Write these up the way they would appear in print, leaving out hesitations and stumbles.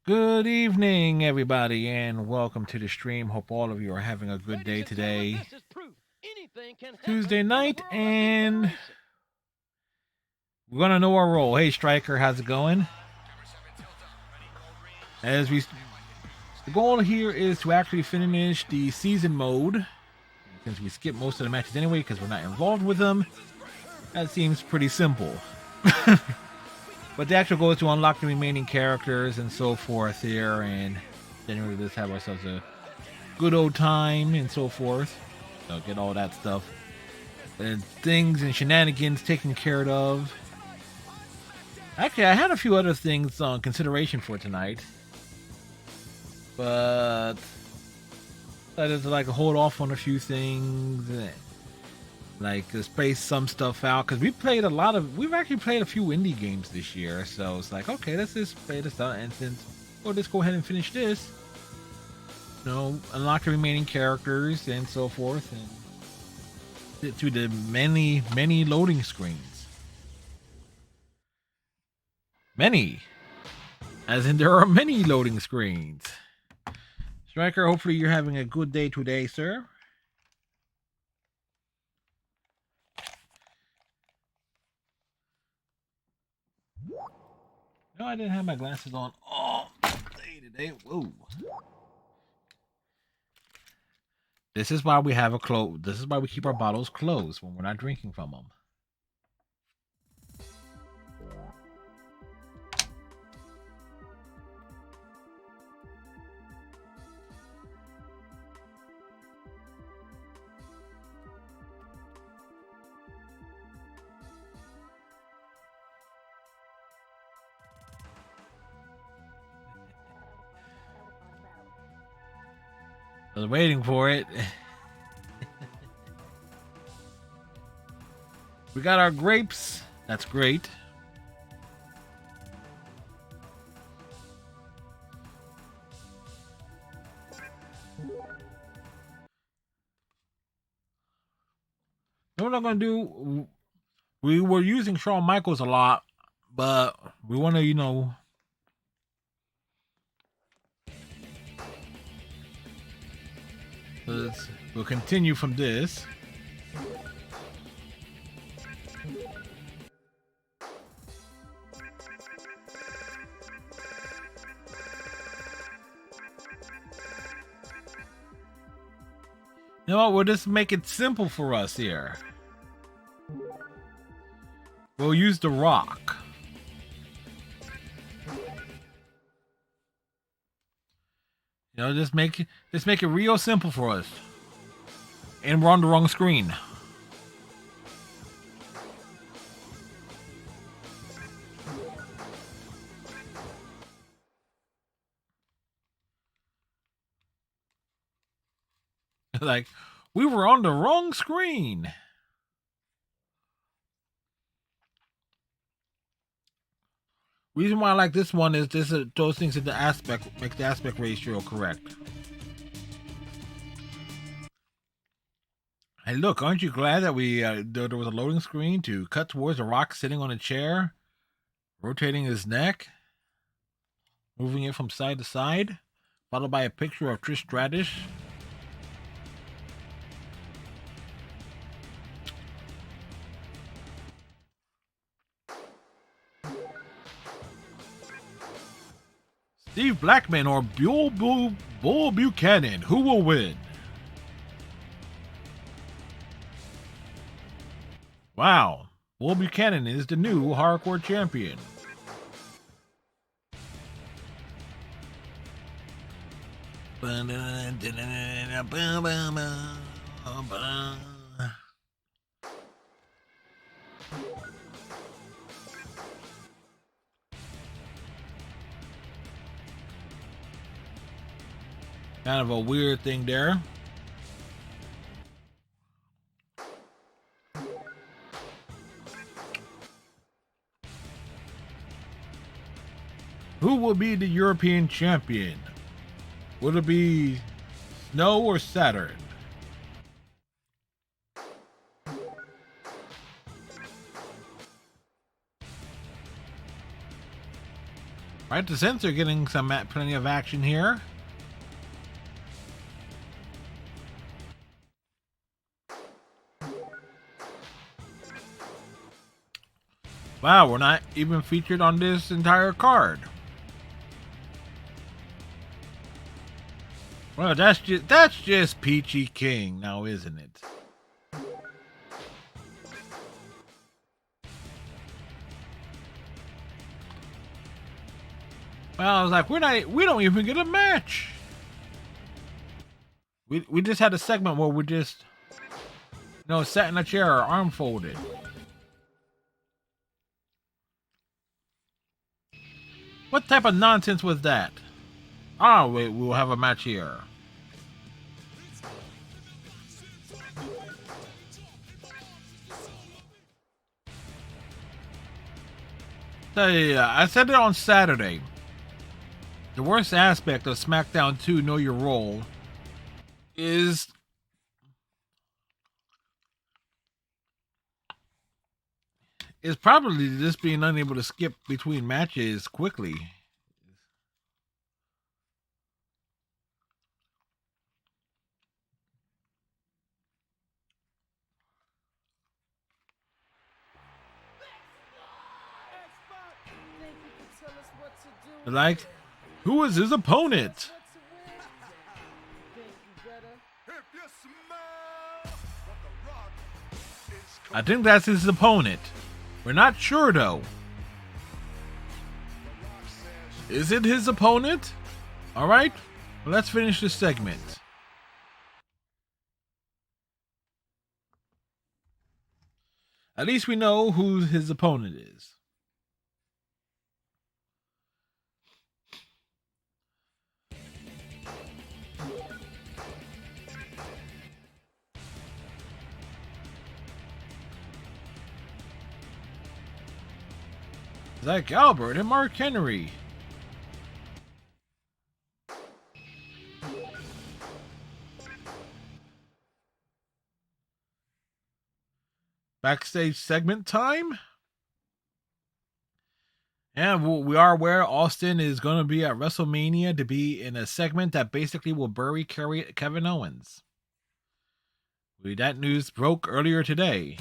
Good evening, everybody, and welcome to the stream. Hope all of you are having a good day today. Tuesday night, and we're gonna know our role. Hey, Striker, how's it going? The goal here is to actually finish the season mode. Since we skip most of the matches anyway, because we're not involved with them, that seems pretty simple. But the actual goal is to unlock the remaining characters and so forth here, and then we just have ourselves a good old time and so forth. So get all that stuff and things and shenanigans taken care of. Actually, I had a few other things on consideration for tonight, but I just like hold off on a few things, like space some stuff out, because we've actually played a few indie games this year. So it's like, okay, let's just play this out, and since we'll just go ahead and finish this. Unlock the remaining characters and so forth, and get through the many loading screens. Many, as in there are many loading screens. Striker, hopefully you're having a good day today, sir. No, I didn't have my glasses on all day today. Whoa. This is why we have a close. This is why we keep our bottles closed when we're not drinking from them. I was waiting for it. We got our grapes. That's great. What I'm gonna do? We were using Shawn Michaels a lot, but we want to, we'll continue from this. You know what? We'll just make it simple for us here. We'll use the rock. Just make it real simple for us. And we're on the wrong screen. Like, we were on the wrong screen. Reason why I like this one is those things in the aspect makes the aspect ratio correct. Hey, look, aren't you glad that there was a loading screen to cut towards a rock sitting on a chair, rotating his neck, moving it from side to side, followed by a picture of Trish Stratus. Steve Blackman or Bull Buchanan, who will win? Wow, Bull Buchanan is the new hardcore champion. Kind of a weird thing there. Who will be the European champion? Will it be Snow or Saturn? Right, the Saints are getting plenty of action here. Wow, we're not even featured on this entire card. Well, that's just Peachy King now, isn't it? Well, I was like, we don't even get a match. We just had a segment where we just, sat in a chair, arm folded. What type of nonsense was that? Oh, wait, we'll have a match here. So, yeah, I said it on Saturday. The worst aspect of SmackDown 2 Know Your Role is probably just being unable to skip between matches quickly. Like, who is his opponent? I think that's his opponent. We're not sure though. Is it his opponent? Alright, well, let's finish this segment. At least we know who his opponent is. Zach Albert and Mark Henry. Backstage segment time. And we are aware Austin is going to be at WrestleMania to be in a segment that basically will bury Kevin Owens. That news broke earlier today.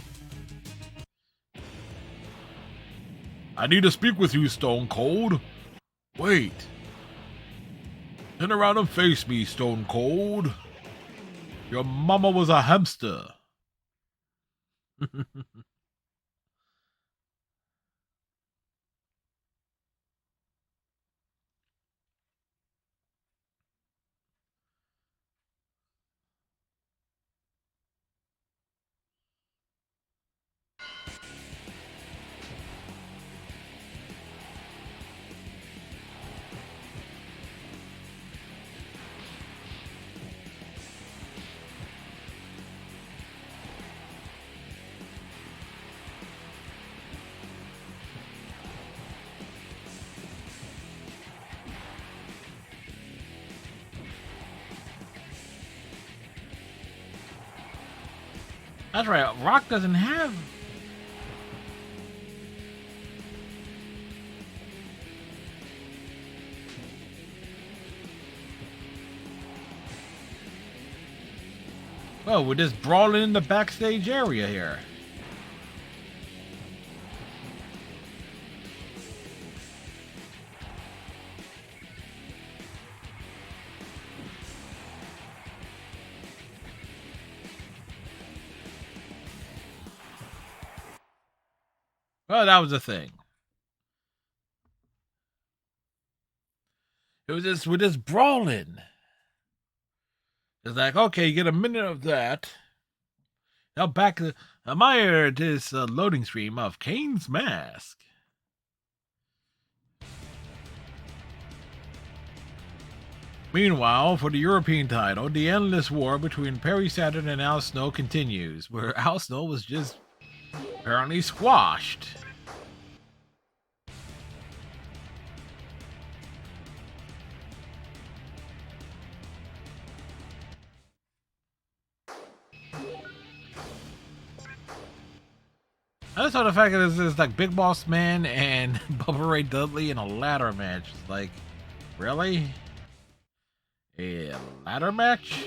I need to speak with you, Stone Cold. Wait. Turn around and face me, Stone Cold. Your mama was a hamster. That's right, Rock doesn't have... Well, we're just brawling in the backstage area here. Well, that was the thing. We're just brawling. It's like, okay, you get a minute of that. Now back to admire this loading stream of Kane's mask. Meanwhile, for the European title, the endless war between Perry Saturn and Al Snow continues, where Al Snow was just apparently squashed. I just saw the fact that there's like Big Boss Man and Bubba Ray Dudley in a ladder match. It's like, really? A ladder match?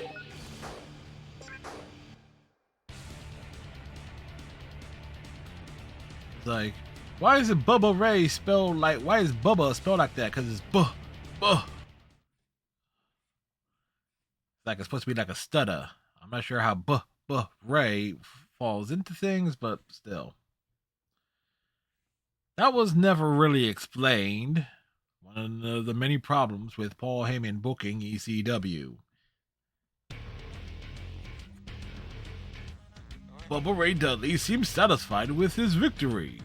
It's like, why is it Bubba Ray spelled like, why is Bubba spelled like that? Because it's buh. Like it's supposed to be like a stutter. I'm not sure how buh Ray falls into things, but still. That was never really explained. One of the many problems with Paul Heyman booking ECW. Bubba Ray Dudley seems satisfied with his victory.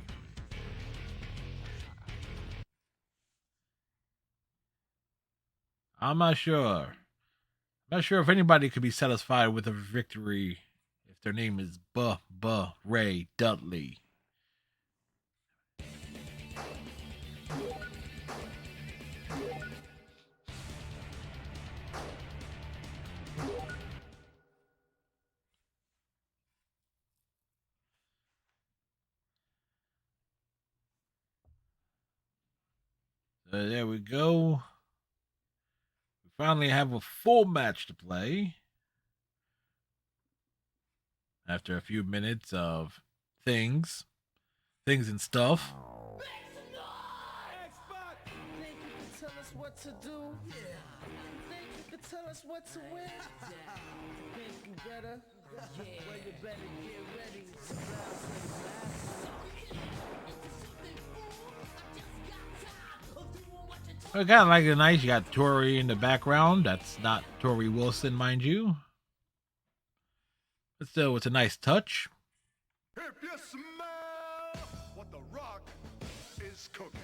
I'm not sure. Not sure if anybody could be satisfied with a victory if their name is Bubba Ray Dudley. So there we go. We finally have a full match to play. After a few minutes of things and stuff. What to do? Yeah. Think you can tell us what to win? Think you better? Yeah. Well, you better get ready. I kind of like the nice. You got Tori in the background. That's not Tori Wilson, mind you. But still, it's a nice touch. If you smell what the Rock is cooking.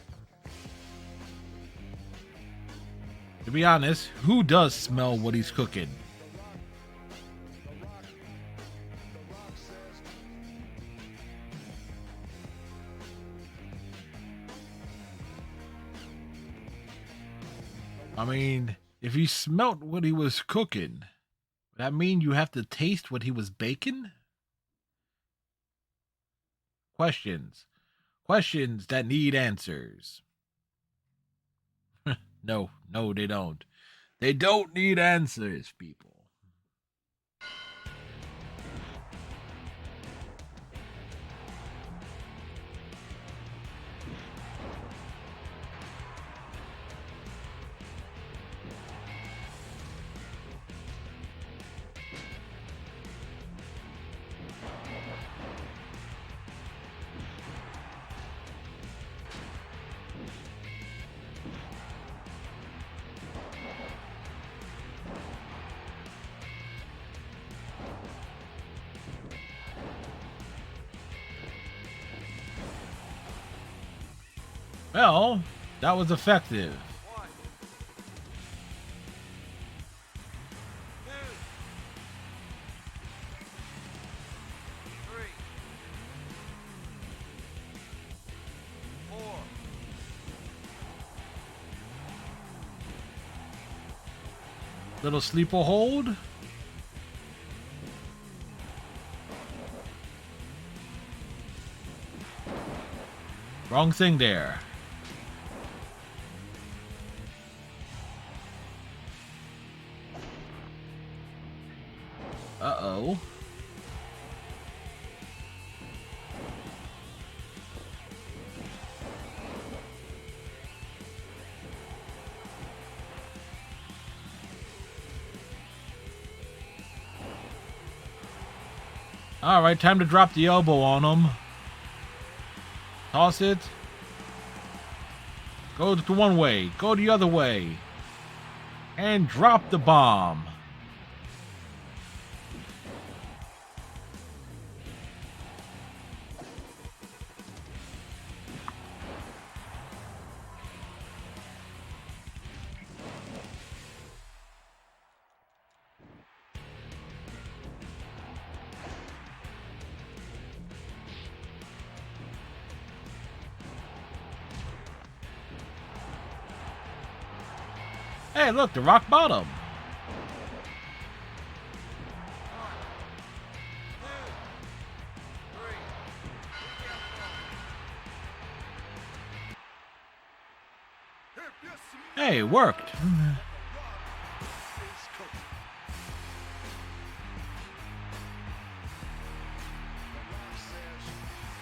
To be honest, who does smell what he's cooking? I mean, if you smelt what he was cooking, would that mean you have to taste what he was baking? Questions. Questions that need answers. No, they don't. They don't need answers, people. Well, that was effective. 1, 2, 3, 4. Little sleeper hold. Wrong thing there. Uh-oh. All right, time to drop the elbow on him. Toss it. Go to one way. Go the other way. And drop the bomb. Hey, look, the rock bottom. Hey, it worked.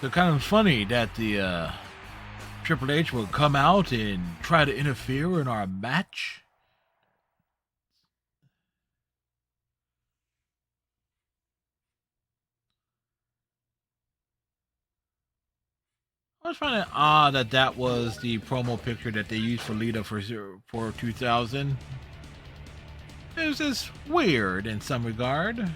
So kind of funny that the Triple H will come out and try to interfere in our match. I was finding it odd that that was the promo picture that they used for Lita for 2000. It was just weird in some regard.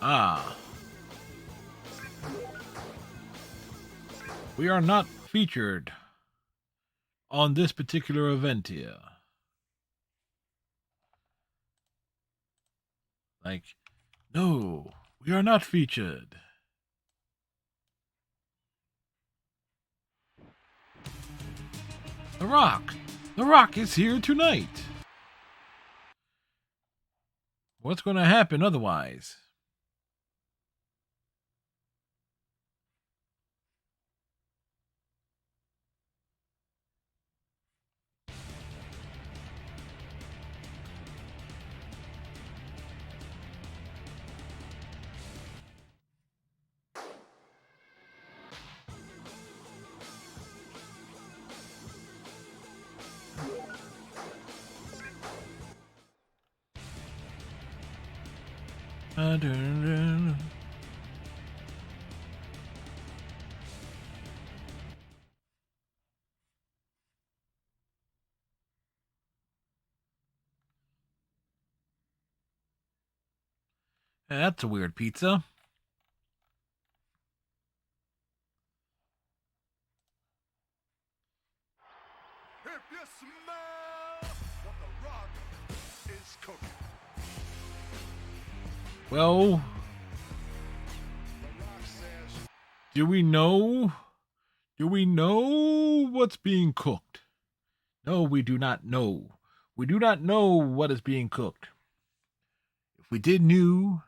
Ah. We are not featured on this particular event here. Like, no, we are not featured. The Rock! The Rock is here tonight! What's going to happen otherwise? That's a weird pizza. If you smell what the rock is cooking. Well, The rock says, do we know? Do we know what's being cooked? No, we do not know. We do not know what is being cooked. If we did knew,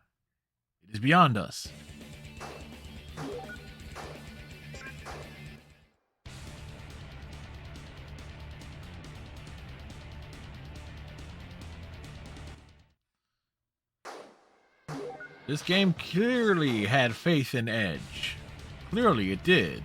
it is beyond us. This game clearly had faith in Edge. Clearly it did.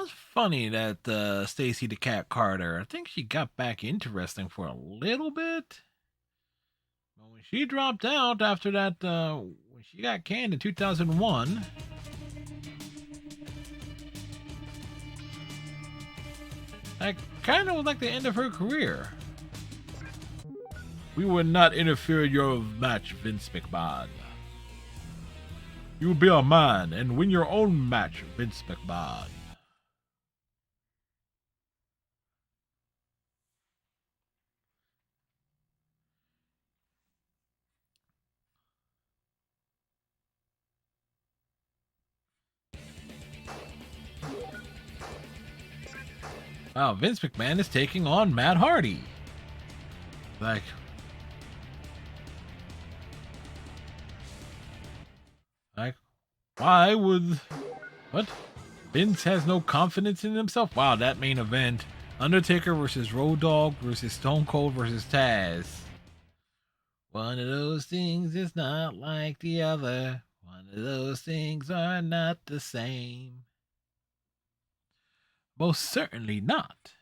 It's funny that Stacy the Cat Carter, I think she got back into wrestling for a little bit. But when she dropped out after that, when she got canned in 2001, that kind of was like the end of her career. We would not interfere in your match, Vince McMahon. You will be a man and win your own match, Vince McMahon. Wow, Vince McMahon is taking on Matt Hardy. Like, why would... What? Vince has no confidence in himself? Wow, that main event. Undertaker versus Road Dogg versus Stone Cold versus Taz. One of those things is not like the other. One of those things are not the same. Most certainly not.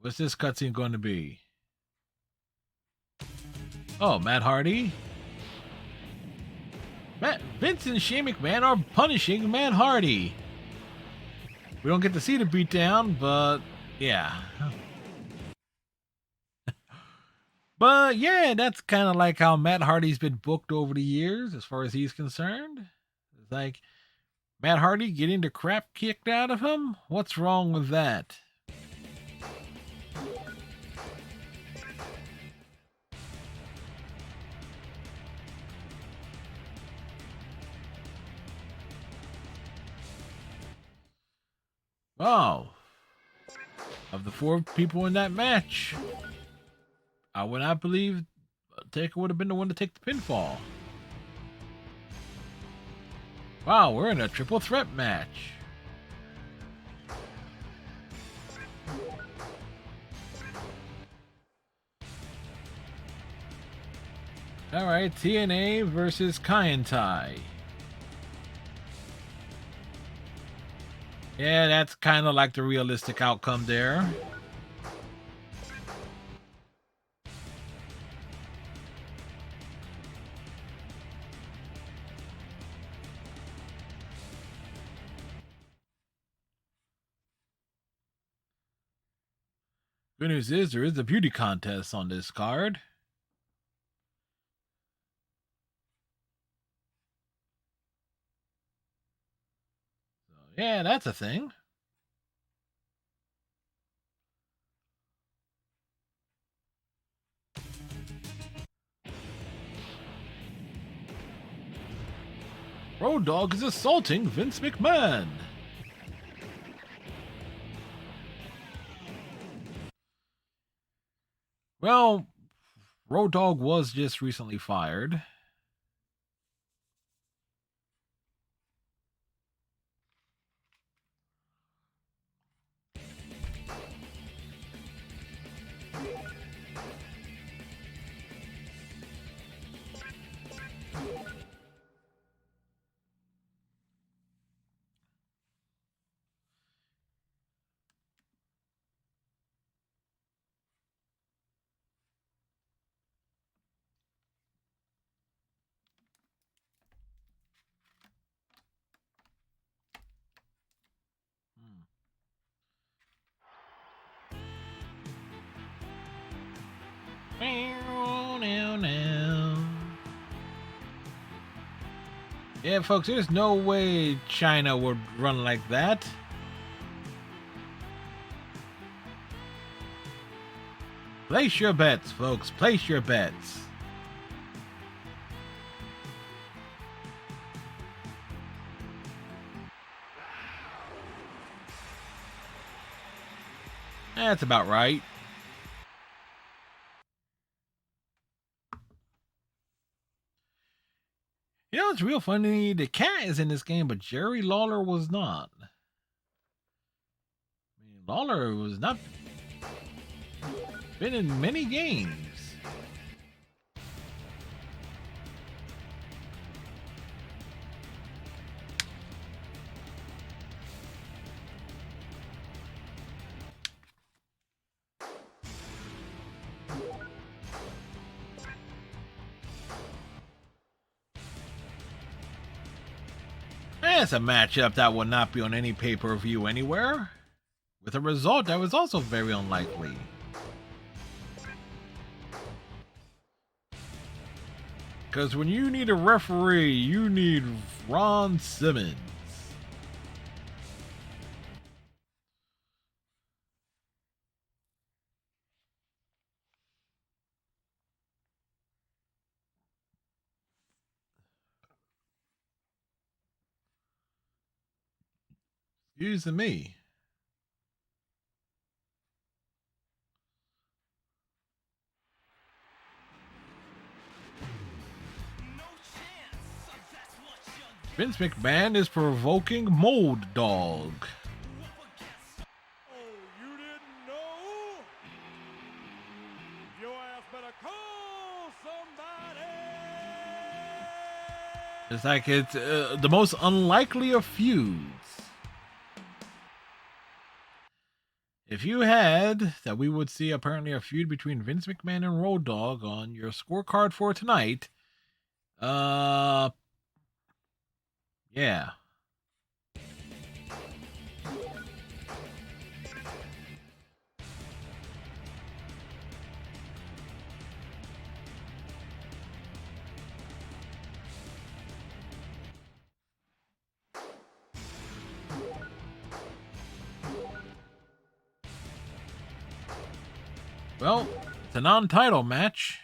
What's this cutscene going to be? Oh, Matt Hardy? Vince and Shane McMahon are punishing Matt Hardy. We don't get to see the beatdown, but yeah. But yeah, that's kind of like how Matt Hardy's been booked over the years, as far as he's concerned. It's like Matt Hardy getting the crap kicked out of him? What's wrong with that? Oh. Of the 4 people in that match, I would not believe Taker would have been the one to take the pinfall. Wow, we're in a triple threat match. Alright, TNA versus Kaientai. Yeah, that's kind of like the realistic outcome there. Good news is there is a beauty contest on this card. So, yeah, that's a thing. Road Dogg is assaulting Vince McMahon. Well, Road Dogg was just recently fired. Yeah, folks, there's no way China would run like that. Place your bets, folks. Place your bets. That's about right. You know, it's real funny. The cat is in this game, but Jerry Lawler was not. I mean, Lawler was not been in many games. That's a matchup that would not be on any pay-per-view anywhere, with a result that was also very unlikely. Because when you need a referee, you need Ron Simmons. Excuse me. Vince McMahon is provoking Mold Dog. Oh, you didn't know? Your ass better call somebody. It's like it's the most unlikely of feuds. If you had that we would see apparently a feud between Vince McMahon and Road Dogg on your scorecard for tonight, Yeah. Well, it's a non-title match.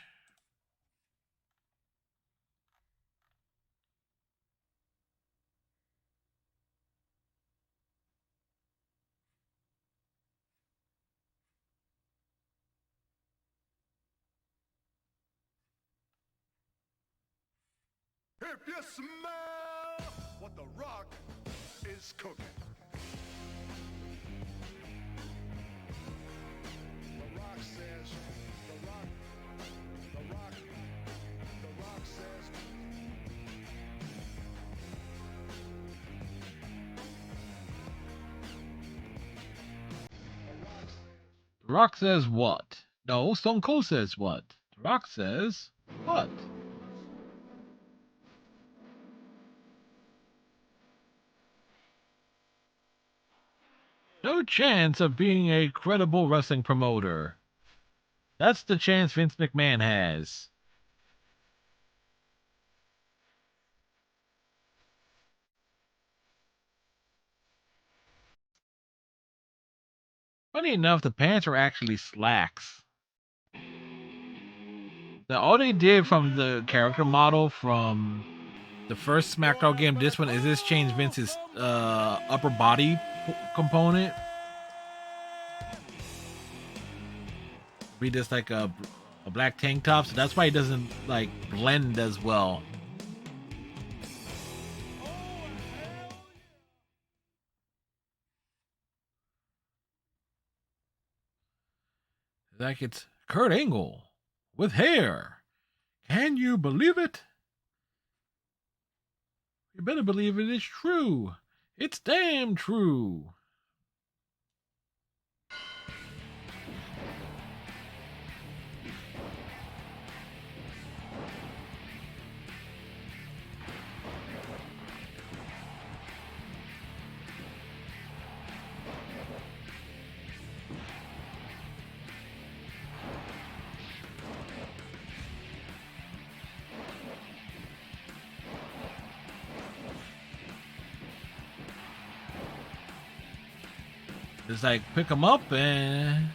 If you smell what the rock is cooking. The rock says, the rock says. The Rock says what? No, Stone Cold says what? The Rock says what? No chance of being a credible wrestling promoter. That's the chance Vince McMahon has. Funny enough, the pants are actually slacks. Now, all they did from the character model from the first SmackDown game, this one, is this change Vince's upper body component. Be just like a black tank top, so that's why he doesn't like blend as well. Like it's Kurt Angle with hair. Can you believe it? You better believe it is true. It's damn true. It's like pick him up and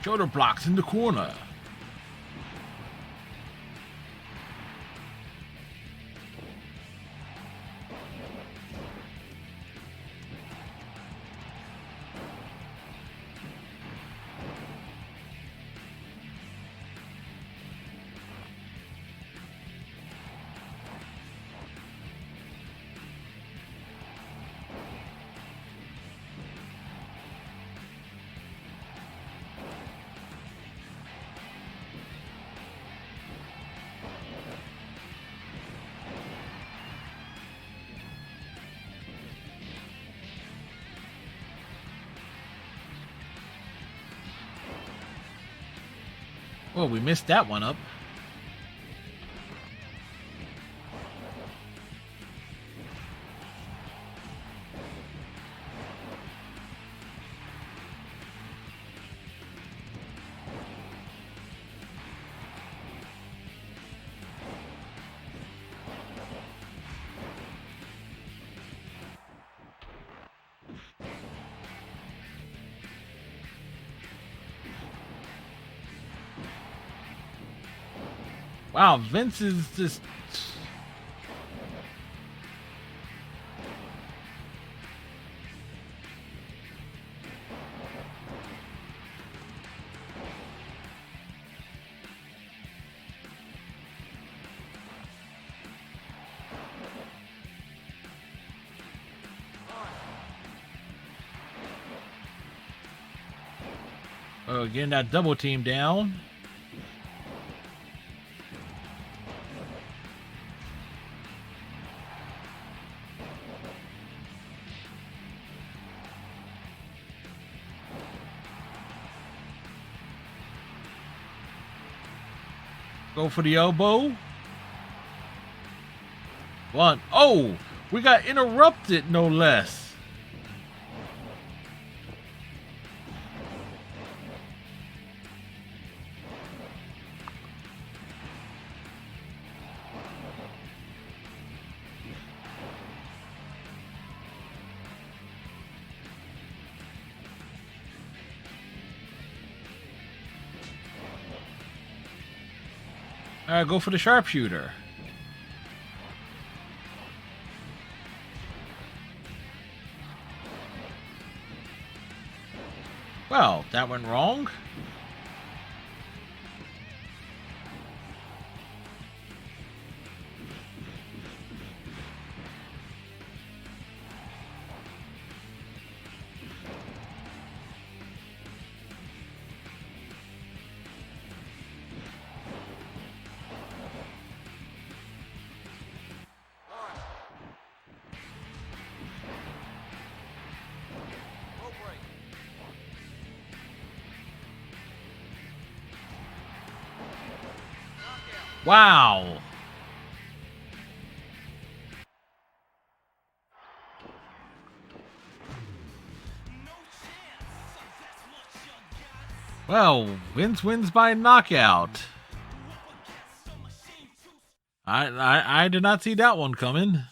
shoulder blocks in the corner. Well, we missed that one up. Wow, Vince is just... Oh, getting that double team down. Go for the elbow. One. Oh, we got interrupted, no less. All right, go for the sharpshooter. Well, that went wrong. Wow. Well, Vince wins by knockout. I did not see that one coming.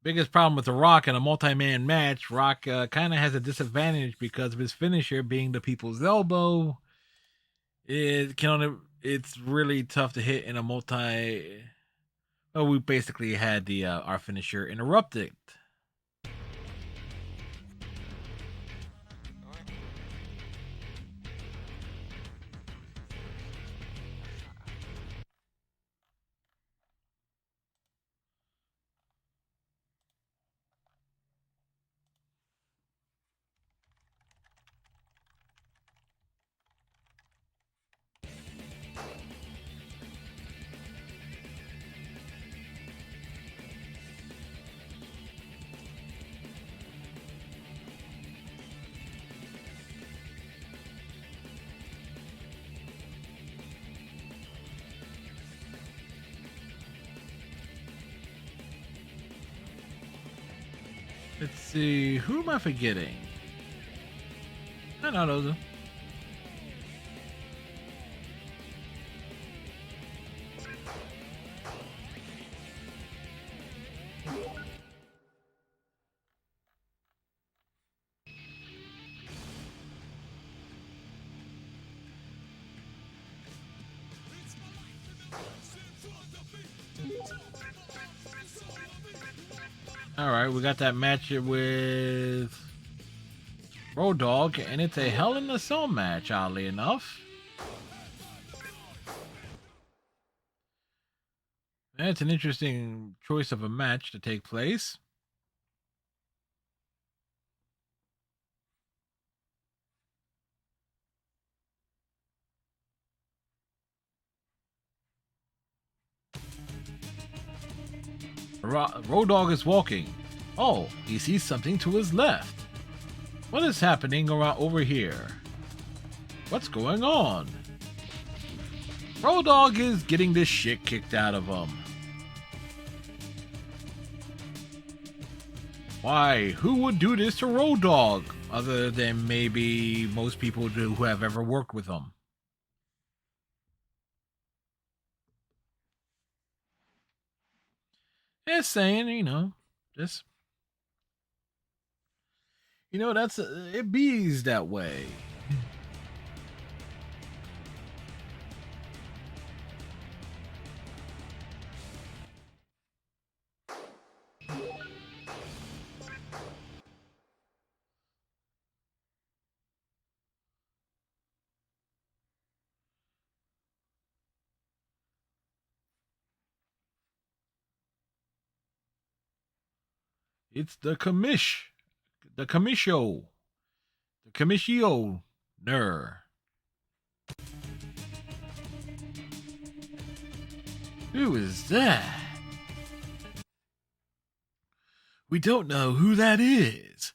Biggest problem with The Rock in a multi-man match, Rock kind of has a disadvantage because of his finisher being the people's elbow. It's really tough to hit in a multi. Well, we basically had the our finisher interrupted. Let's see, who am I forgetting? I know those. All right, we got that match with Road Dogg, and it's a Hell in a Cell match, oddly enough. That's an interesting choice of a match to take place. Road Dogg is walking. Oh, he sees something to his left. What is happening around over here? What's going on? Road Dogg is getting this shit kicked out of him. Why? Who would do this to Road Dogg? Other than maybe most people who have ever worked with him. Just saying, just... it bees that way. It's the commish. The commissio. The commissioner. Who is that? We don't know who that is.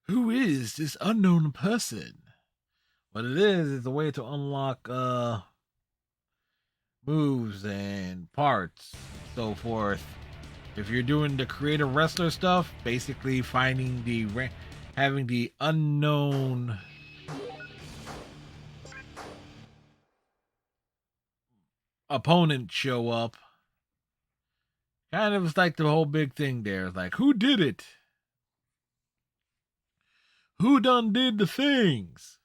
Who is this unknown person? What it is a way to unlock moves and parts, so forth. If you're doing the creative wrestler stuff, basically finding having the unknown opponent show up, kind of is like the whole big thing there. Like, who did it? Who done did the things?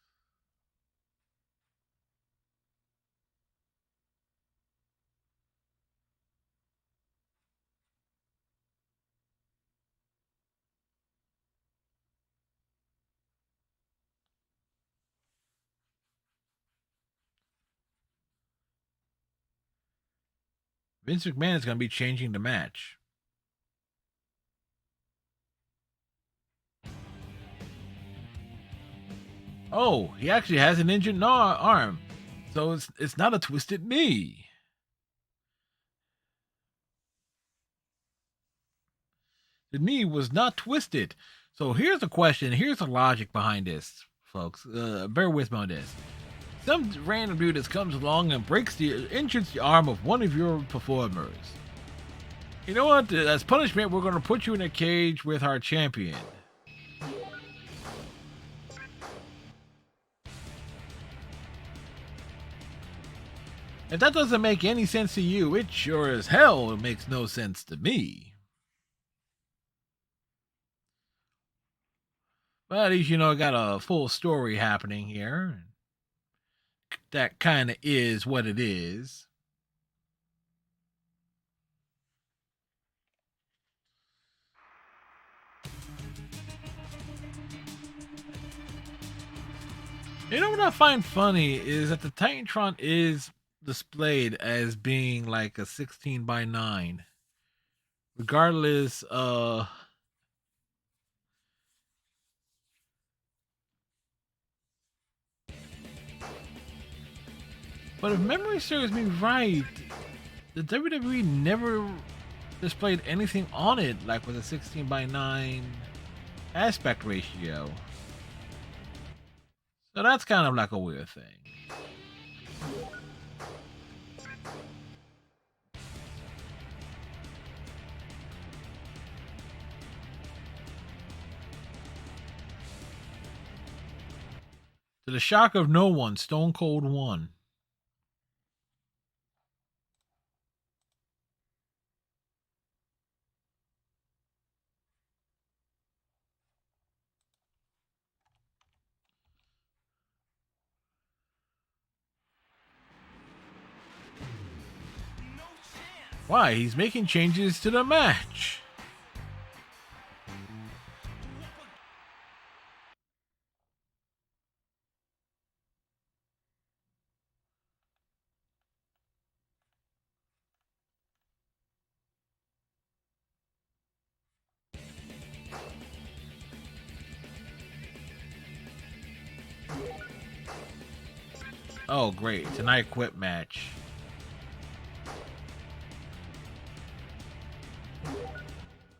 Vince McMahon is going to be changing the match. Oh, he actually has an injured arm, so it's not a twisted knee. The knee was not twisted. So here's the question. Here's the logic behind this, folks. Bear with me on this. Some random dude that comes along and injures the arm of one of your performers. You know what? As punishment, we're going to put you in a cage with our champion. If that doesn't make any sense to you, it sure as hell makes no sense to me. But at least, you know, got a full story happening here. That kind of is what it is. You know what I find funny is that the Titantron is displayed as being like a 16:9. Regardless, but if memory serves me right, the WWE never displayed anything on it like with a 16:9 aspect ratio. So that's kind of like a weird thing. To the shock of no one, Stone Cold won. Why? He's making changes to the match. Oh, great. It's an I Quit match.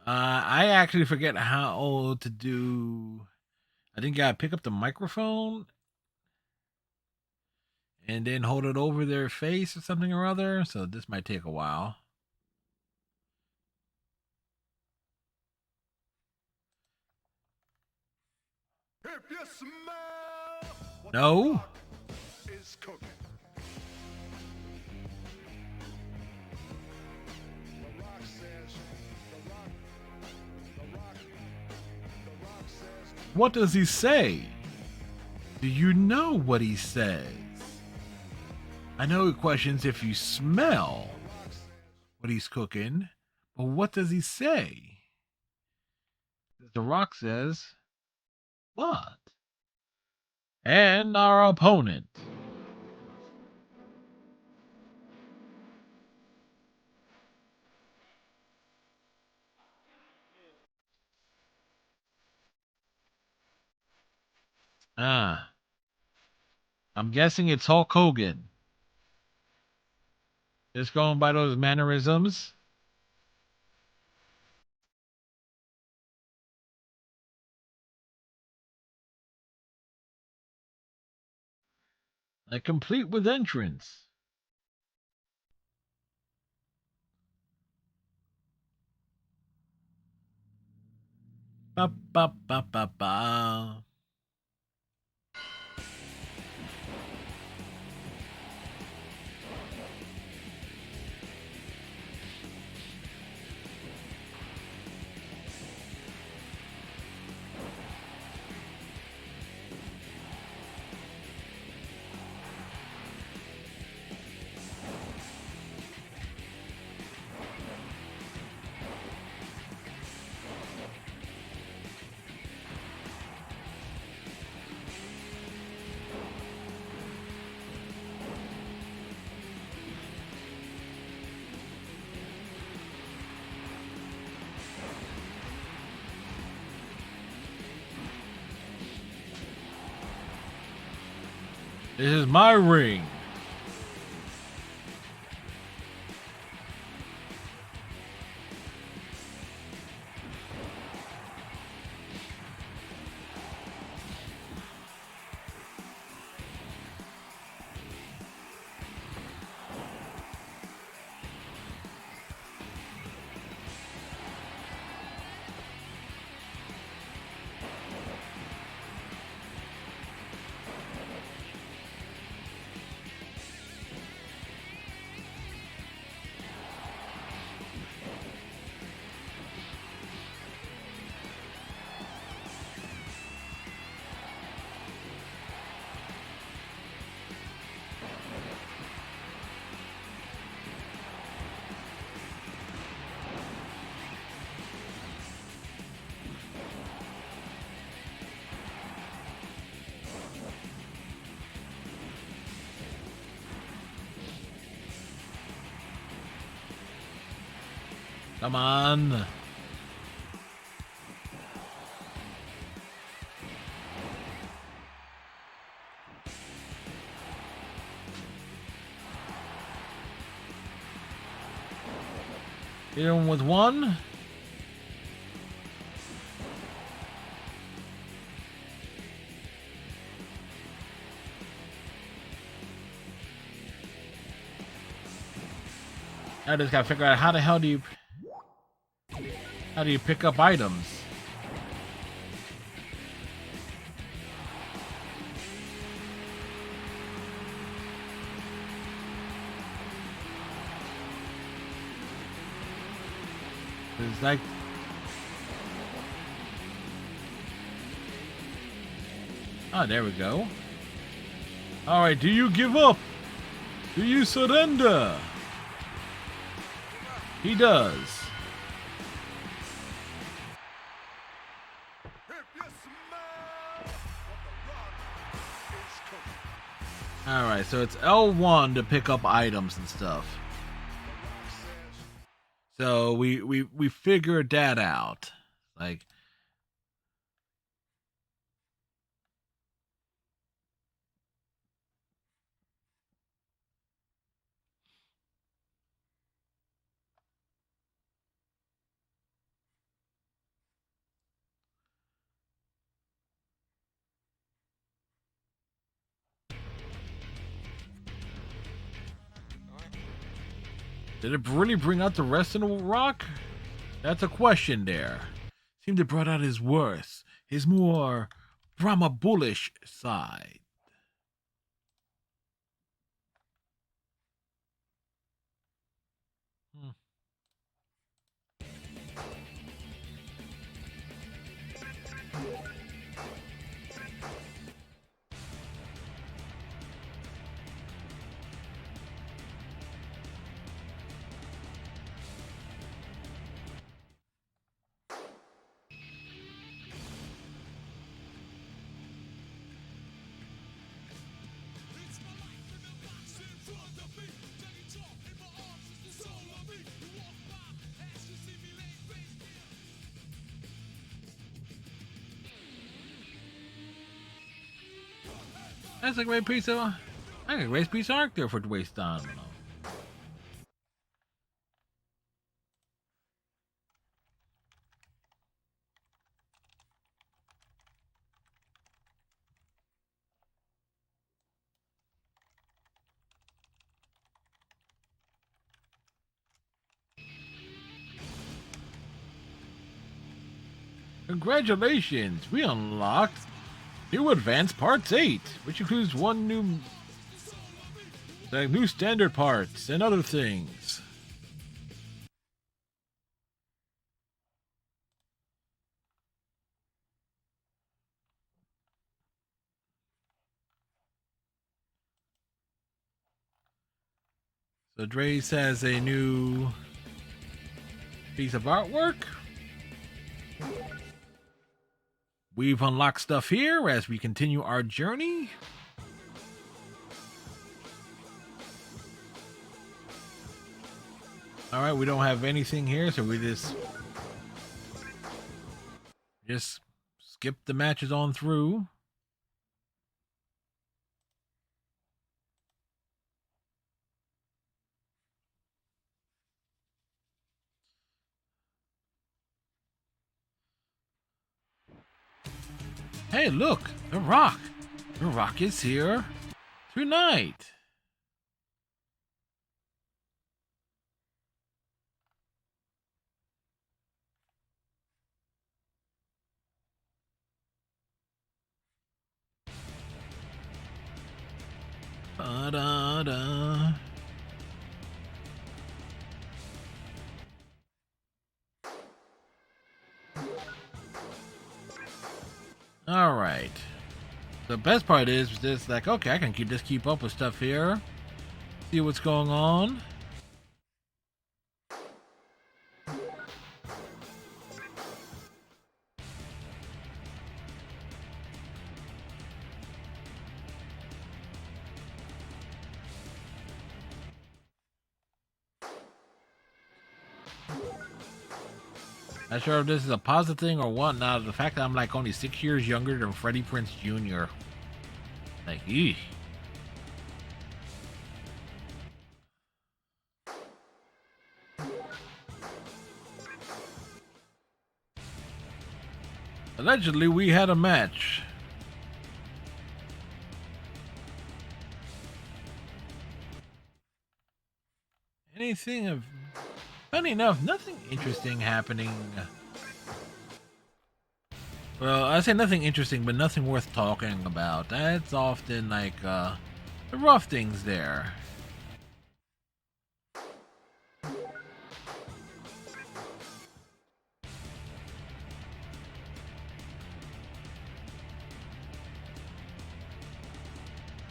I actually forget how to do. I think I gotta pick up the microphone and then hold it over their face or something or other. So this might take a while. If you smell what No. the rock is cooking. The Rock says, the Rock says, What does he say? Do you know what he says? I know he questions if you smell what he's cooking, but what does he say? The Rock says, what? And our opponent. Ah, I'm guessing it's Hulk Hogan. Just going by those mannerisms. Complete with entrance. Ba ba ba ba ba. This is my ring. Come on. Hit him with one. I just gotta figure out how the hell do you pick up items? It's like there we go. All right, do you give up? Do you surrender? He does. If you smell what the rock is cooking. All right, so it's L1 to pick up items and stuff. The rock says, So we figured that out. Like, did it really bring out the rest of the rock? That's a question there. Seemed to brought out his worst, his more Brahma bullish side. That's a great piece of I got a great piece of art there for to waste on. Congratulations! We unlocked New Advanced Parts 8, which includes new standard parts and other things. So Drace has a new piece of artwork. We've unlocked stuff here as we continue our journey. Alright, we don't have anything here, so we just skip the matches on through. Hey, look! The Rock! The Rock is here tonight! Da-da-da. All right. The best part is just like, okay, I can keep up with stuff here. See what's going on. Not sure if this is a positive thing or what. Now, the fact that I'm like only 6 years younger than Freddie Prinze Jr. Like, eesh. Allegedly, we had a match. Anything of... Funny enough, nothing interesting happening. Well, I say nothing interesting, but nothing worth talking about. That's often like the rough things there.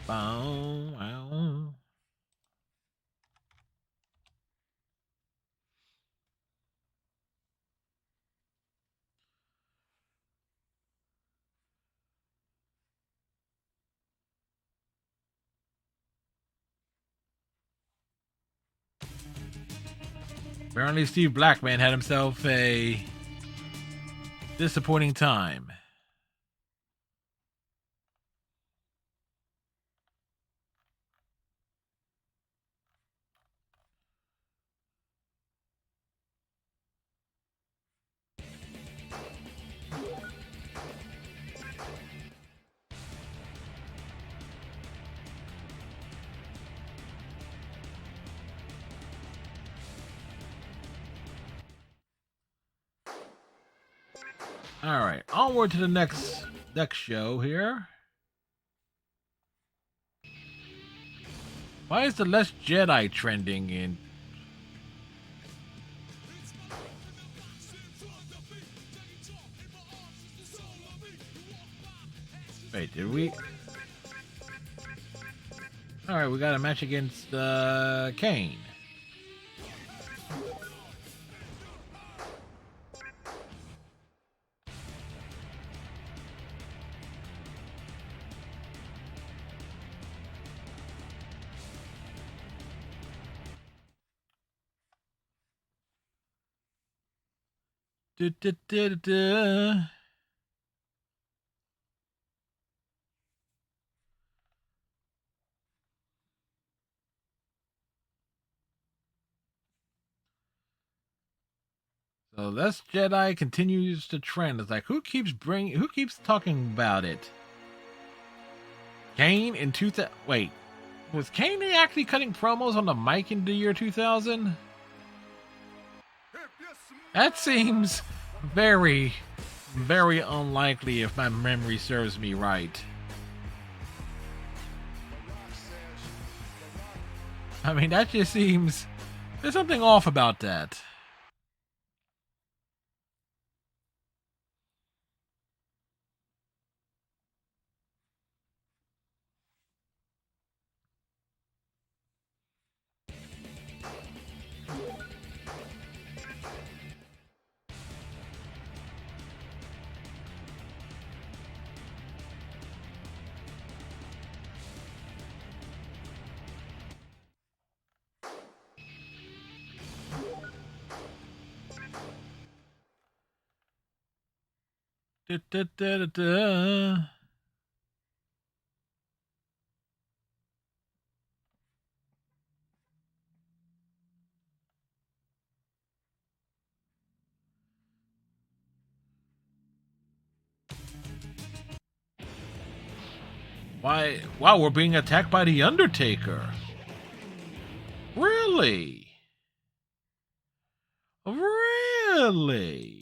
Bow, wow. Apparently Steve Blackman had himself a disappointing time. All right, onward to the next show here. Why is the Less Jedi trending in? Wait, did we? All right, we got a match against Kane. Da-da-da-da-da. So Less Jedi continues to trend. It's like, who keeps talking about it? Kane in 2000. Wait, was Kane actually cutting promos on the mic in the year 2000? That seems very, very unlikely if my memory serves me right. I mean, that just seems... There's something off about that. Da, da, da, da, da. Why? Wow, we're being attacked by the Undertaker. Really? Really?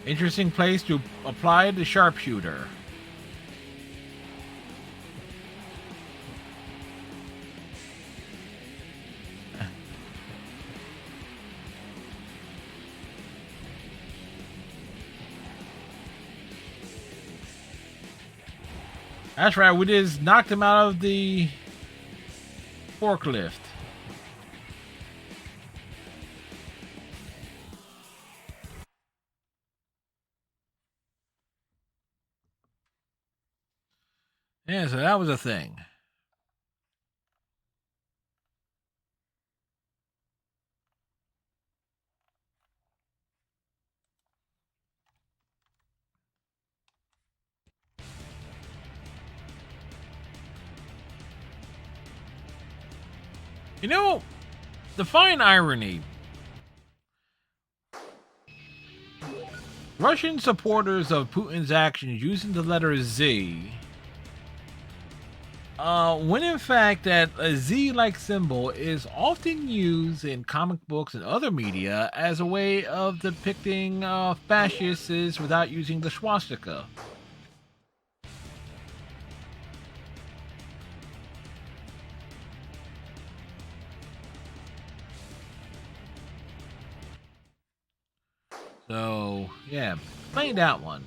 Interesting place to apply the sharpshooter. That's right, we just knocked him out of the forklift. Yeah, so that was a thing. You know, the fine irony. Russian supporters of Putin's actions using the letter Z, when in fact that a Z-like symbol is often used in comic books and other media as a way of depicting fascists without using the swastika. So, yeah, play that one.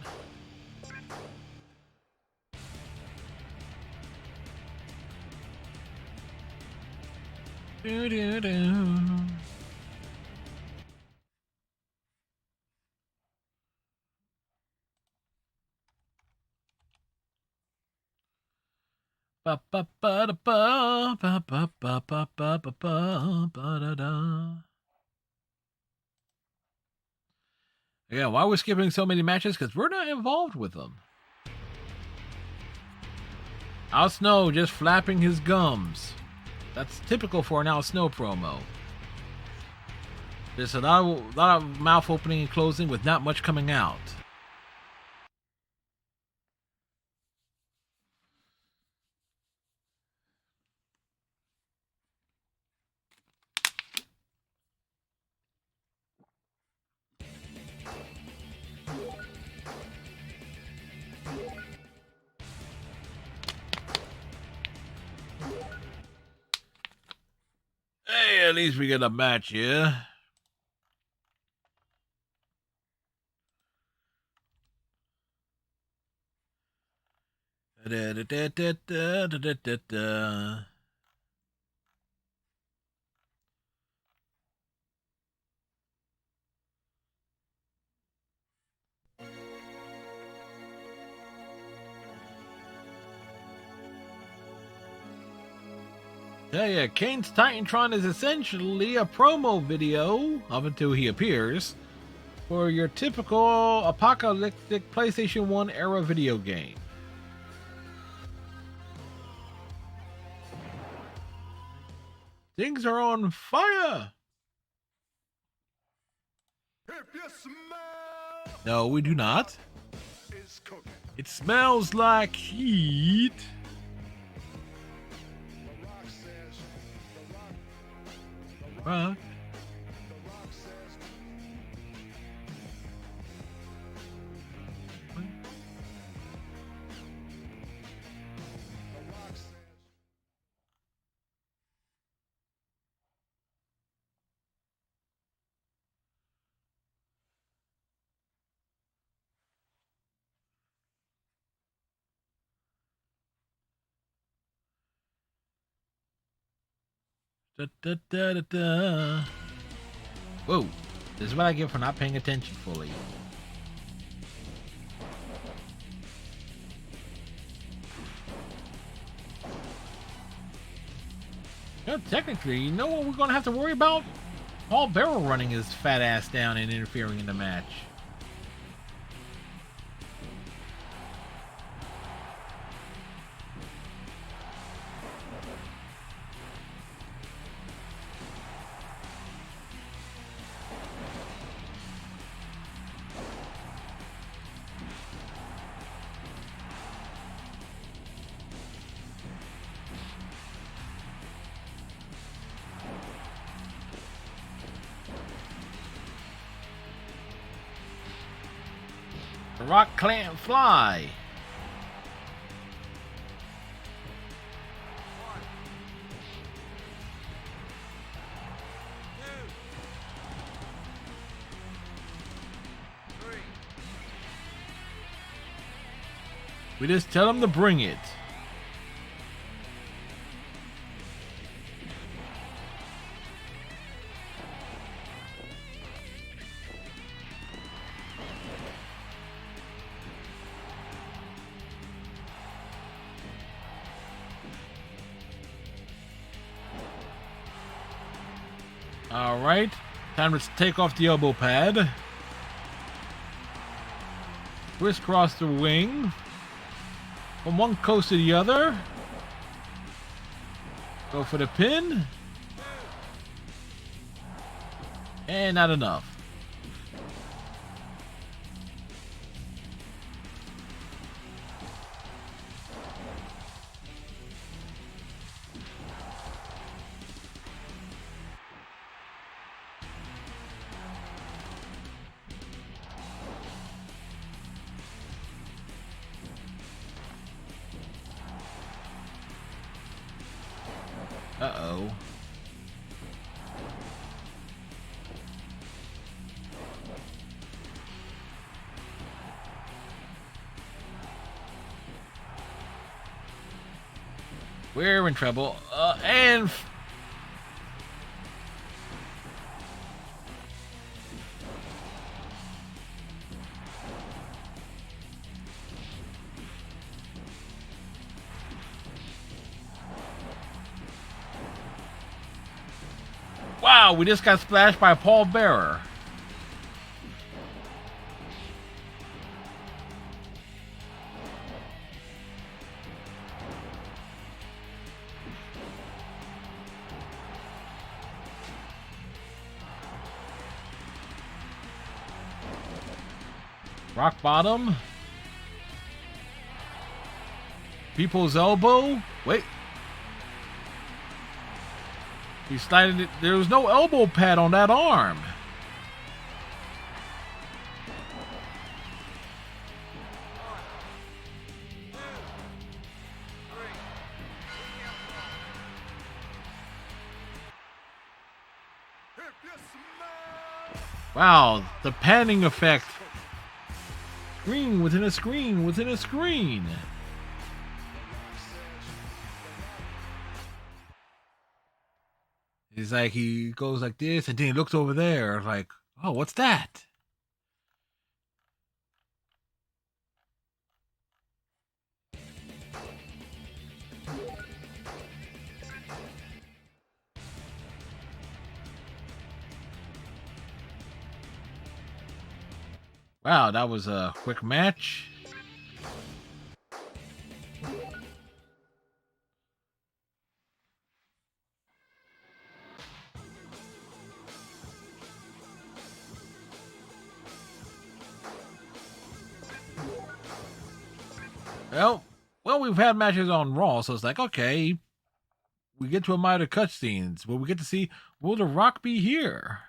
Do, do, do. Ba ba ba da ba ba ba ba ba ba ba ba ba da da. Yeah, why we're skipping so many matches? Because we're not involved with them. Al Snow just flapping his gums. That's typical for an Al Snow promo. There's a lot of mouth opening and closing with not much coming out. Hey, at least we get a match here. Da, da, da, da, da, da, da, da. Tell ya, Kane's Titantron is essentially a promo video, up until he appears, for your typical apocalyptic PlayStation 1 era video game. Things are on fire! If you smell No, we do not. is cooking. It smells like heat. The Rock says, Rock. The Rock says, The Rock says. Da, da, da, da, da. Whoa, this is what I get for not paying attention fully. Yeah, technically, you know what we're gonna have to worry about? Paul Bearer running his fat ass down and interfering in the match. The Rock can't fly. We just tell him to bring it. All right, time to take off the elbow pad. Crisscross the wing from one coast to the other. Go for the pin. And not enough. Uh-oh. We're in trouble. Wow, we just got splashed by Paul Bearer. Rock bottom. People's elbow. Wait. He slided it. There was no elbow pad on that arm. If you smell Wow, the panning effect. Screen within a screen within a screen. It's like he goes like this and then he looks over there like, oh, what's that? Wow, that was a quick match. Well, we've had matches on Raw, so it's like, okay, we get to admire the cutscenes. Will we get to see, will The Rock be here?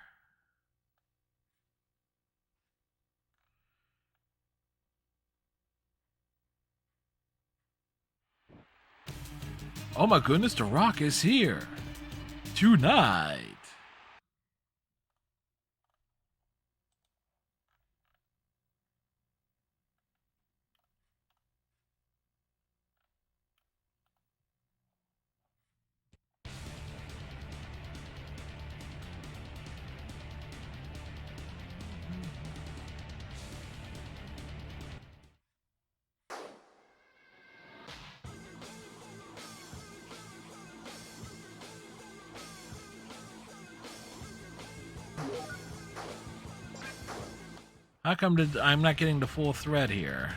Oh my goodness, The Rock is here tonight. How come I'm not getting the full thread here?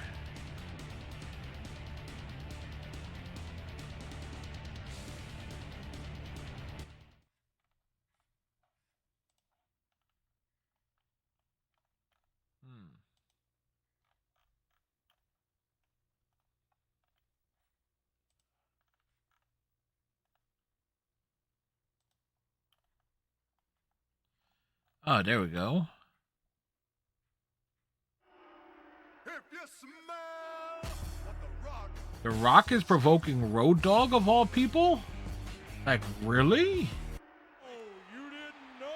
Oh, there we go. If you smell what the rock The Rock is provoking Road Dogg of all people? Like, really? Oh, you didn't know?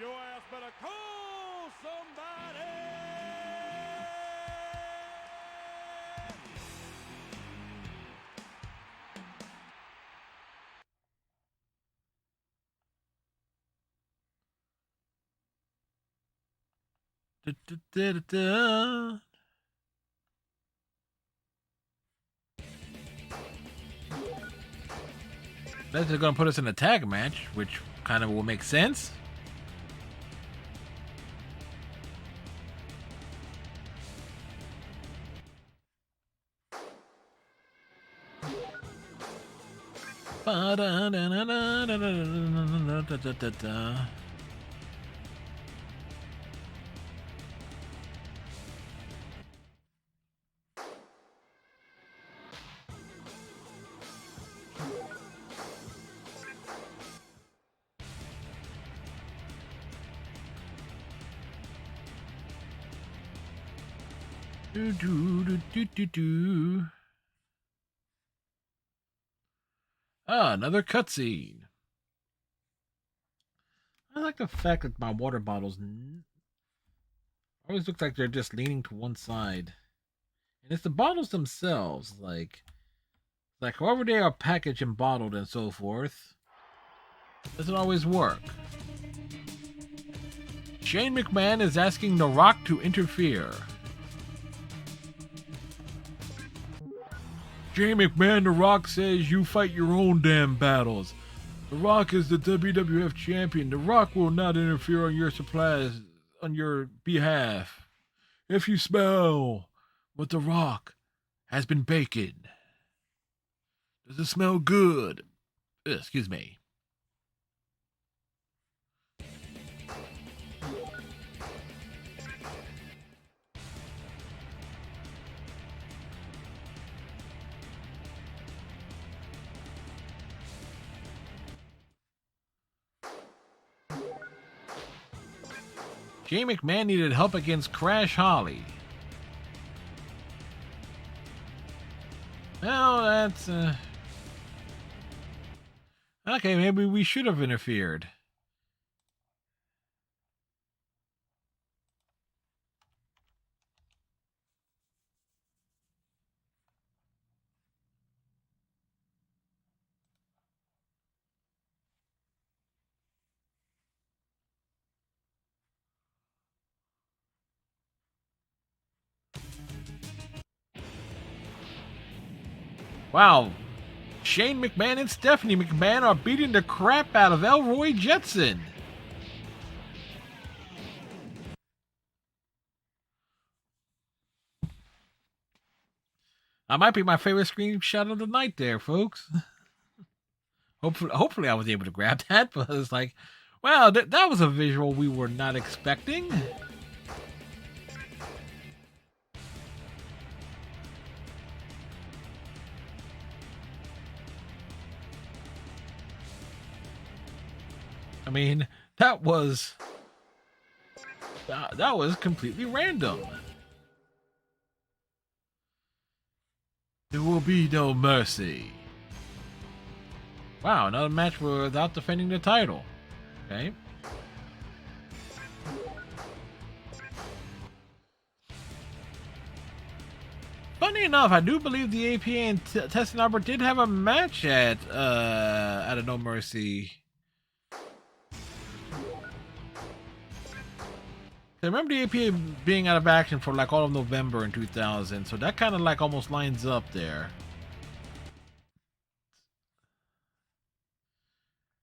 Your ass better call somebody. Da-da-da-da-da. That's going to put us in a tag match, which kind of will make sense. Ba-da-da-da-da-da-da-da-da-da. Do, do, do, do, do, do. Ah, another cutscene. I like the fact that my water bottles always look like they're just leaning to one side. And it's the bottles themselves, like however they are packaged and bottled and so forth, doesn't always work. Shane McMahon is asking The Rock to interfere. Shane McMahon, The Rock says you fight your own damn battles. The Rock is the WWF champion. The Rock will not interfere on your supplies on your behalf. If you smell what The Rock has been baking, does it smell good? Excuse me. Shane McMahon needed help against Crash Holly. Well, that's okay, maybe we should have interfered. Wow, Shane McMahon and Stephanie McMahon are beating the crap out of Elroy Jetson. That might be my favorite screenshot of the night there, folks. Hopefully I was able to grab that, but it's like, wow, that was a visual we were not expecting. I mean, that was completely random. There will be no mercy. Wow, another match without defending the title. Okay. Funny enough, I do believe the APA and Test and Albert did have a match at a No Mercy. I remember the APA being out of action for like all of November in 2000, so that kind of like almost lines up there.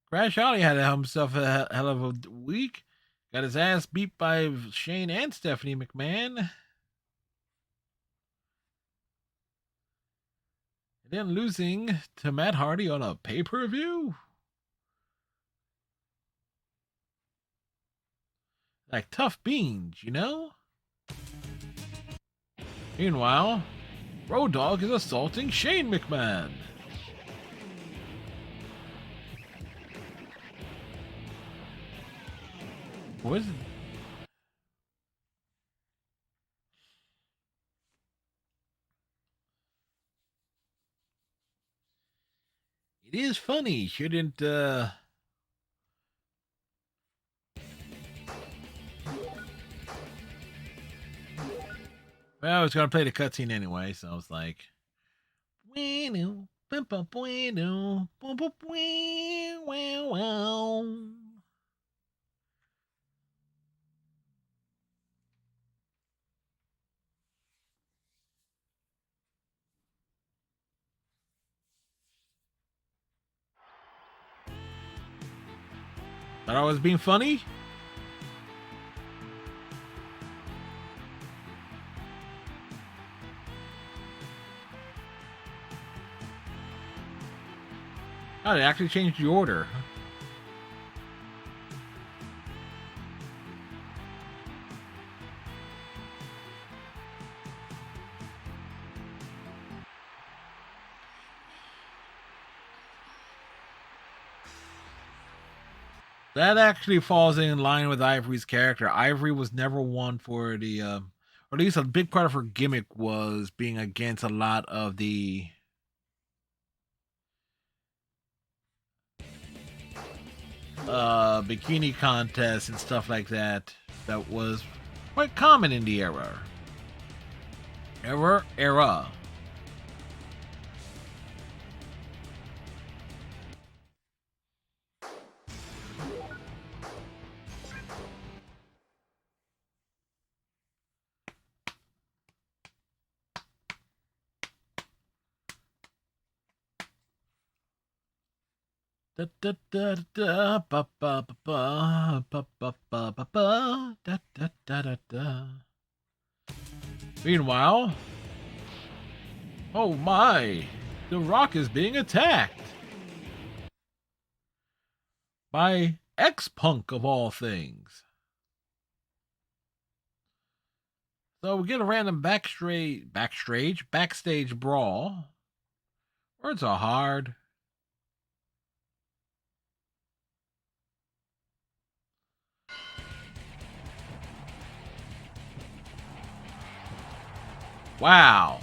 Crash Holly had himself a hell of a week. Got his ass beat by Shane and Stephanie McMahon. And then losing to Matt Hardy on a pay-per-view. Like tough beans, you know? Meanwhile, Road Dogg is assaulting Shane McMahon. What is it? It is funny, shouldn't well, I was gonna play the cutscene anyway, so I was like, bueno, bueno, wow. Thought I was being funny? Oh, they actually changed the order. That actually falls in line with Ivory's character. Ivory was never one for the, or at least a big part of her gimmick was being against a lot of the bikini contests and stuff like that. That was quite common in the era. Era. Da da da da ba ba ba ba ba ba ba ba ba da da da da da. Meanwhile, oh my, The Rock is being attacked by X-Punk of all things. So we get a random backstage brawl. Words are hard. Wow.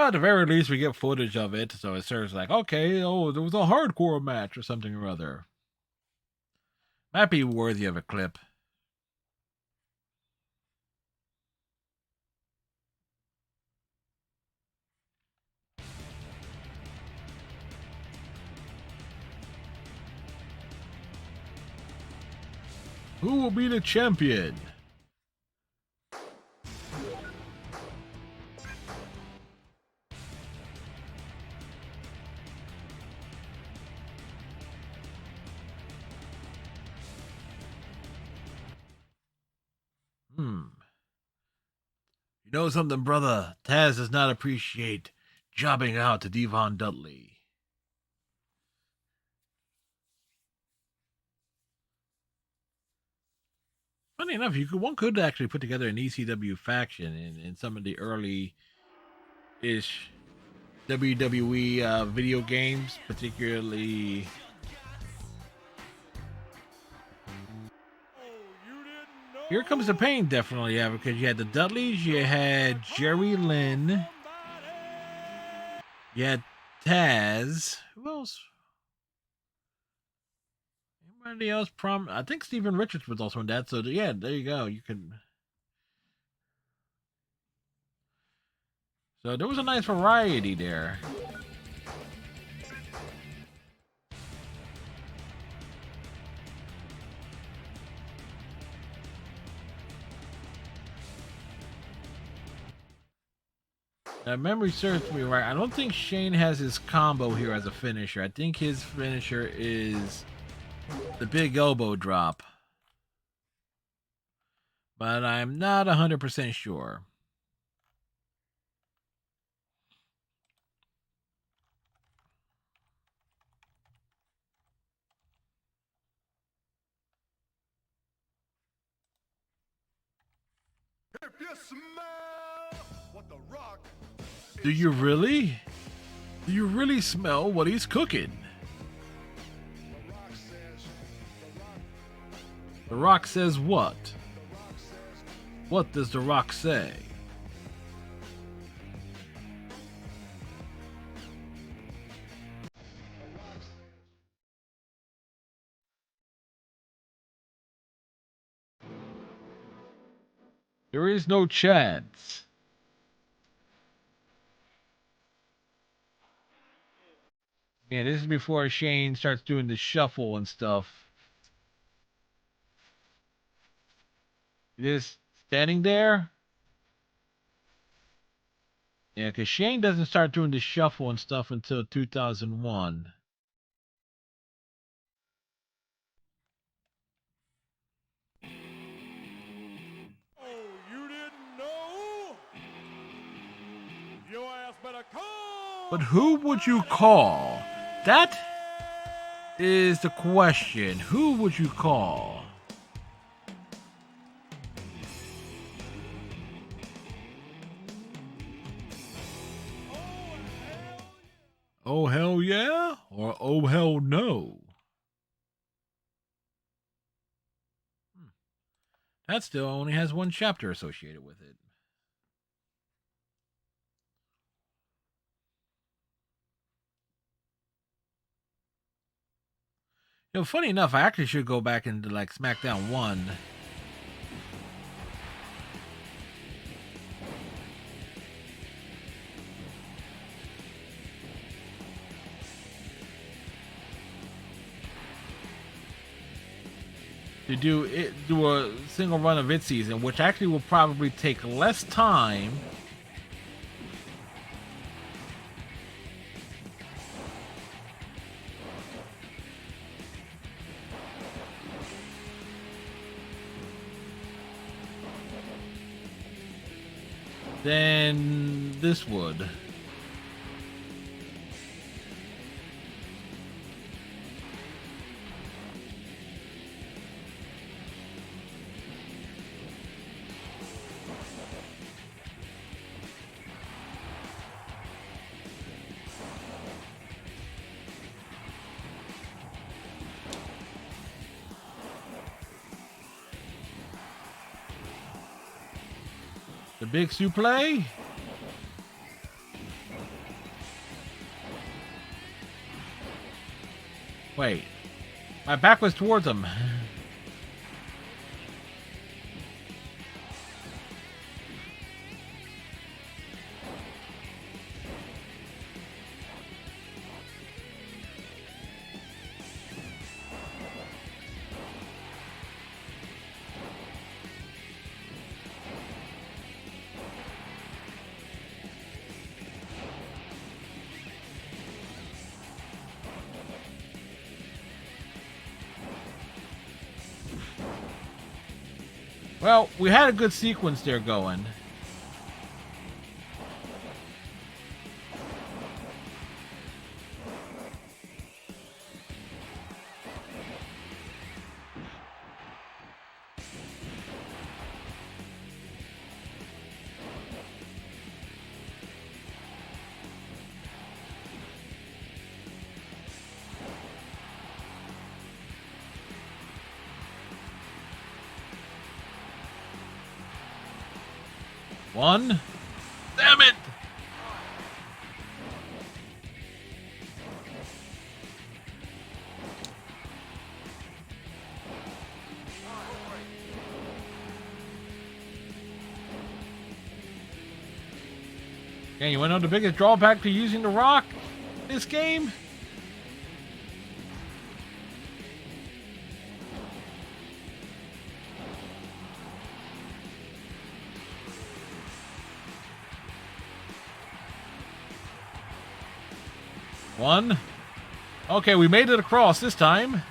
at the very least, we get footage of it, so it serves like, okay, oh, there was a hardcore match or something or other. Might be worthy of a clip. Who will be the champion? You know something, brother? Taz does not appreciate jobbing out to Devon Dudley. Funny enough, one could actually put together an ECW faction in some of the early-ish WWE video games, particularly. Here Comes the Pain, definitely, yeah, because you had the Dudleys, you had Jerry Lynn, you had Taz. Who else? Anybody else? I think Steven Richards was also in that, so yeah, there you go. You can. So there was a nice variety there. Now, memory serves me right. I don't think Shane has his combo here as a finisher. I think his finisher is the big elbow drop. But I'm not 100% sure. If you smell what the Rock Do you really? Do you really smell what he's cooking? The Rock says what? What does The Rock say? There is no chance. Man, this is before Shane starts doing the shuffle and stuff. Just standing there? Yeah, because Shane doesn't start doing the shuffle and stuff until 2001. Oh, you didn't know? Your ass better come. But who would you call? That is the question. Who would you call? Oh, hell yeah? Or oh, hell no? That still only has one chapter associated with it. You know, funny enough, I actually should go back into like SmackDown 1. To do a single run of its season, which actually will probably take less time than this would. The big suplex. Wait. My back was towards him. Well, we had a good sequence there going. One. Damn it! Okay, you want to know the biggest drawback to using the Rock in this game? One. Okay, we made it across this time.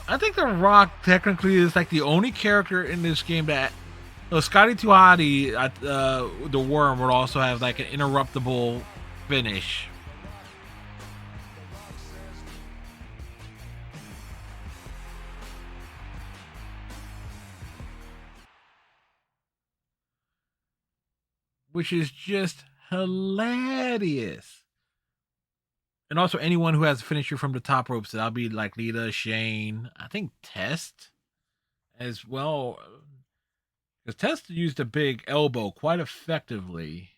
I think The Rock technically is like the only character in this game that... Scotty 2 Hotty, the Worm, would also have like an interruptible finish. Which is just hilarious. And also anyone who has a finisher from the top ropes, that'll be like Lita, Shane, I think Test as well. Because Test used a big elbow quite effectively.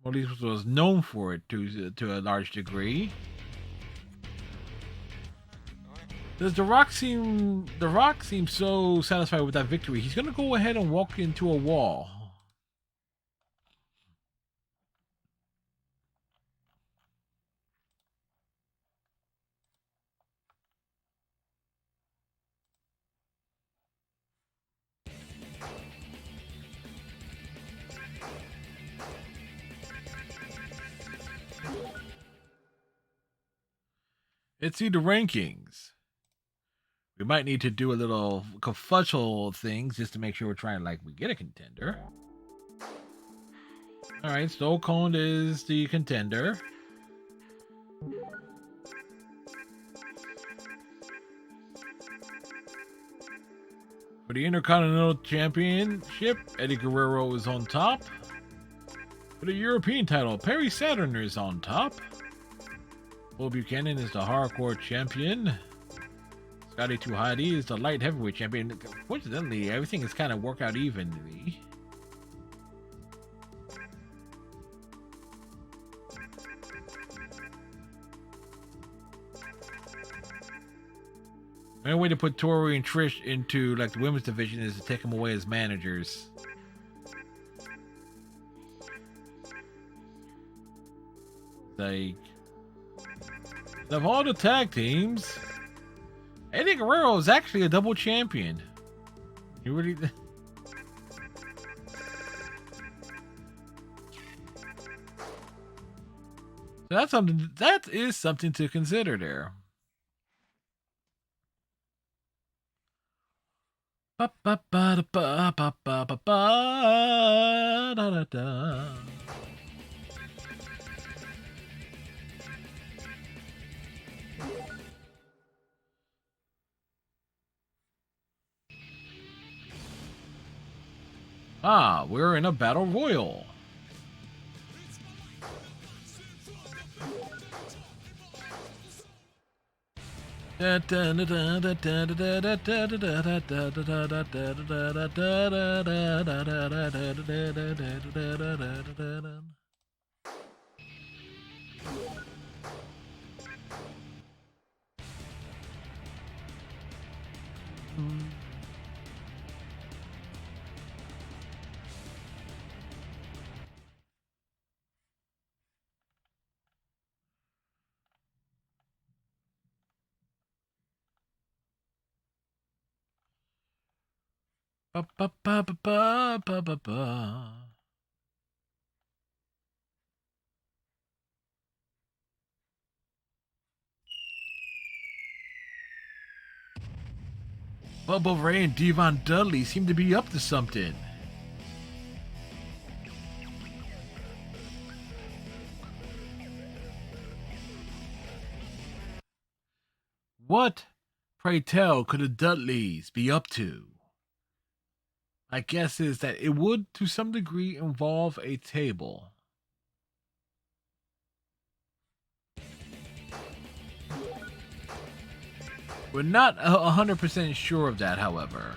Well, at least was known for it to a large degree. Does The Rock seem so satisfied with that victory? He's gonna go ahead and walk into a wall. Let's see the rankings. We might need to do a little confuzzle things just to make sure we're trying to, like, we get a contender. Alright, Stone Cold is the contender. For the Intercontinental Championship, Eddie Guerrero is on top. For the European title, Perry Saturn is on top. Bull Buchanan is the Hardcore Champion. Scotty 2 Hotty is the Light Heavyweight Champion. Coincidentally, everything has kind of worked out evenly. The only way to put Tori and Trish into like the women's division is to take them away as managers. Like, of all the tag teams, Eddie Guerrero is actually a double champion. You really... So that's something. That is something to consider there. Ah, we're in a battle royal. Ba, ba, ba, ba, ba, ba, ba, ba. Bubba Ray and Devon Dudley seem to be up to something. What, pray tell, could the Dudleys be up to? My guess is that it would, to some degree, involve a table. We're not 100% sure of that, however.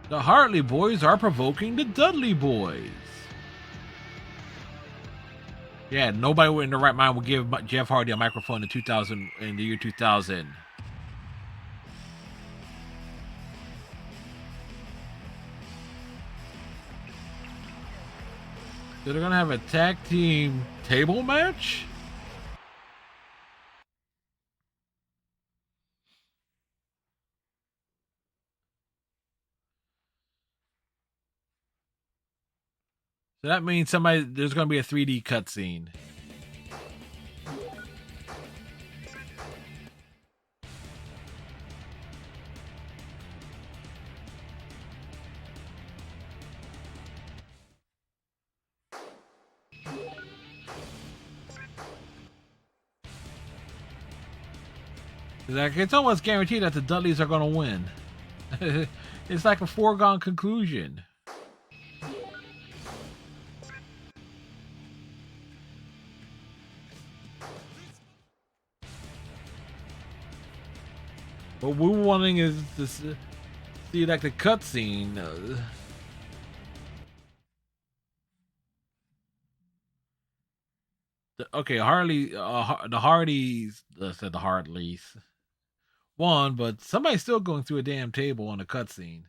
The Hartley boys are provoking the Dudley boys. Yeah, nobody in the right mind would give Jeff Hardy a microphone in the year 2000. So they're gonna have a tag team table match? So that means there's gonna be a 3D cutscene. It's almost guaranteed that the Dudleys are gonna win. It's like a foregone conclusion. What we're wanting is to see like the cutscene. Okay, the Hardys, said the Hardleys won, but somebody's still going through a damn table on a cutscene.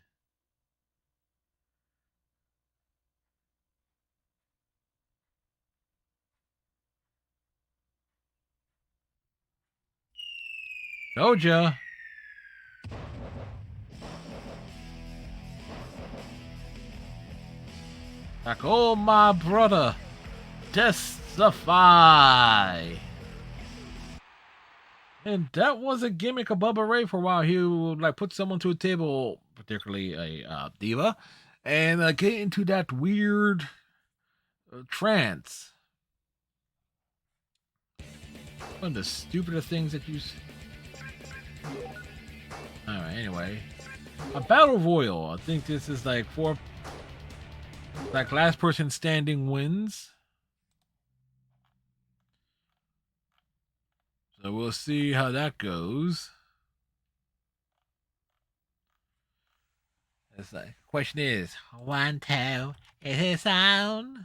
Told ya. Like, oh my brother, testify. And that was a gimmick of Bubba Ray for a while. He would like put someone to a table, particularly a diva, and get into that weird trance. One of the stupidest things that you. All right. Anyway, a battle royal. I think this is like last person standing wins. So we'll see how that goes. It's like, question is, 1, 2, is it sound? I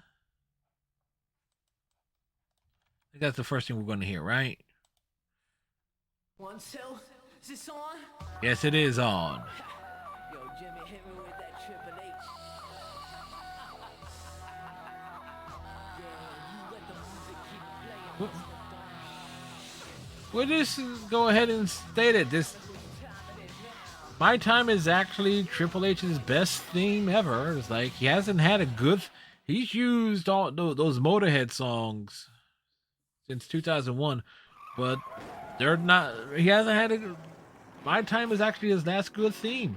think that's the first thing we're going to hear, right? 1, 2, is this on? Yes, it is on. Yo, Jimmy, hit me with that Triple H. Yeah, you let the music keep playing. We'll just go ahead and state it. This My Time is actually Triple H's best theme ever. It's like he hasn't had a good. He's used all those Motorhead songs since 2001, but they're not. He hasn't had a. My Time is actually his last good theme.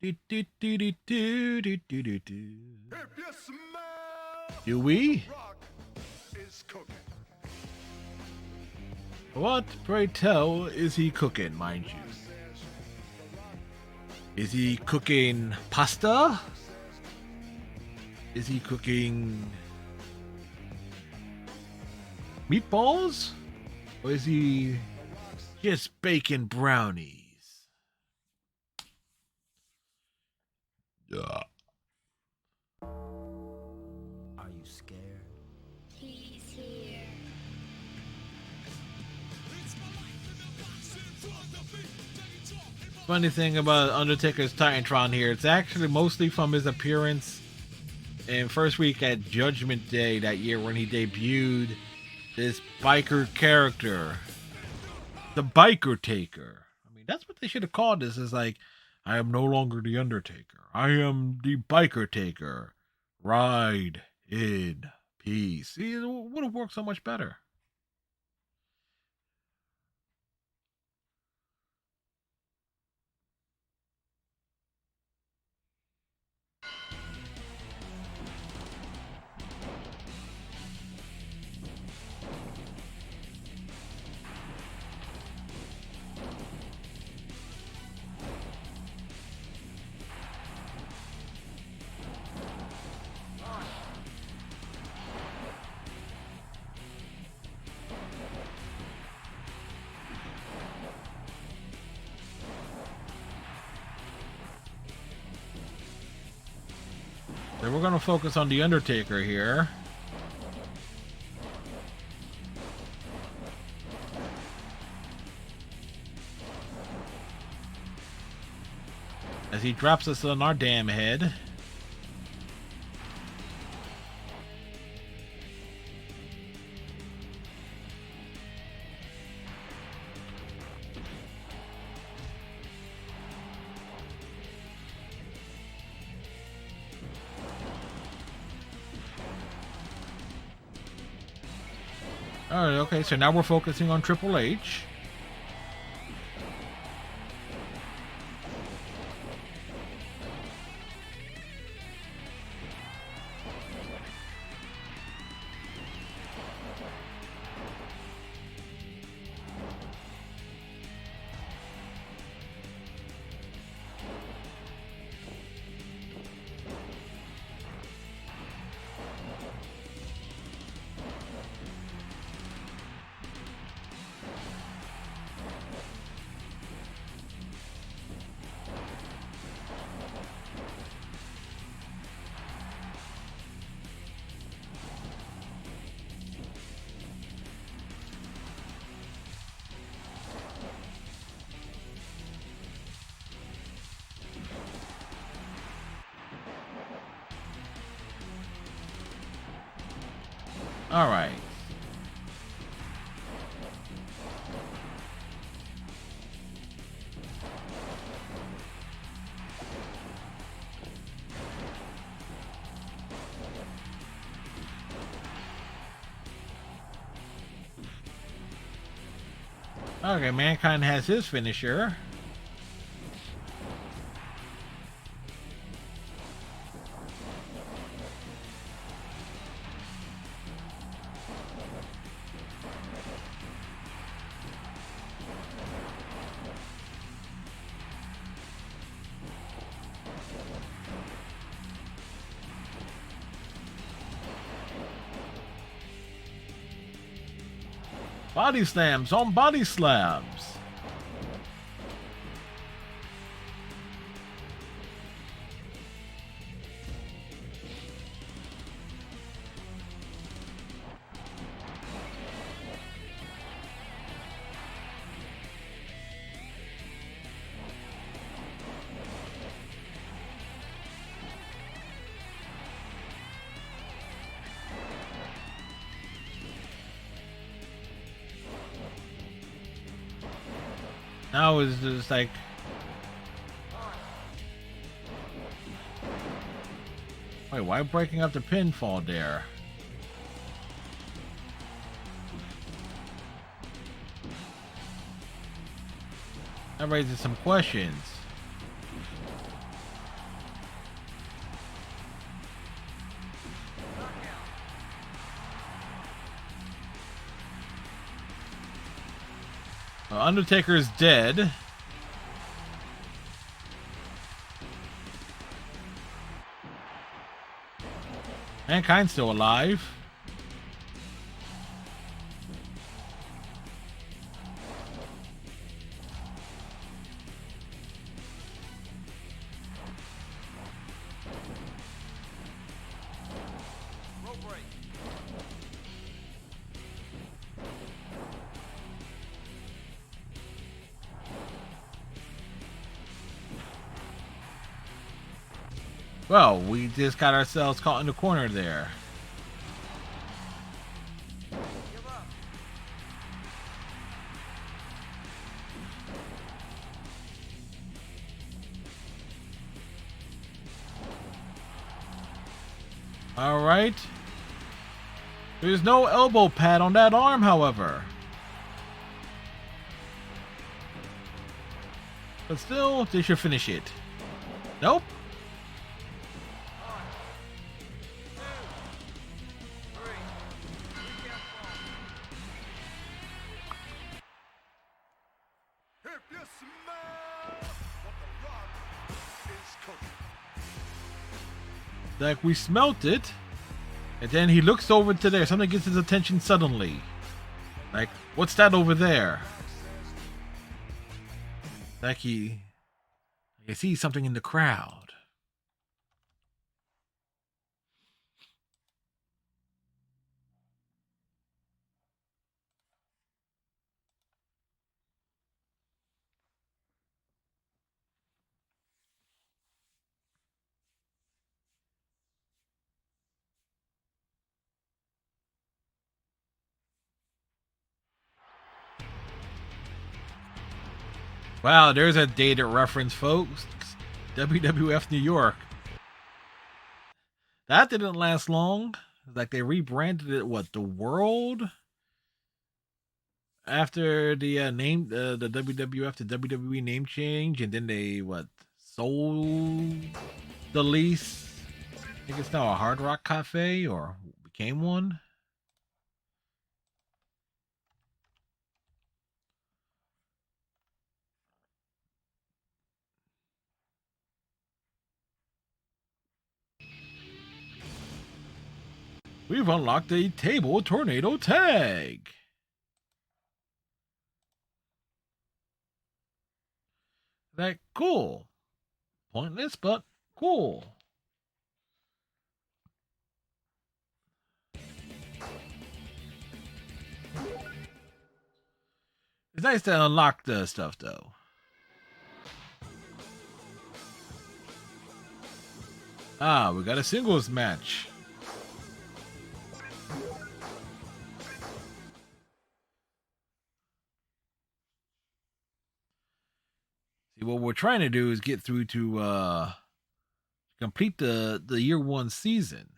Do, do, do, do, do, do, do, do, do. If you smell Do we? rock is cooking. What, pray tell, is he cooking, mind you? Is he cooking pasta? Is he cooking meatballs? Or is he just baking brownies? Are you scared? He's here. Funny thing about Undertaker's Titantron here, it's actually mostly from his appearance in first week at Judgment Day that year when he debuted this biker character, the Biker Taker. I mean, that's what they should have called this. Is like, I am no longer the Undertaker. I am the Biker Taker. Ride in peace. See, it would have worked so much better. So we're going to focus on the Undertaker here. As he drops us on our damn head. Alright, okay, so now we're focusing on Triple H. All right. Okay, Mankind has his finisher. Body slams on body slams. Now it's just like, wait, why breaking up the pinfall there? That raises some questions. Undertaker is dead. Mankind's still alive. Well, we just got ourselves caught in the corner there. All right. There's no elbow pad on that arm, however. But still, they should finish it. Nope. If you smell what the rock is cooking. Like we smelt it. And then he looks over to there. Something gets his attention suddenly. Like, what's that over there? Like he sees something in the crowd. Wow, there's a dated reference, folks. WWF New York. That didn't last long. Like they rebranded it, what, the World? After the name, the WWF to WWE name change, and then they sold the lease. I think it's now a Hard Rock Cafe, or became one. We've unlocked a table tornado tag. Like, cool. Pointless, but cool. It's nice to unlock the stuff, though. Ah, we got a singles match. See, what we're trying to do is get through to complete the year one season.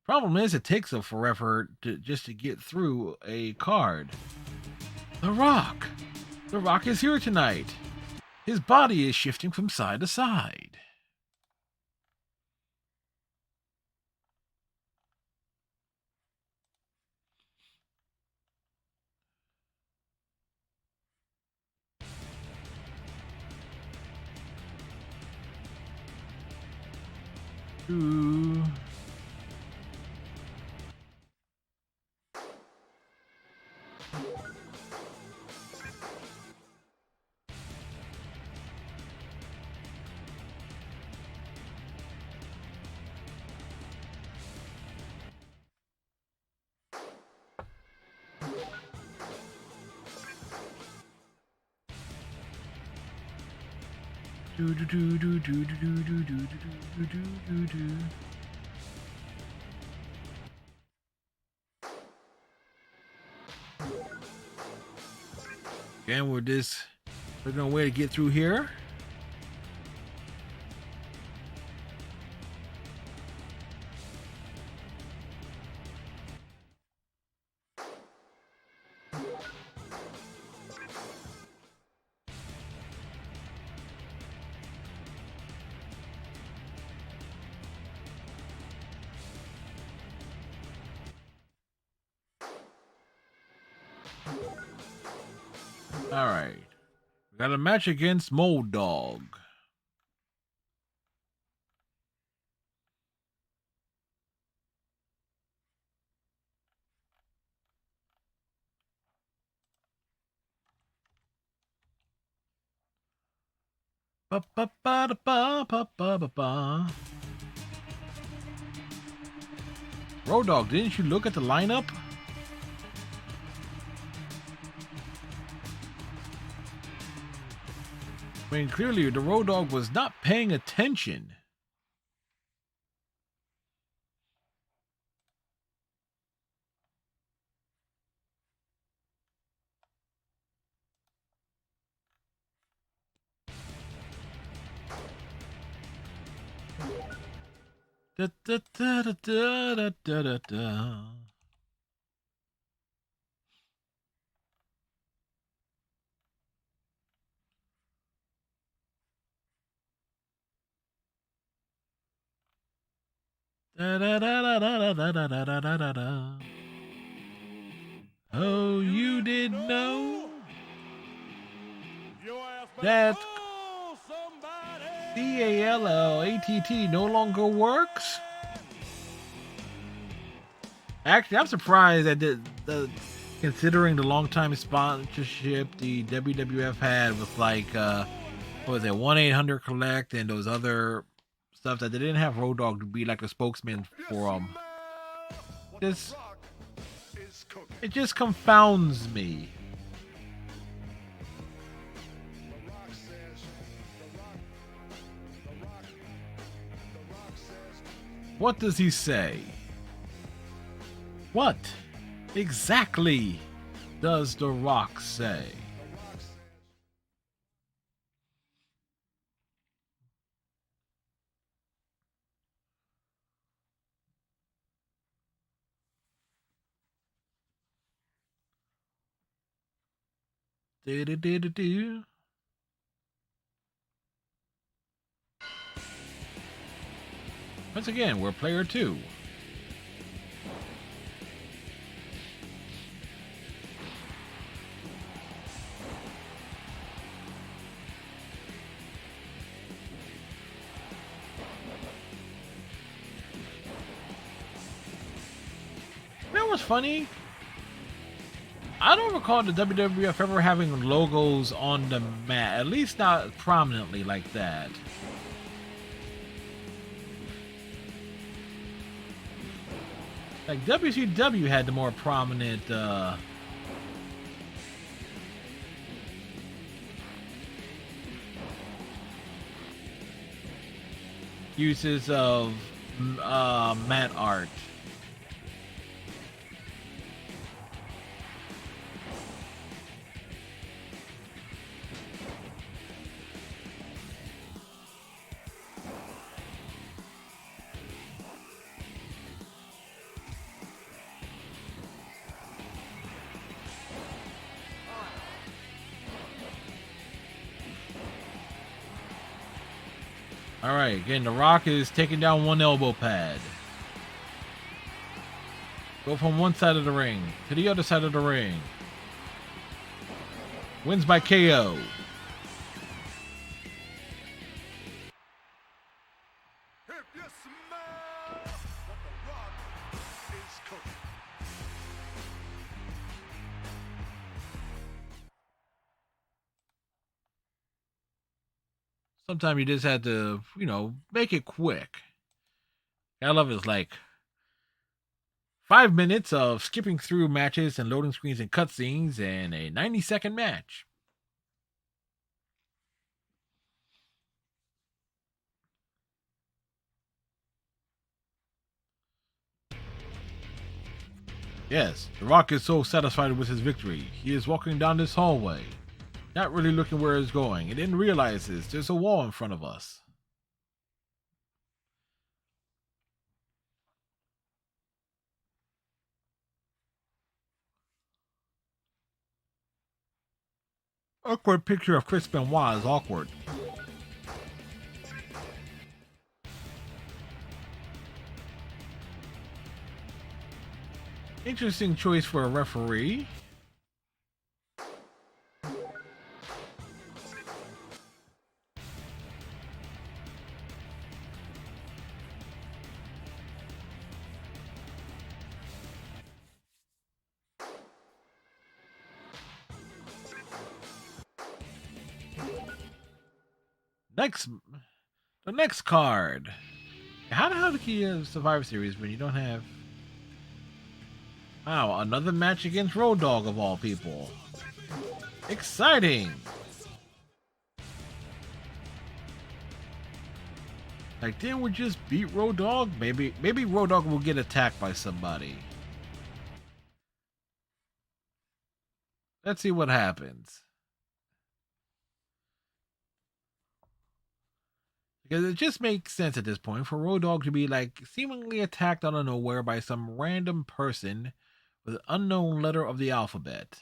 Problem is, it takes a forever just to get through a card. The Rock! The Rock is here tonight. His body is shifting from side to side. Ooh. Do do do do do do do do do do do do do. Again, we're just looking a way to get through here. All right. We got a match against Mold Dog. Ba ba ba da ba ba ba ba ba. Road Dog, didn't you look at the lineup? I mean, clearly the Road Dog was not paying attention. Da, da, da, da, da, da, da, da. Da, da, da, da, da, da, da, da, da, da, da. Oh, you didn't know that CALLATT no longer works? Actually, I'm surprised that considering the long-time sponsorship the WWF had with like what was it, 1-800-COLLECT and those other stuff, that they didn't have Road Dogg to be like a spokesman for them. This it just confounds me. What does he say? What exactly does The Rock say? Do. Once again, we're player 2. You know what's funny? I don't recall the WWF ever having logos on the mat, at least not prominently like that. Like WCW had the more prominent uses of mat art. All right, again, The Rock is taking down one elbow pad. Go from one side of the ring to the other side of the ring. Wins by KO. If you smell what the Rock is cooking. Sometimes you just have to, make it quick. I love it. It's like 5 minutes of skipping through matches and loading screens and cutscenes and a 90-second match. Yes, The Rock is so satisfied with his victory. He is walking down this hallway, Not really looking where it's going. It didn't realize this. There's a wall in front of us. Awkward picture of Chris Benoit is awkward. Interesting choice for a referee. The next card. How the hell do you have Survivor Series when you don't have... Wow, another match against Road Dogg of all people. Exciting! Like, didn't we just beat Road Dogg? Maybe Road Dogg will get attacked by somebody. Let's see what happens. Because it just makes sense at this point for Road Dogg to be like seemingly attacked out of nowhere by some random person with an unknown letter of the alphabet.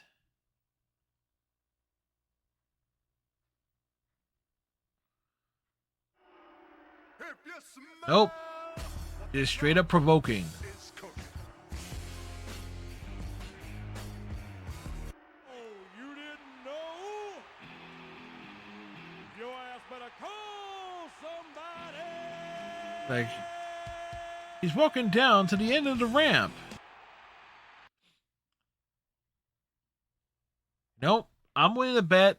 Nope. Just straight up provoking. Like, he's walking down to the end of the ramp. Nope, I'm winning the bet.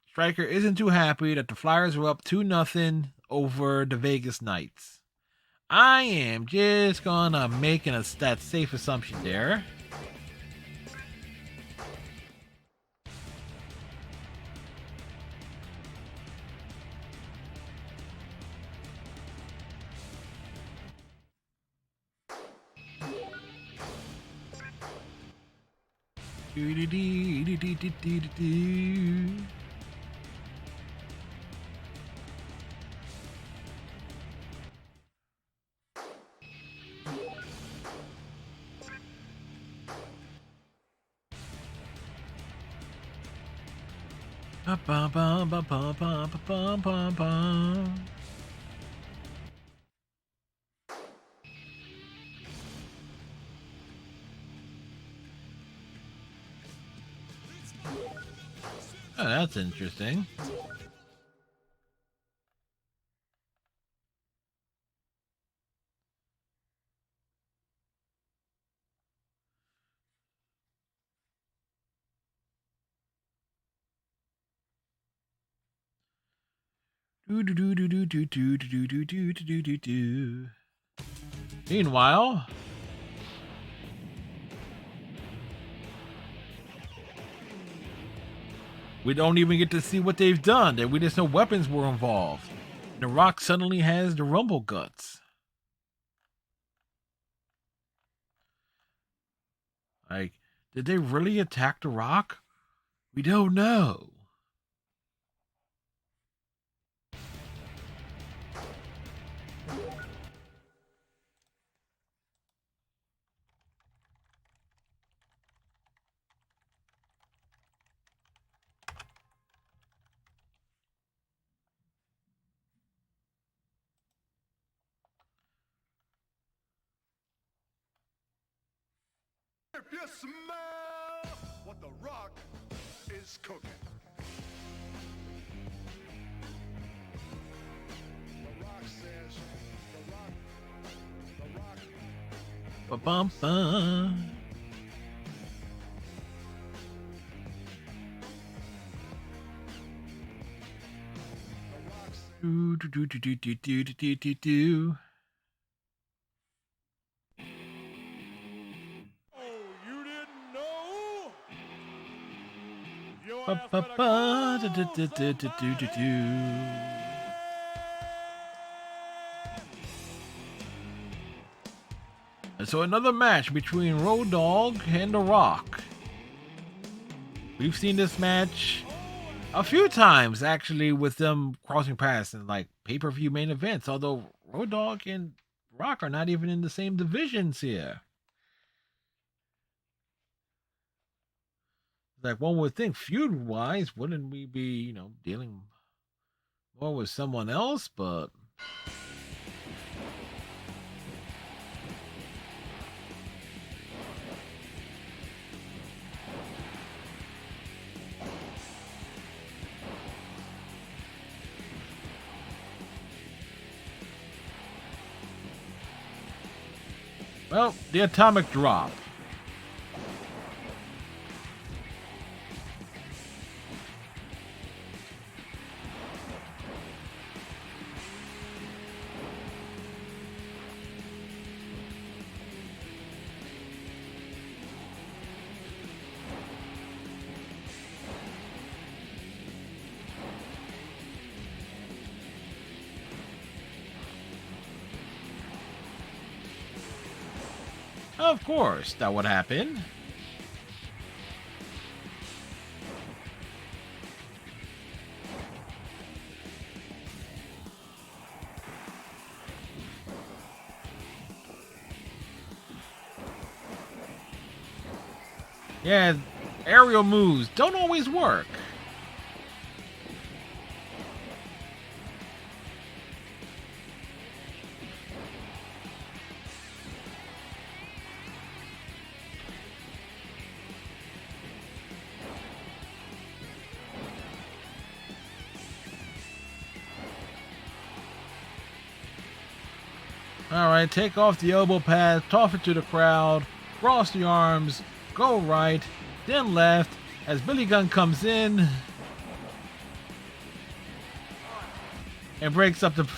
Stryker isn't too happy that the Flyers are up 2-0 over the Vegas Knights. I am just gonna make that safe assumption there. Oh, that's interesting. Meanwhile, we don't even get to see what they've done. We just know weapons were involved. The Rock suddenly has the Rumble guts. Like, did they really attack The Rock? We don't know. If you smell what the Rock is cooking. The Rock says, the Rock. Ba-bum-bum. Do. And so another match between Road Dogg and The Rock. We've seen this match a few times actually with them crossing paths in like pay-per-view main events, although Road Dogg and Rock are not even in the same divisions here. Like one would think feud wise, wouldn't we be, dealing more with someone else? But well, the atomic drop. Of course, that would happen. Yeah, aerial moves don't always work. Alright, take off the elbow pad, toss it to the crowd, cross the arms, go right, then left, as Billy Gunn comes in and breaks up the...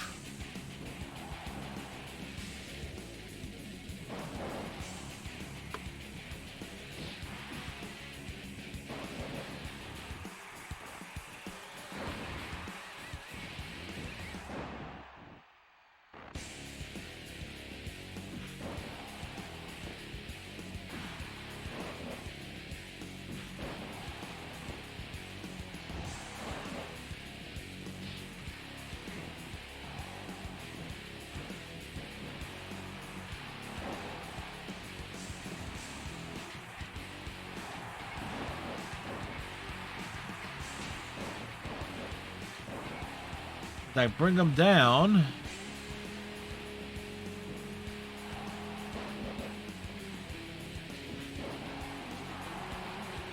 Like, bring them down.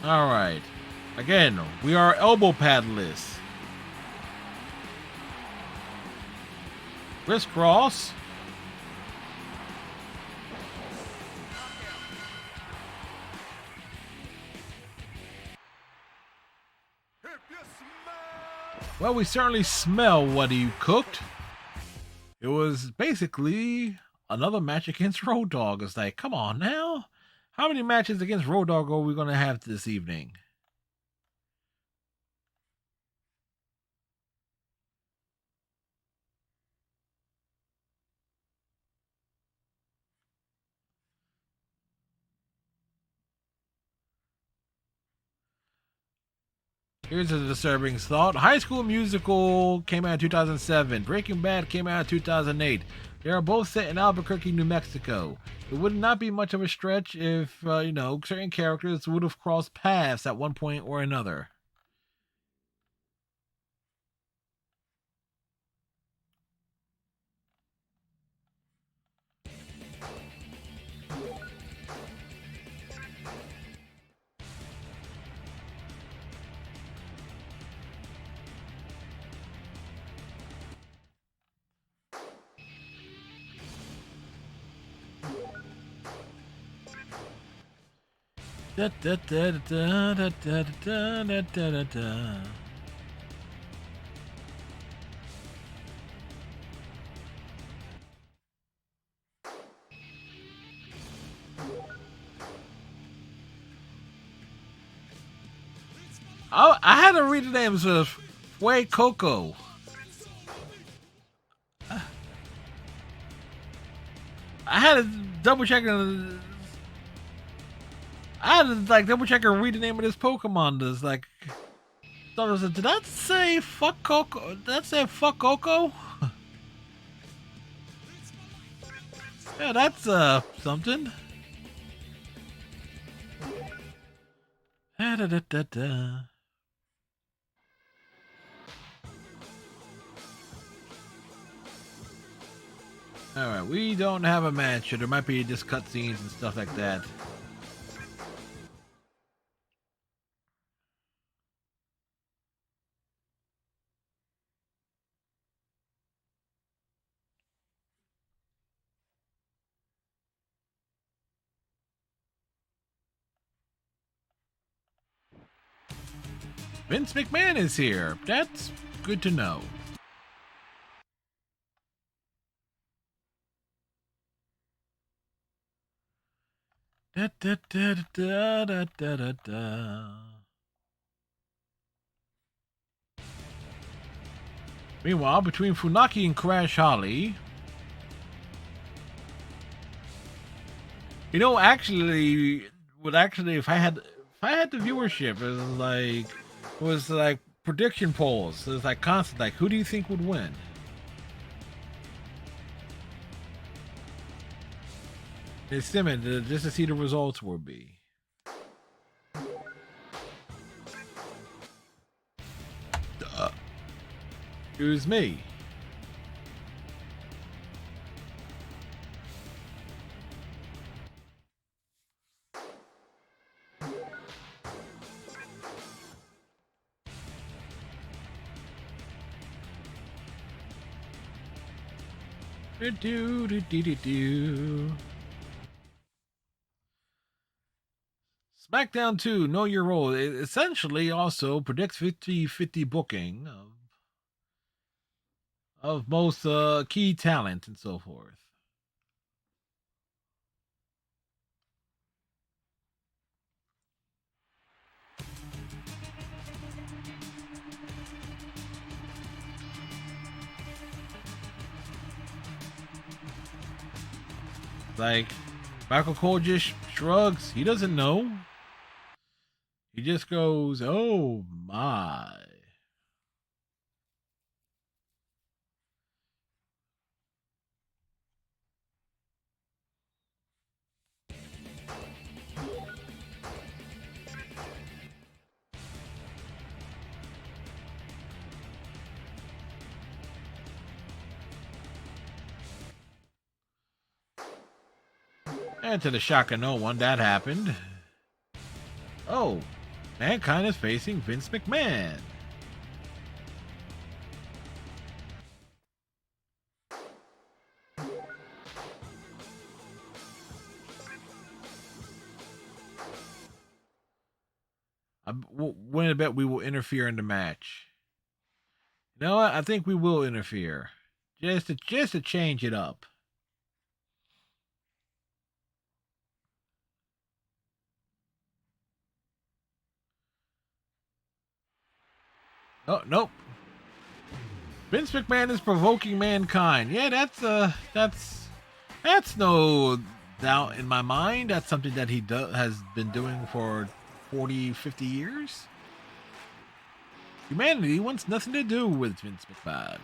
Alright. Again, we are elbow padless. Crisscross. Well, we certainly smell what he cooked. It was basically another match against Road Dogg. It's like, come on now. How many matches against Road Dogg are we going to have this evening? Here's a disturbing thought. High School Musical came out in 2007. Breaking Bad came out in 2008. They are both set in Albuquerque, New Mexico. It would not be much of a stretch if, certain characters would have crossed paths at one point or another. Da, da, da, da, da, da, da, da, da, da, da. I had to read the names of Fue Coco. I had to double check. I had to double check and read the name of this Pokemon. This thought it was. Did that say fuck Coco? Did that say fuck Coco? Yeah, that's something. Da, da, da, da, da. Alright, we don't have a match, or there might be just cutscenes and stuff like that. Vince McMahon is here. That's good to know. Da, da, da, da, da, da, da, da. Meanwhile, between Funaki and Crash Holly, you know, if I had the viewership, it was like prediction polls. It was like constant, like, who do you think would win? It's similar, just to see the results would be. It was me. Do. SmackDown 2, Know Your Role. It essentially also predicts 50-50 booking of most key talent and so forth. Like, Michael Cole just shrugs. He doesn't know. He just goes, oh my. And to the shock of no one, that happened. Oh, Mankind is facing Vince McMahon. When I bet we will interfere in the match. You know what? I think we will interfere, just to change it up. Oh nope. Vince McMahon is provoking Mankind. Yeah, that's no doubt in my mind. That's something that he has been doing for 40, 50 years. Humanity wants nothing to do with Vince McMahon.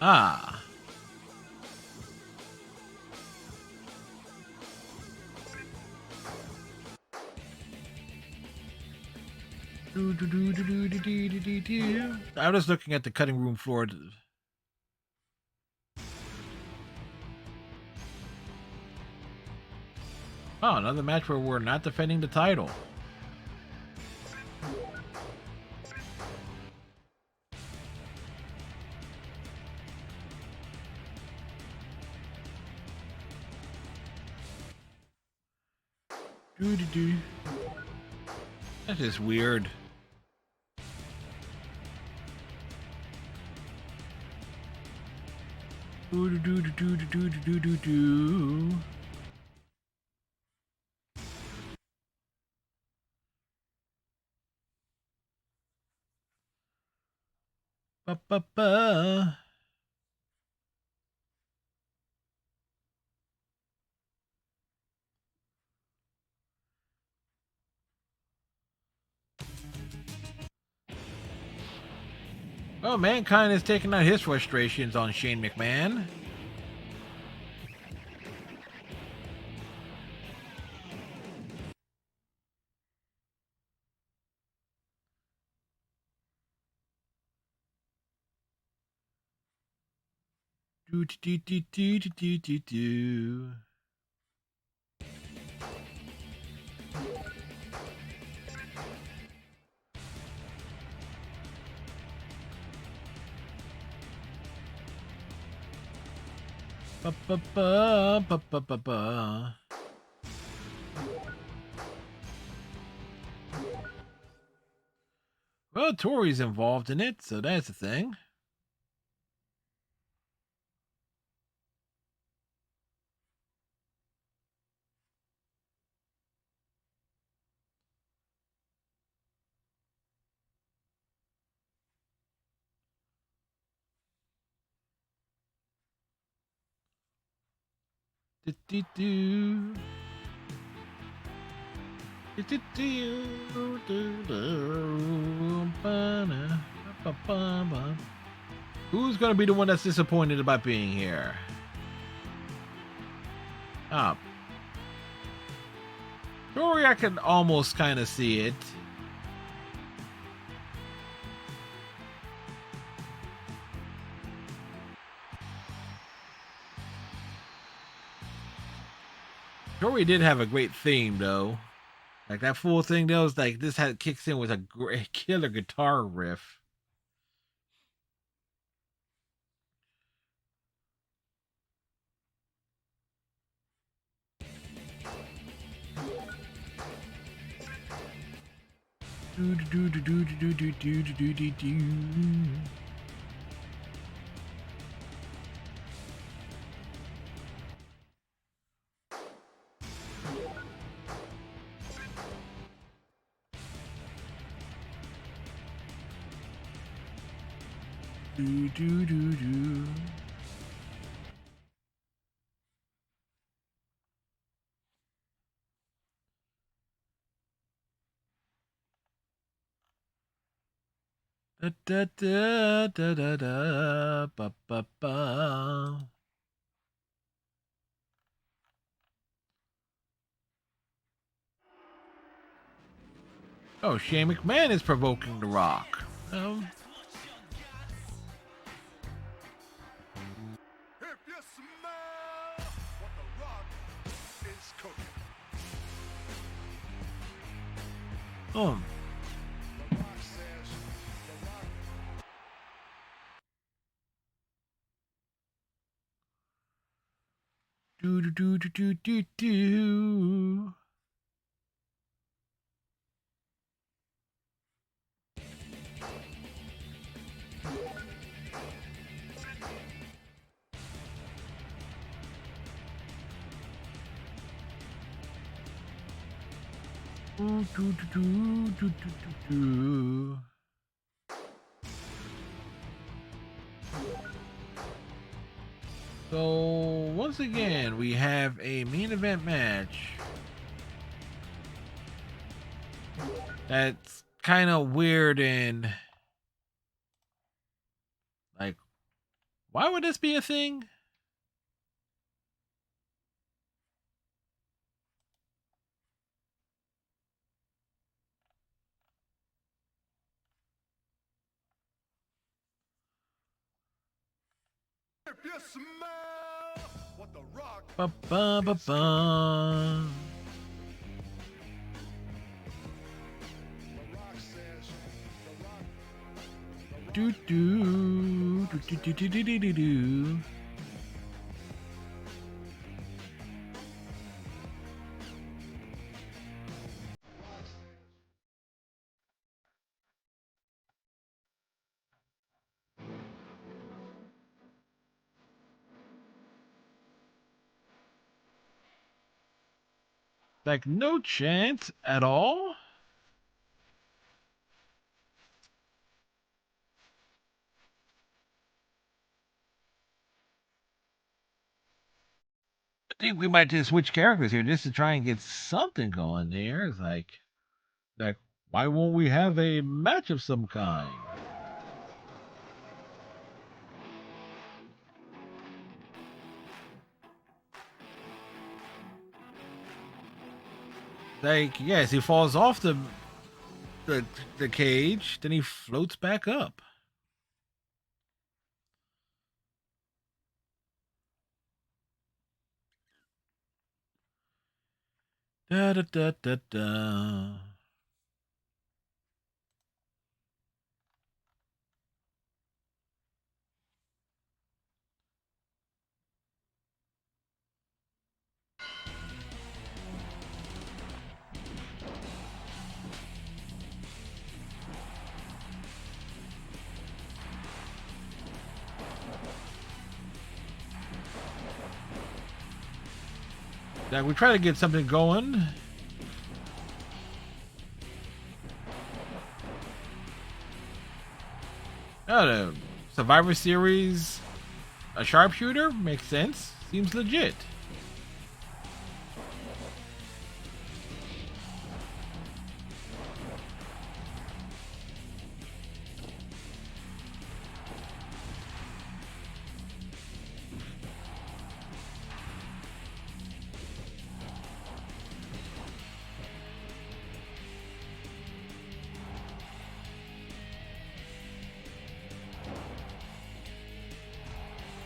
Ah. I was looking at the cutting room floor. Oh, another match where we're not defending the title. Doo-doo-doo. That is weird. Doo-doo-doo-doo-doo-doo-doo-doo. Ba-ba-ba. Well, Mankind is taking out his frustrations on Shane McMahon. Do do do do do do do do. Ba ba ba ba ba ba ba. Well, Tori's involved in it, so that's a thing. Do do do. Do do do do do. Ba-na, ba-ba-ba-ba. Who's gonna be the one that's disappointed about being here? Ah, Tori, I can almost kind of see it. Tori did have a great theme, though. Like that full thing, though, is like this had kicks in with a great killer guitar riff. Do do do do do do do do do do. Do do do do. Da da da da da da ba ba ba. Oh, Shane McMahon is provoking The Rock. If you smell what the rock is cooking. Oh. The rock says, the rock Do do do do do do do. Do do do do do do do. So once again, we have a main event match. That's kind of weird and like, why would this be a thing? if you smell what the rock Ba ba ba ba. the rock says, the rock Do do do do do do do do do do. Like, no chance at all. I think we might just switch characters here just to try and get something going there. It's like, why won't we have a match of some kind? Like, yes, he falls off the the cage, then he floats back up. Da da da da da. Like, we try to get something going. Oh, the Survivor Series, a sharpshooter makes sense. Seems legit.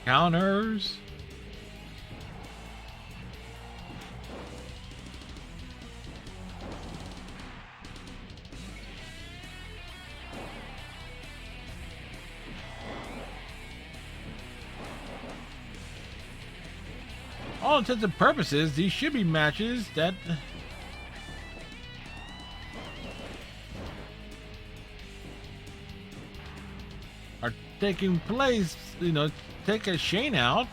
Counters. All intents and purposes, these should be matches that are taking place, take a Shane out.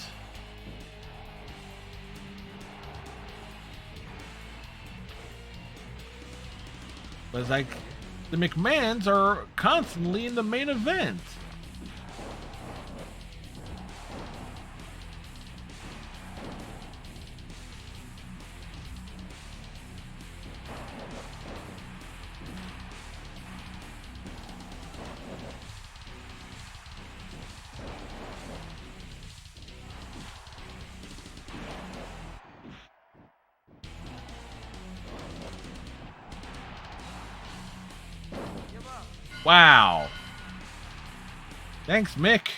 But it's like the McMahons are constantly in the main event. Wow. Thanks, Mick.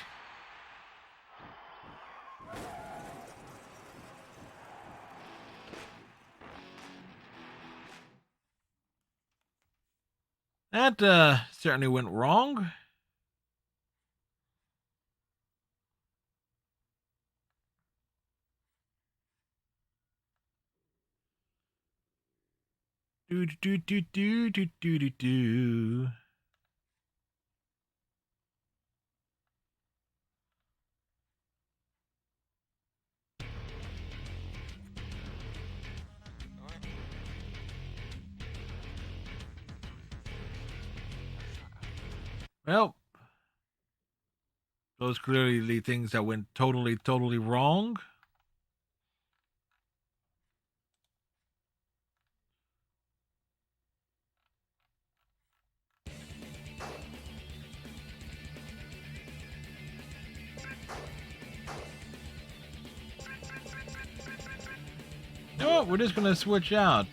That certainly went wrong. Do do do do do do do do. Well, those clearly the things that went totally wrong. You know what? We're just gonna switch out.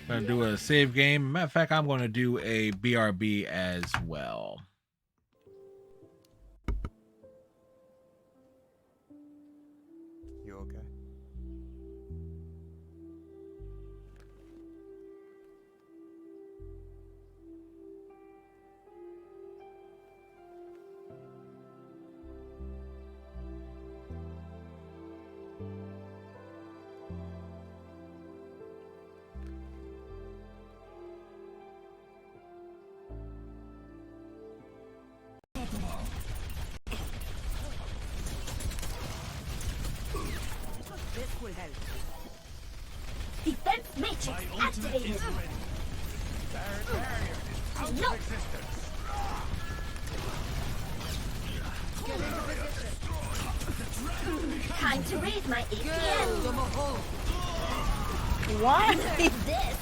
Gonna do a save game. Matter of fact, I'm gonna do a BRB as well. You okay? Defense matrix activated. No. Time to raise my APM. What? This.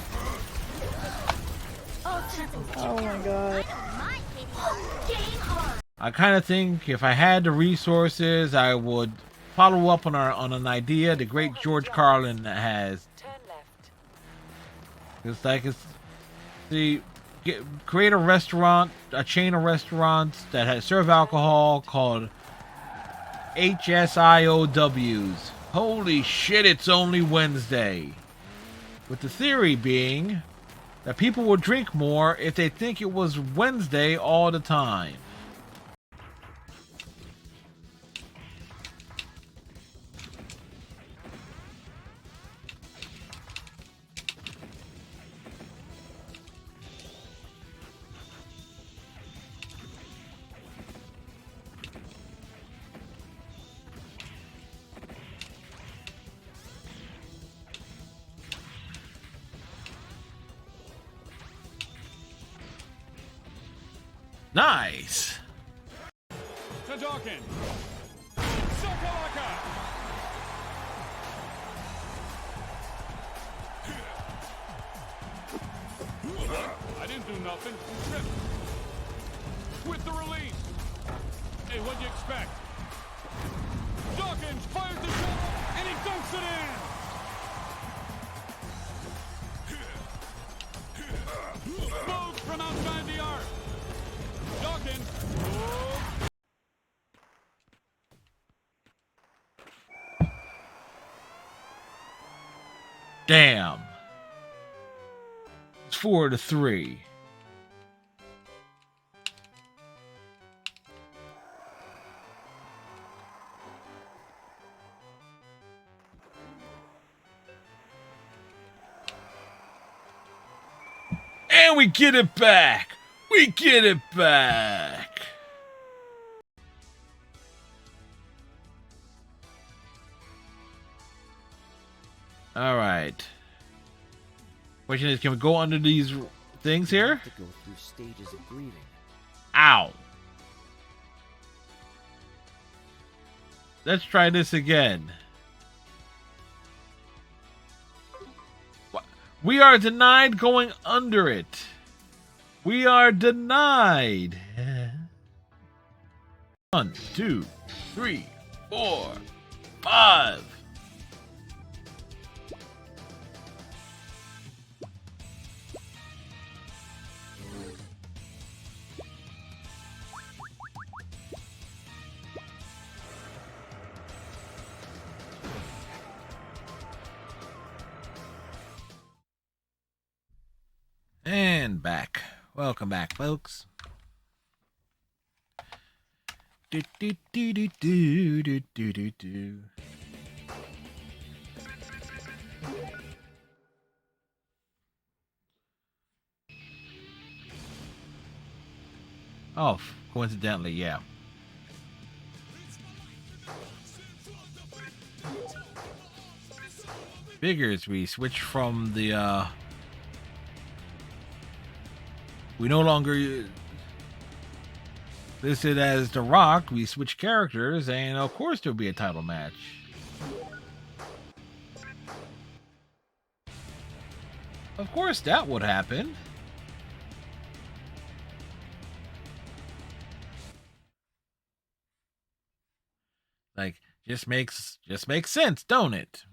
Oh my god. Game on. I kind of think if I had the resources, I would follow up on an idea the great George Carlin has. It's like create a restaurant, a chain of restaurants that serve alcohol called HSIOWs. Holy shit! It's only Wednesday. With the theory being that people will drink more if they think it was Wednesday all the time. Nice. Hadouken! Shakalaka! I didn't do nothing. With the release. Hey, what'd you expect? Dawkins fires the shot and he dunks it in! Moves from outside the arc. Dawkins. Oh. Damn. It's 4-3. And we get it back. We get it back. All right. Question is, can we go under these things here? To go through stages of grieving. Ow. Let's try this again. What? We are denied going under it. We are denied. 1, 2, 3, 4, 5. And back. Welcome back, folks. Do, do, do, do, do, do, do, do, do. Oh, coincidentally, yeah. Figures we switch from the we no longer listed as The Rock. We switch characters, and of course there'll be a title match. Of course that would happen. Like, just makes sense, don't it?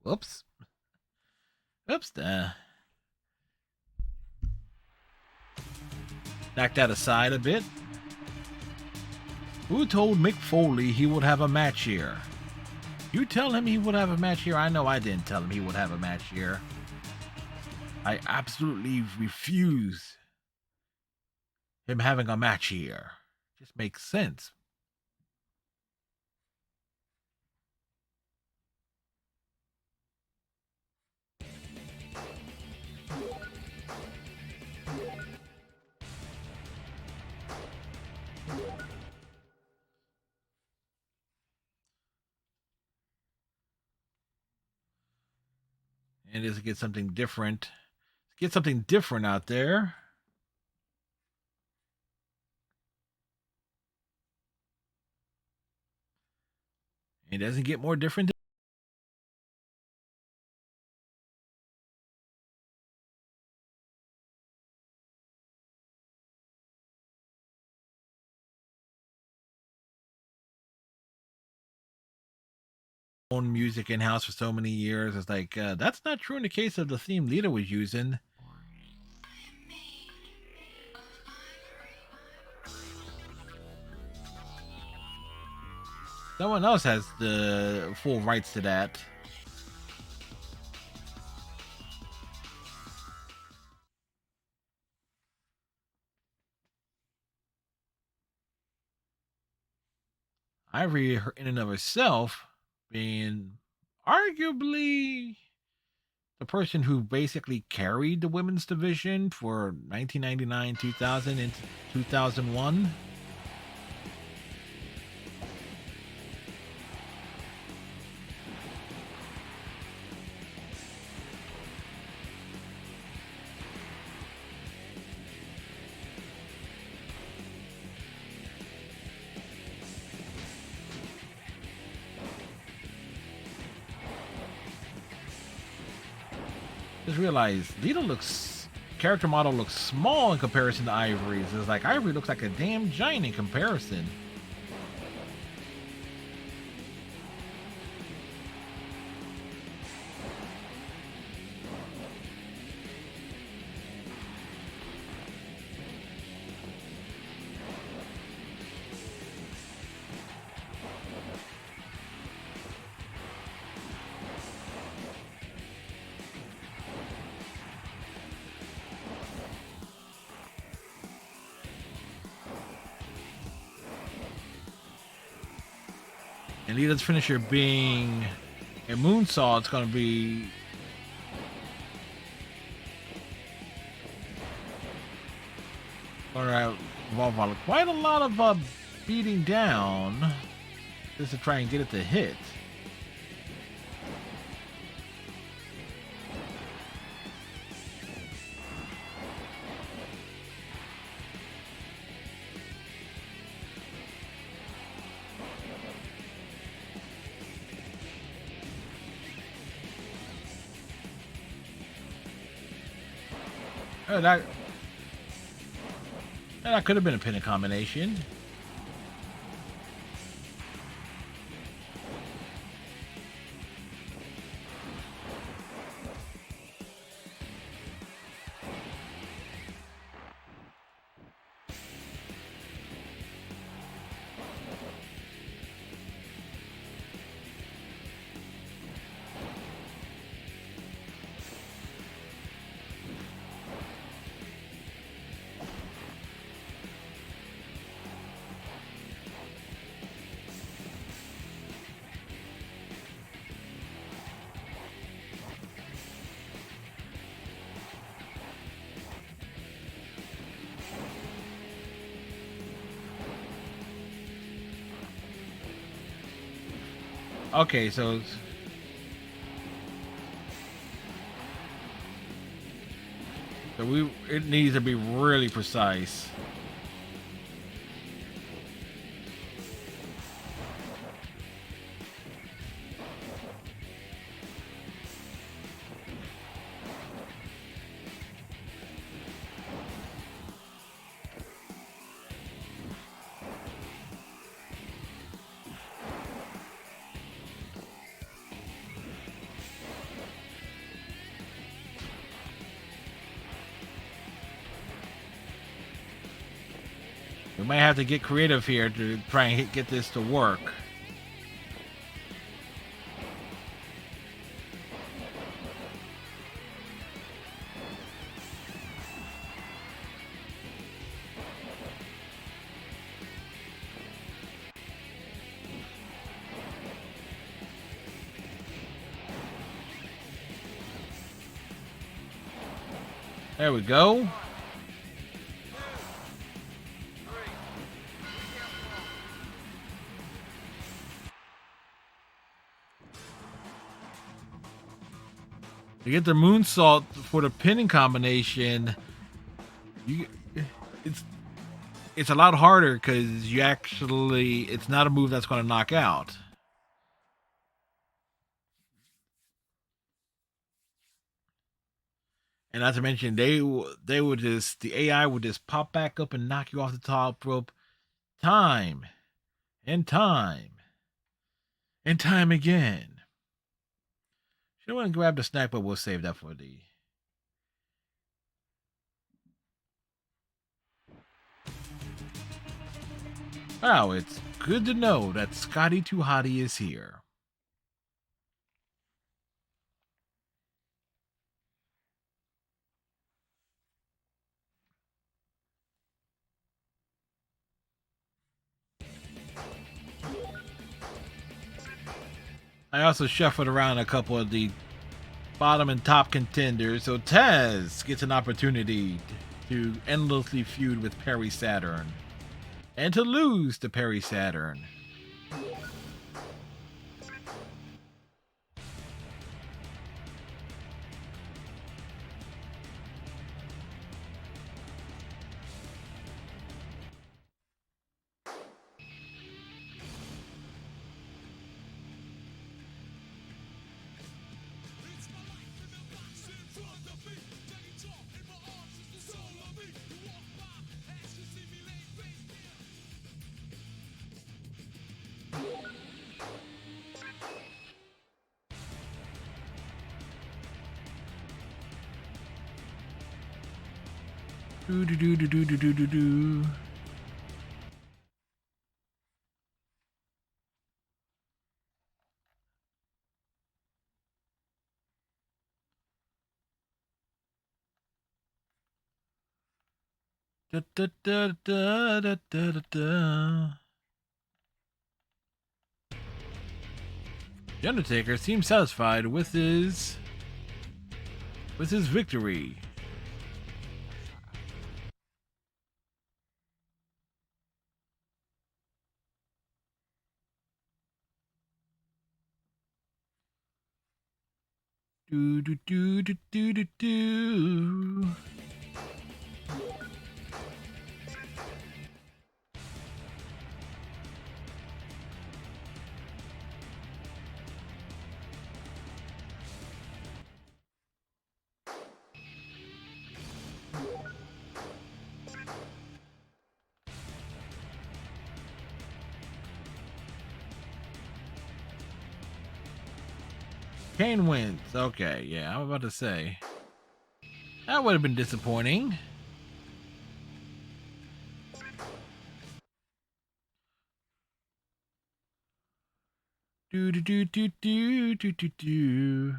Whoops. Oops. Knock that aside a bit. Who told Mick Foley he would have a match here? You tell him he would have a match here? I know I didn't tell him he would have a match here. I absolutely refuse him having a match here. Just makes sense. And is get something different. Get something different out there. It doesn't get more different. Own music in house for so many years. It's like that's not true in the case of the theme Lita was using. Someone else has the full rights to that. Ivory, in and of herself, being arguably the person who basically carried the women's division for 1999, 2000, and 2001. Just realized Lita character model looks small in comparison to Ivory's. It's like Ivory looks like a damn giant in comparison. And Lita's finisher being a moonsault, it's going to be involve quite a lot of beating down just to try and get it to hit. Oh, that could have been a pin combination. Okay, so it needs to be really precise. We might have to get creative here to try and get this to work. There we go. get the moonsault for the pinning combination, it's a lot harder because it's not a move that's going to knock out. And not to mention, they would just, the AI would just pop back up and knock you off the top rope time and time and time again. Should want to grab the snack, but we'll save that for the. Wow, it's good to know that Scotty Too Hottie is here. I also shuffled around a couple of the bottom and top contenders, so Taz gets an opportunity to endlessly feud with Perry Saturn and to lose to Perry Saturn. Do do do do do do do do do. Da, da, da, da, da, da, da, da. The Undertaker seems satisfied with his victory. Do do do do do do do. Kane wins. Okay, yeah, I'm about to say. That would have been disappointing. Do do do do do do do do.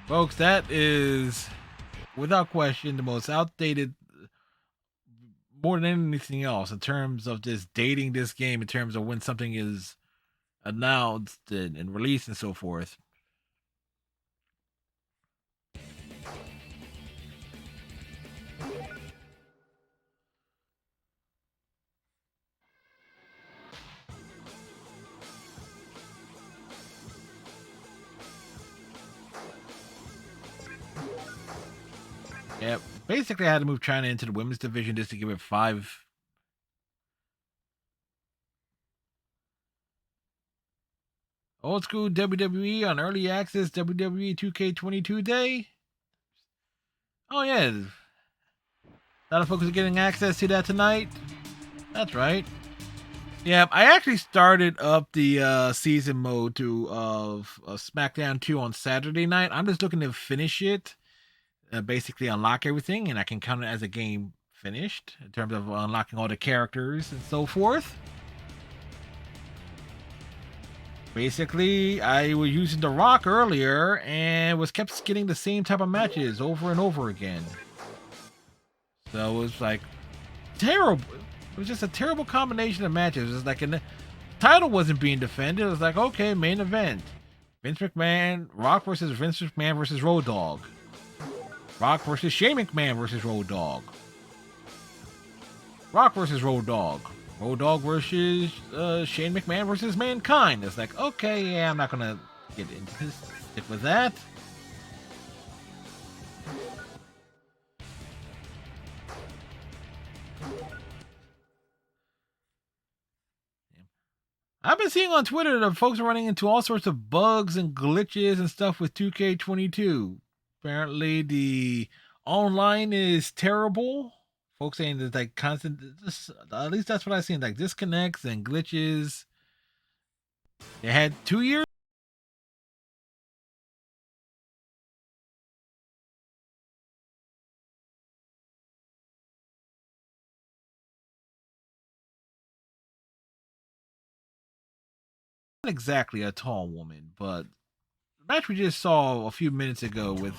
Folks, that is without question the most outdated, more than anything else, in terms of just dating this game, in terms of when something is announced and released and so forth. Yeah, basically I had to move China into the women's division just to give it 5. Old school WWE on early access WWE 2K22 day. Oh yeah, a lot of folks are getting access to that tonight. That's right. Yeah, I actually started up the season mode of SmackDown 2 on Saturday night. I'm just looking to finish it. Basically unlock everything, and I can count it as a game finished in terms of unlocking all the characters and so forth. Basically, I was using The Rock earlier and kept getting the same type of matches over and over again. So it was like terrible. It was just a terrible combination of matches. It was like the title wasn't being defended. It was like, okay, main event. Vince McMahon, Rock versus Vince McMahon versus Road Dogg. Rock versus Shane McMahon versus Road Dogg. Rock versus Road Dogg. Road Dogg versus Shane McMahon versus Mankind. It's like, okay, yeah, I'm not gonna get into this. Stick with that. I've been seeing on Twitter that folks are running into all sorts of bugs and glitches and stuff with 2K22. Apparently, the online is terrible. Folks saying there's like constant, at least that's what I've seen, like disconnects and glitches. They had 2 years. Not exactly a tall woman, but the match we just saw a few minutes ago with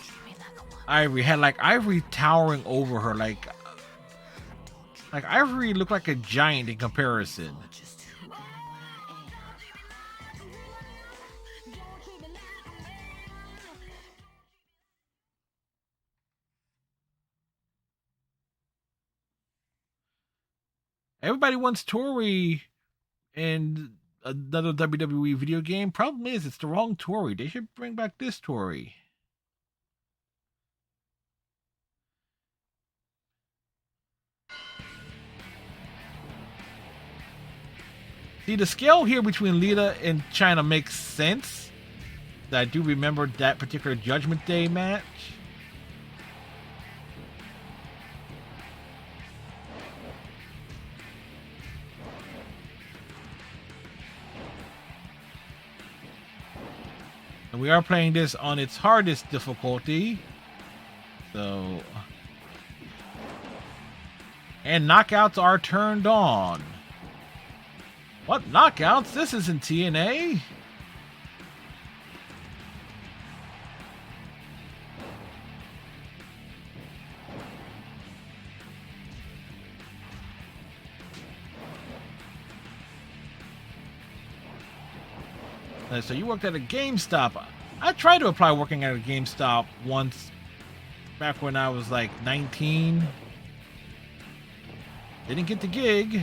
Ivory had like Ivory towering over her, like Ivory looked like a giant in comparison. Everybody wants Tori in another WWE video game. Problem is, it's the wrong Tori. They should bring back this Tori. See, the scale here between Lita and China makes sense. I do remember that particular Judgment Day match. And we are playing this on its hardest difficulty. So... And knockouts are turned on. What knockouts? This isn't TNA. So you worked at a GameStop. I tried to apply working at a GameStop once back when I was like 19. Didn't get the gig.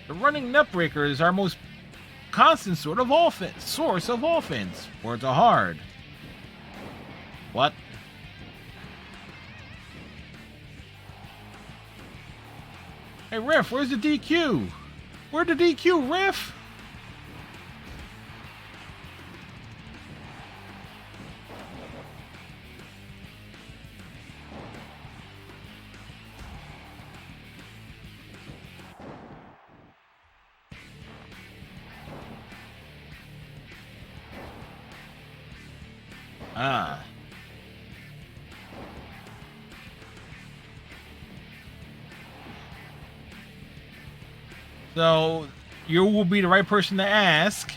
The running neckbreaker is our most constant source of offense. Words are hard. What? Hey, ref, where's the DQ? Where'd the DQ, ref? Ah. So, you will be the right person to ask.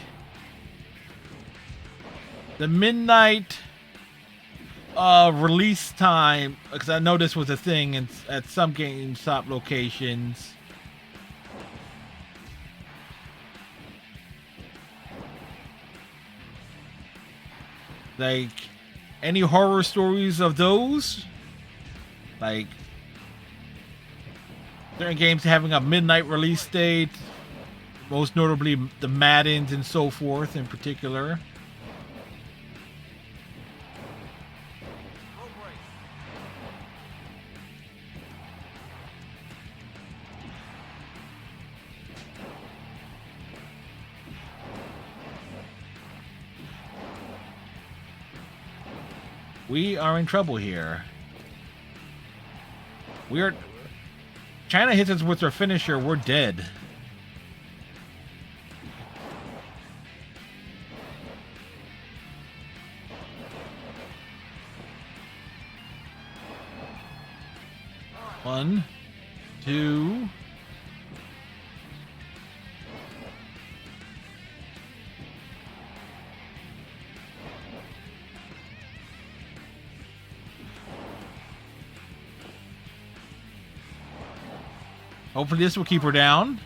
The midnight release time, because I know this was a thing at some GameStop locations. Like, any horror stories of those? Like, certain games having a midnight release date, most notably the Maddens and so forth in particular. We are in trouble here. China hits us with their finisher, we're dead. One, two. Hopefully this will keep her down.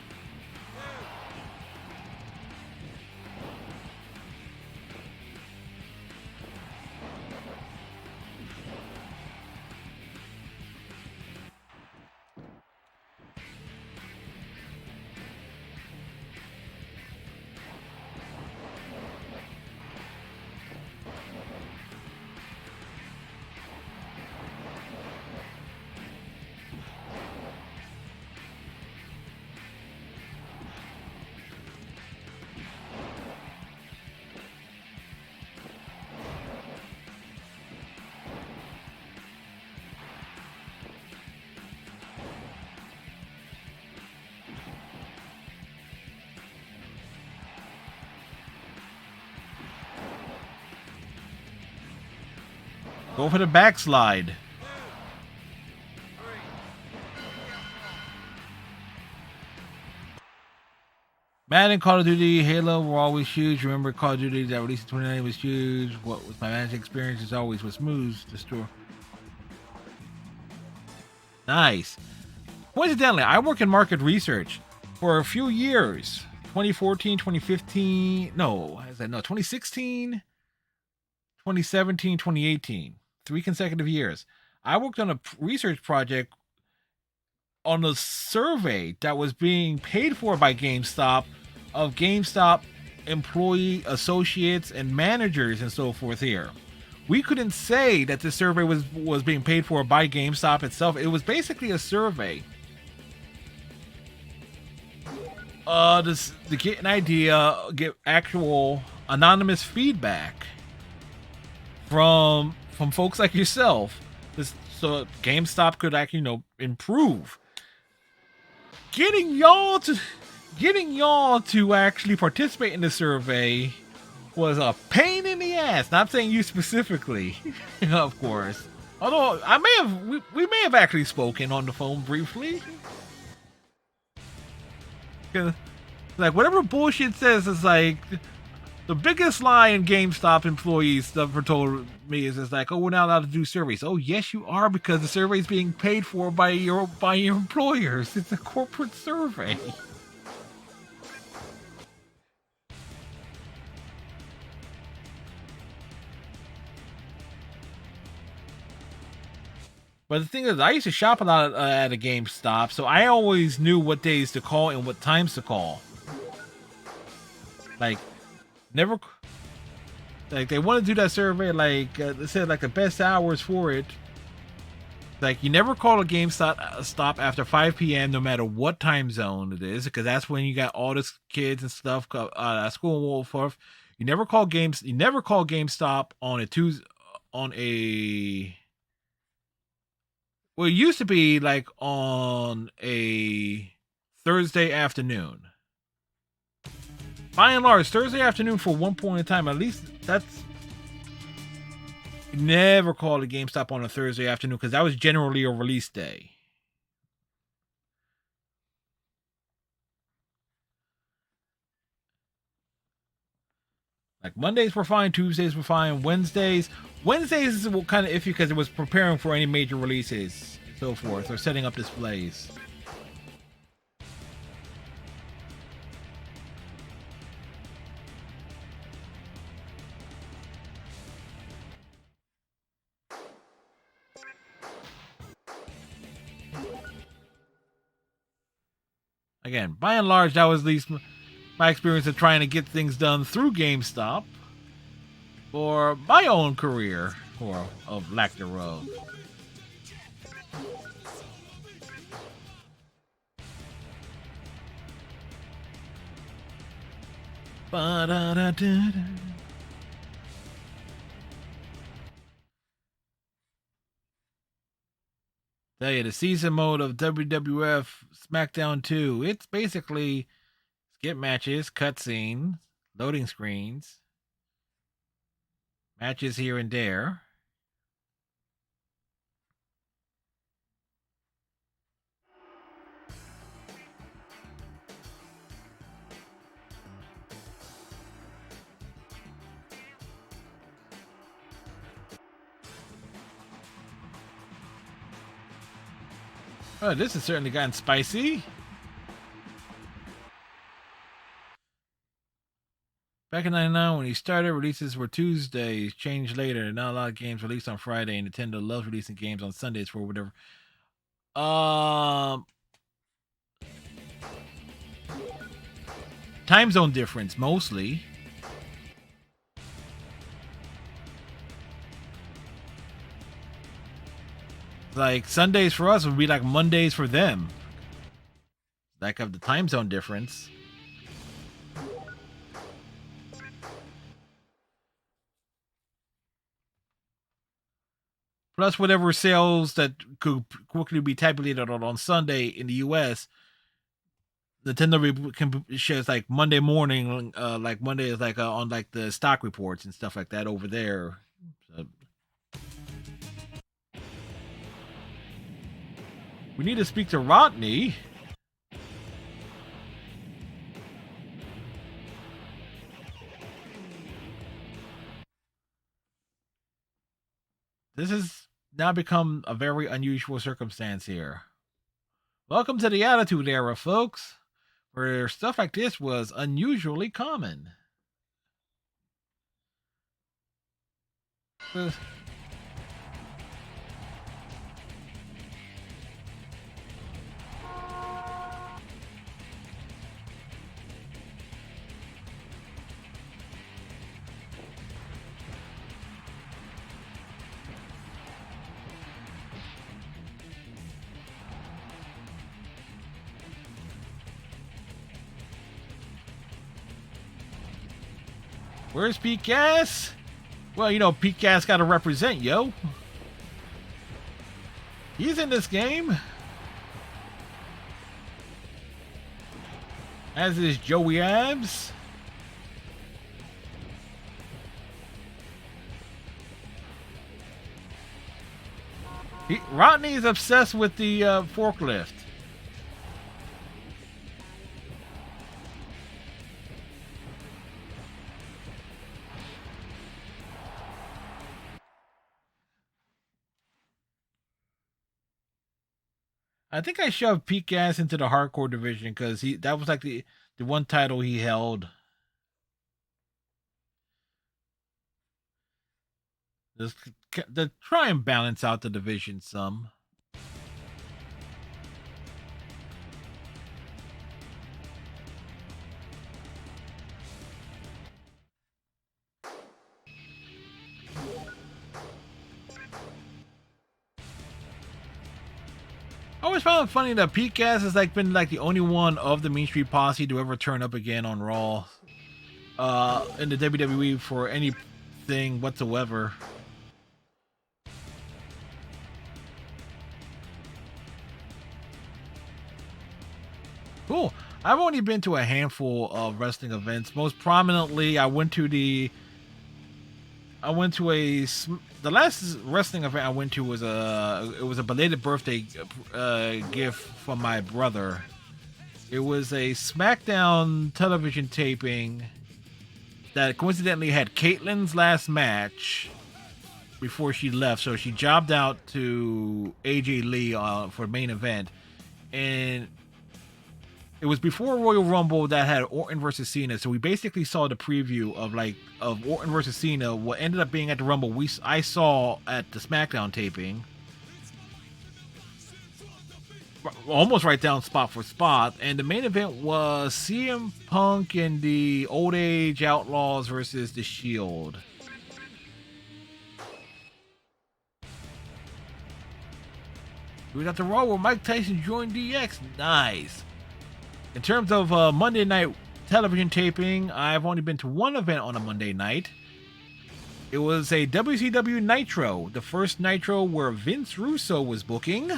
Go for the backslide. Madden, Call of Duty, Halo were always huge. Remember Call of Duty that released in 2019 was huge. What was my Magic experience is always was smooth. The store. Nice. Coincidentally, I work in market research for a few years. 2014, 2015. No, is that no? 2016, 2017, 2018. 3 consecutive years. I worked on a research project on a survey that was being paid for by GameStop of GameStop employee associates and managers and so forth here. We couldn't say that the survey was being paid for by GameStop itself. It was basically a survey to get an idea, get actual anonymous feedback from folks like yourself, so GameStop could actually, improve. Getting y'all to actually participate in the survey was a pain in the ass. Not saying you specifically, of course. Although we may have actually spoken on the phone briefly. Like whatever bullshit says is like. The biggest lie in GameStop employees ever told me is like, oh, we're not allowed to do surveys. Oh, yes, you are, because the survey is being paid for by your employers. It's a corporate survey. But the thing is, I used to shop a lot at a GameStop, so I always knew what days to call and what times to call. Like, never, like they want to do that survey, like they said, like the best hours for it. Like you never call a GameStop stop after 5 p.m. no matter what time zone it is, because that's when you got all the kids and stuff at school and so forth. You never call GameStop on a Tuesday, on a. Well, it used to be like on a Thursday afternoon. By and large, Thursday afternoon for one point in time, at least that's. Never called a GameStop on a Thursday afternoon because that was generally a release day. Like Mondays were fine, Tuesdays were fine, Wednesdays is kind of iffy because it was preparing for any major releases and so forth, or setting up displays. Again, by and large, that was at least my experience of trying to get things done through GameStop for my own career, or of lack thereof. Ba-da-da-da-da. Tell you, the season mode of WWF SmackDown 2, it's basically skip matches, cutscenes, loading screens, matches here and there. Oh, this has certainly gotten spicy. Back in '99, when he started, releases were Tuesdays, changed later. Not a lot of games released on Friday, and Nintendo loves releasing games on Sundays for whatever. Time zone difference, mostly. Like, Sundays for us would be like Mondays for them. Like, of the time zone difference. Plus whatever sales that could quickly be tabulated on Sunday in the US, Nintendo can shares like Monday morning, like Monday is like on like the stock reports and stuff like that over there. So, we need to speak to Rodney. This has now become a very unusual circumstance here. Welcome to the Attitude Era, folks, where stuff like this was unusually common. Where's Pete Gas? Well, you know, Pete Gas got to represent, yo. He's in this game. As is Joey Abs. Rodney's obsessed with the forklift. I think I shoved Pete Gas into the hardcore division because that was like the one title he held. Just to try and balance out the division some. I always found it funny that Pete Gas has like been like the only one of the Mean Street Posse to ever turn up again on Raw, in the WWE for anything whatsoever. Cool. I've only been to a handful of wrestling events. Most prominently, I went to the last wrestling event I went to was a belated birthday gift from my brother. It was a SmackDown television taping that coincidentally had Caitlyn's last match before she left, so she jobbed out to AJ Lee for the main event, and it was before Royal Rumble that had Orton versus Cena, so we basically saw the preview of Orton versus Cena. What ended up being at the Rumble, I saw at the SmackDown taping, almost right down spot for spot. And the main event was CM Punk and the Old Age Outlaws versus the Shield. We got the Raw where Mike Tyson joined DX. Nice. In terms of Monday night television taping, I've only been to one event on a Monday night. It was a WCW Nitro, the first Nitro where Vince Russo was booking.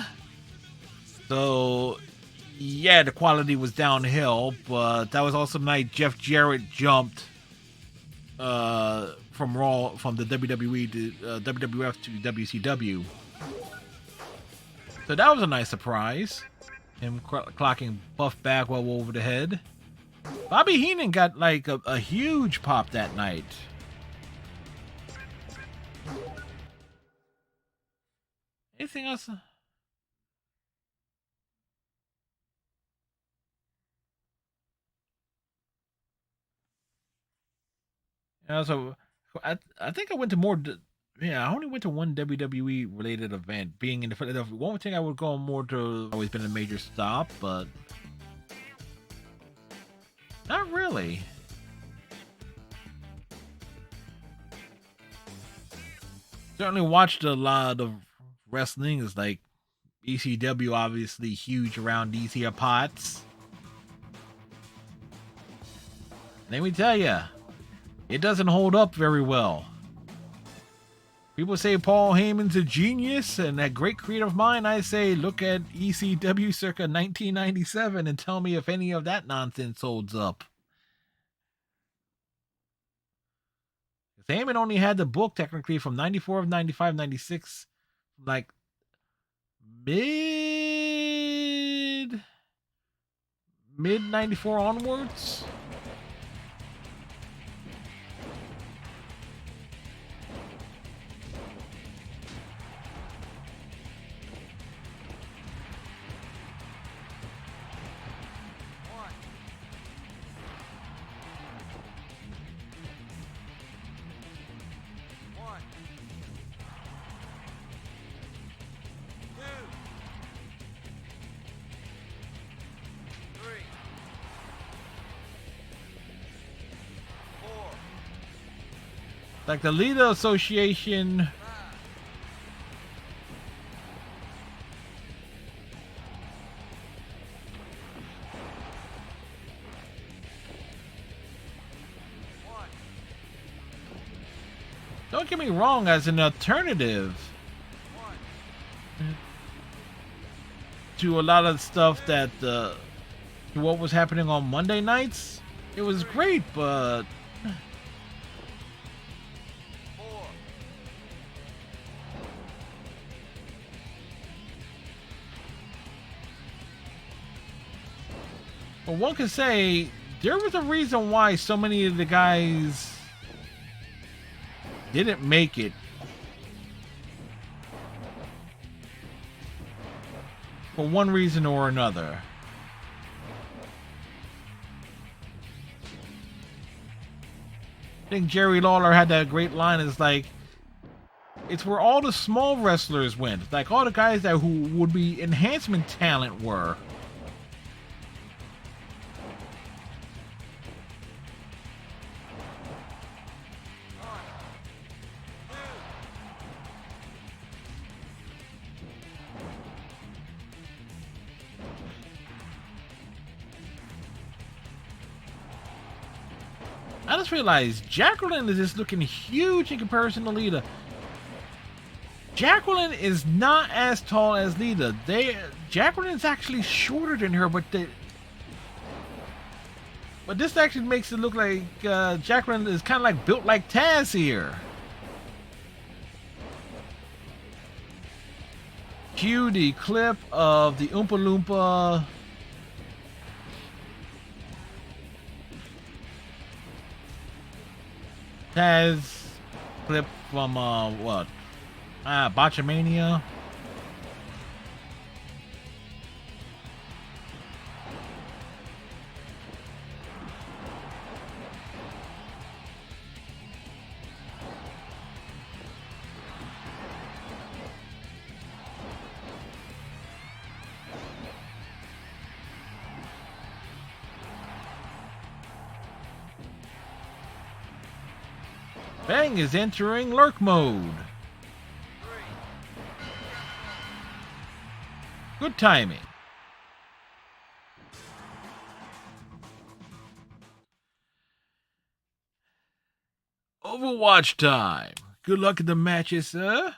So, yeah, the quality was downhill, but that was also the night Jeff Jarrett jumped from the WWE to WWF to WCW. So that was a nice surprise. Him clocking Buff Bagwell over the head. Bobby Heenan got like a huge pop that night. Anything else? So I think I went to more. Yeah, I only went to one WWE related event. Being in the Philadelphia, one thing I would go more to. Always been a major stop, but not really. Certainly watched a lot of wrestling. It's like ECW, obviously huge around these here pots. Let me tell you, it doesn't hold up very well. People say Paul Heyman's a genius and that great creative mind. I say look at ECW circa 1997 and tell me if any of that nonsense holds up. Heyman only had the book technically from 94, 95, 96, like mid 94 onwards. Like the Leader Association. Don't get me wrong, as an alternative to a lot of stuff that to what was happening on Monday nights, it was great, but one could say there was a reason why so many of the guys didn't make it. For one reason or another. I think Jerry Lawler had that great line. It's like, it's where all the small wrestlers went. Like all the guys that who would be enhancement talent were. I just realized Jacqueline is just looking huge in comparison to Lita. Jacqueline is not as tall as Lita. Jacqueline is actually shorter than her, but this actually makes it look like Jacqueline is kind of like built like Taz here. Cue the clip of the Oompa Loompa Taz clip from what? Botchamania. Bang is entering lurk mode. Good timing. Overwatch time. Good luck at the matches, sir.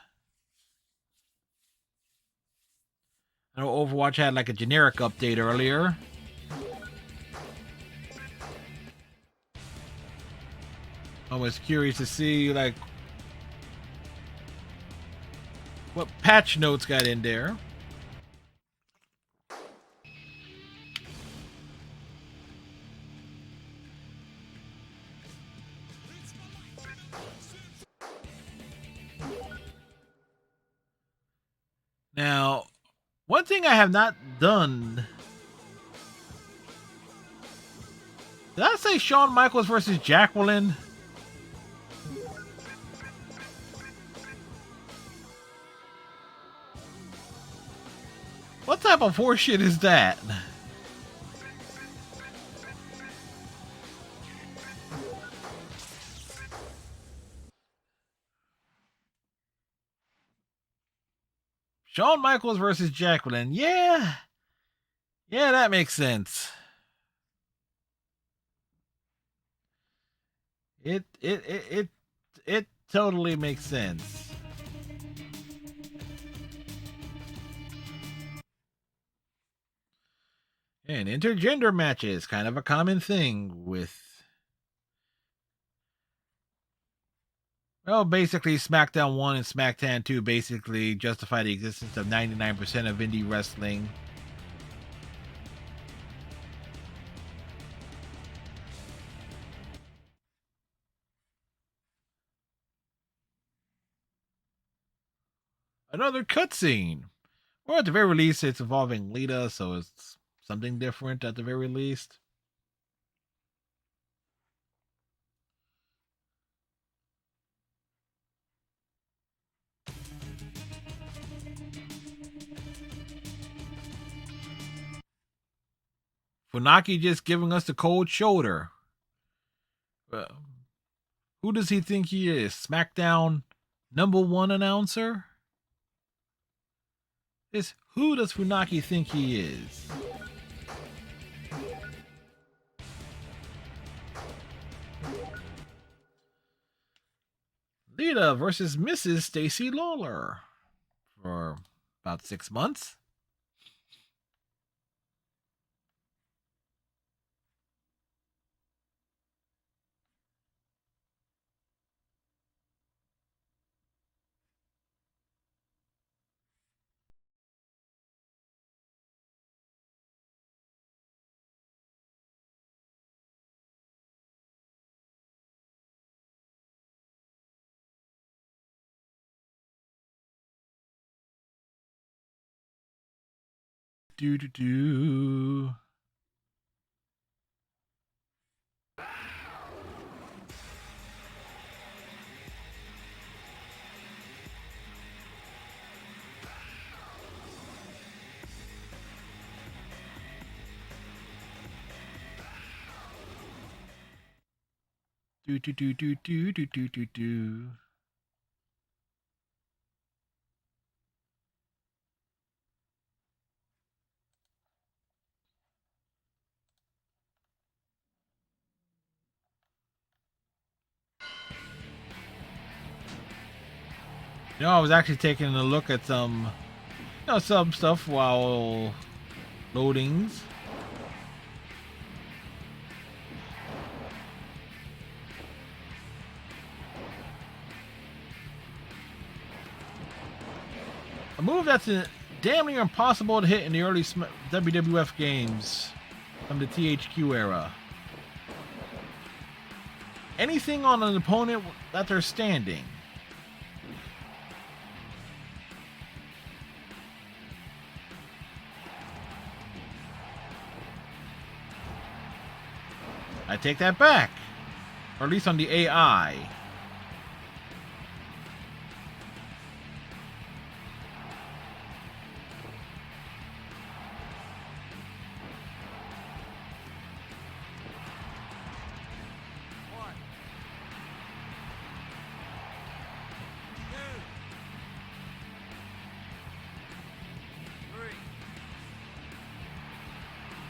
I know Overwatch had like a generic update earlier. I was curious to see like what patch notes got in there. Now, one thing I have not done. Did I say Shawn Michaels versus Jacqueline? What type of horseshit is that? Shawn Michaels versus Jacqueline. Yeah. Yeah, that makes sense. It totally makes sense. And intergender matches, kind of a common thing with, well, basically SmackDown 1 and SmackDown 2 basically justify the existence of 99% of indie wrestling. Another cutscene. Or at the very least, it's involving Lita, so it's something different at the very least. Funaki just giving us the cold shoulder. Who does he think he is? SmackDown #1 announcer? Who does Funaki think he is? Lita versus Mrs. Stacy Lawler for about 6 months. Do do do. Do do do do do do do do do. You know, I was actually taking a look at some stuff while loadings. A move that's damn near impossible to hit in the early WWF games from the THQ era. Anything on an opponent that they're standing. I take that back. Or at least on the AI.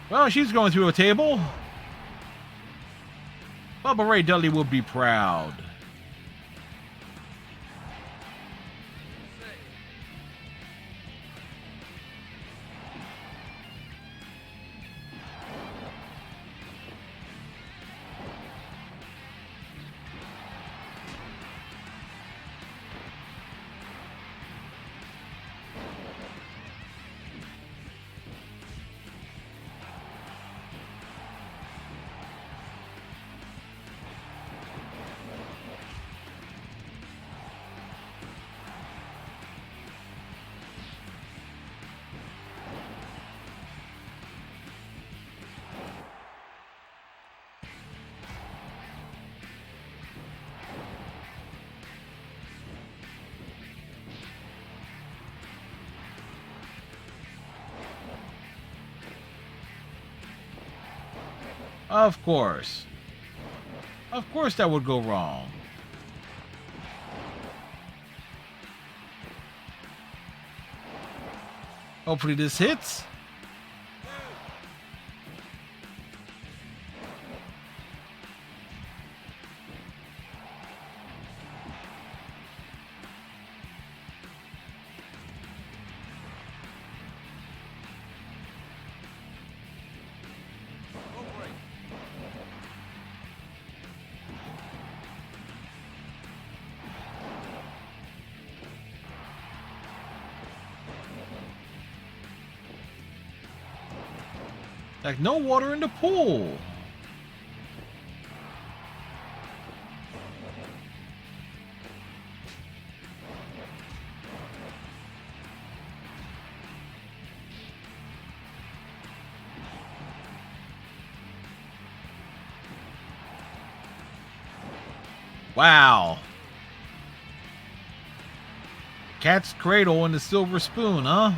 Well, she's going through a table. Bubba Ray Dudley will be proud. Of course. Of course that would go wrong. Hopefully this hits. Like no water in the pool. Wow. Cat's cradle and the silver spoon, huh?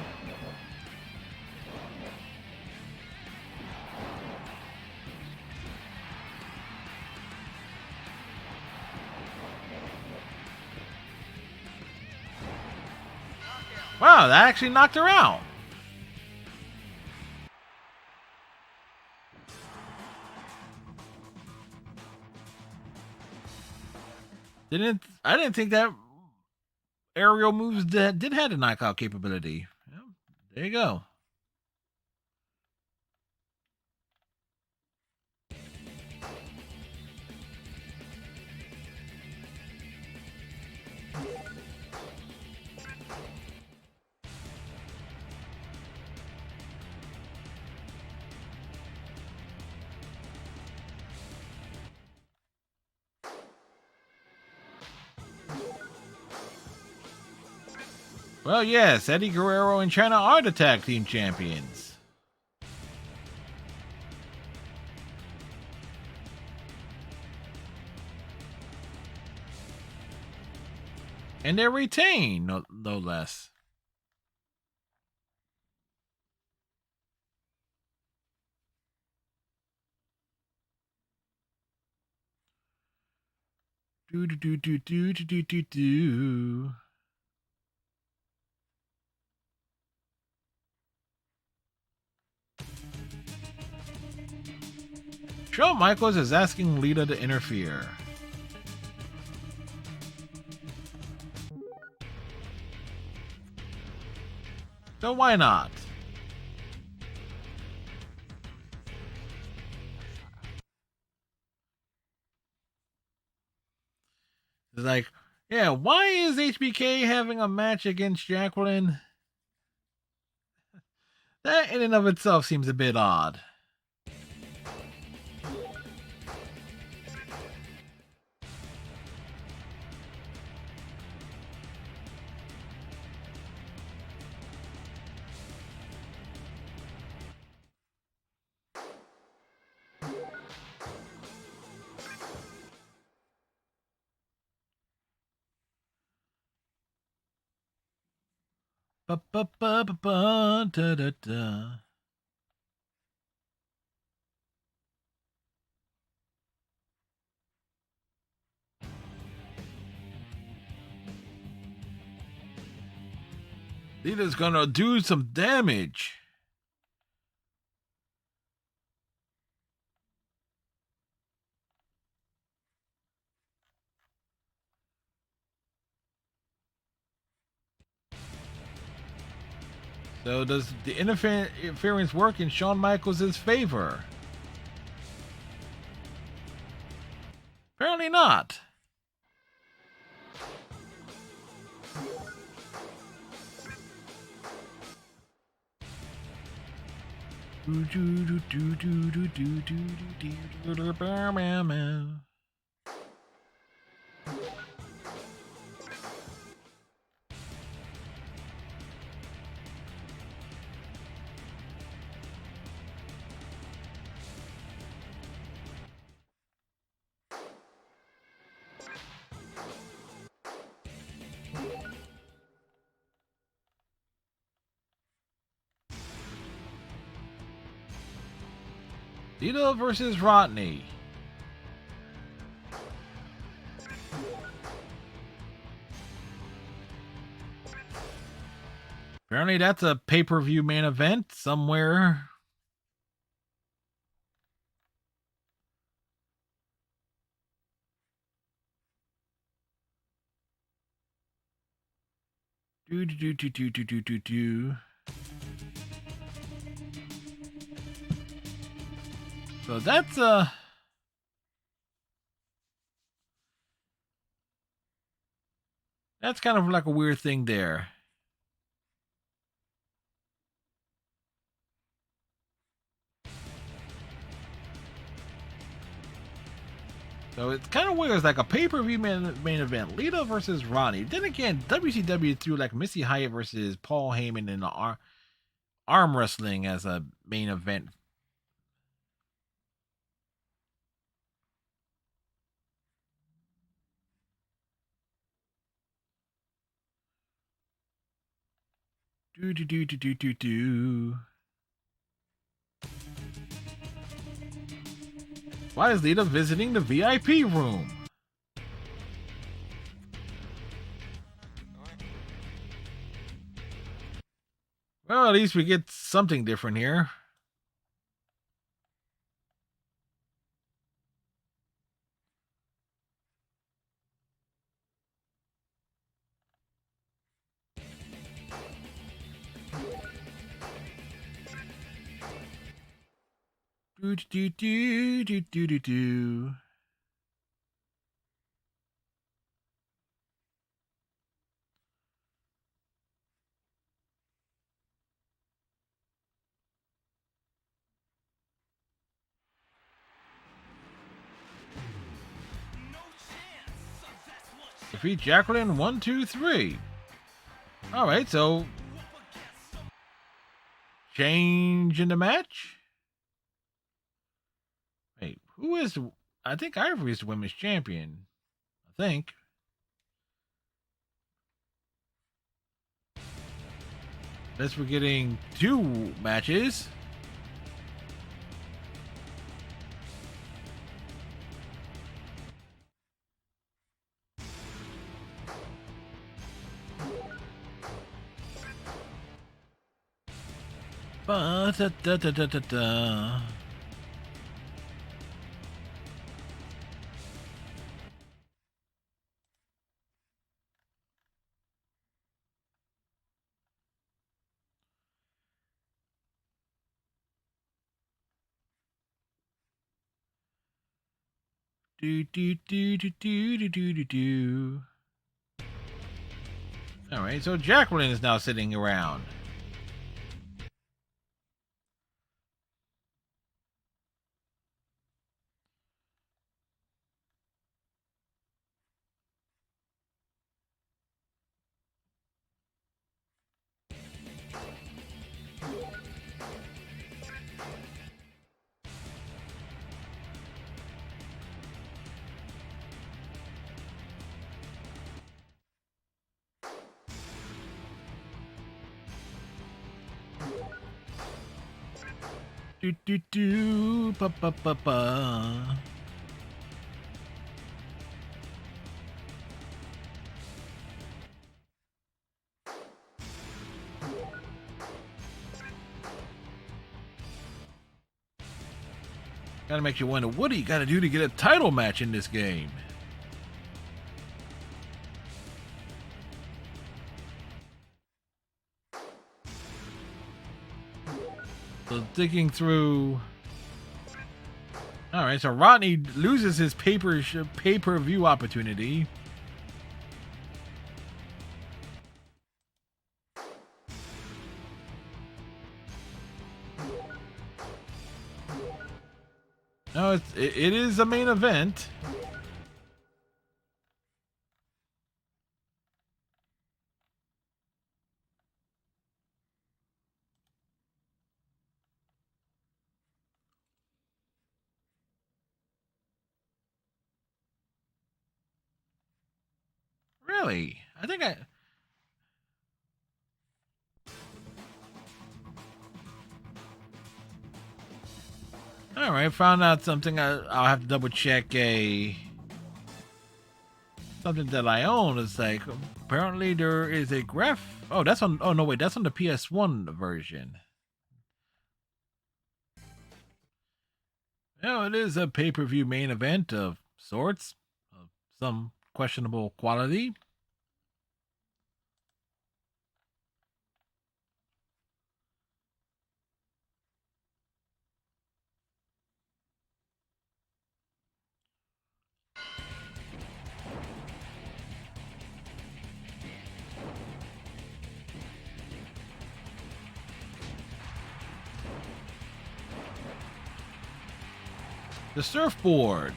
Wow, that actually knocked her out. I didn't think that aerial moves did have the knockout capability. Yeah, there you go. Well, yes, Eddie Guerrero and China are the tag team champions. And they retain, no less. Do do do do do do do do. Shawn Michaels is asking Lita to interfere. So why not? It's like, yeah, why is HBK having a match against Jacqueline? That in and of itself seems a bit odd. Ba ba ba ba ba da da da. Lita's gonna do some damage. So does the interference work in Shawn Michaels' favor? Apparently not. Lita versus Rodney. Apparently that's a pay-per-view main event somewhere. Do. So that's kind of like a weird thing there. So it's kind of weird. It's like a pay-per-view main event. Lita versus Ronnie. Then again, WCW threw like Missy Hyatt versus Paul Heyman in the arm wrestling as a main event. Do. Why is Lita visiting the VIP room? Well, at least we get something different here. Do. Defeat Jacqueline 1, 2, 3. All right, so change in the match. Wait, who is? I think Ivory is the women's champion. I think. Guess we're getting 2 matches. Ba-da-da-da-da-da. Do. All right, so Jacqueline is now sitting around. Ba. Gotta make you wonder, what do you gotta do to get a title match in this game? So digging through. All right, so Rodney loses his pay-per-view opportunity. No, it is a main event. Really? I think I. All right, found out something. I'll have to double check something that I own. It's like apparently there is a graph. Oh, that's on. Oh no, wait, that's on the PS1 version. Oh, it is a pay-per-view main event of sorts, of some questionable quality. The surfboard.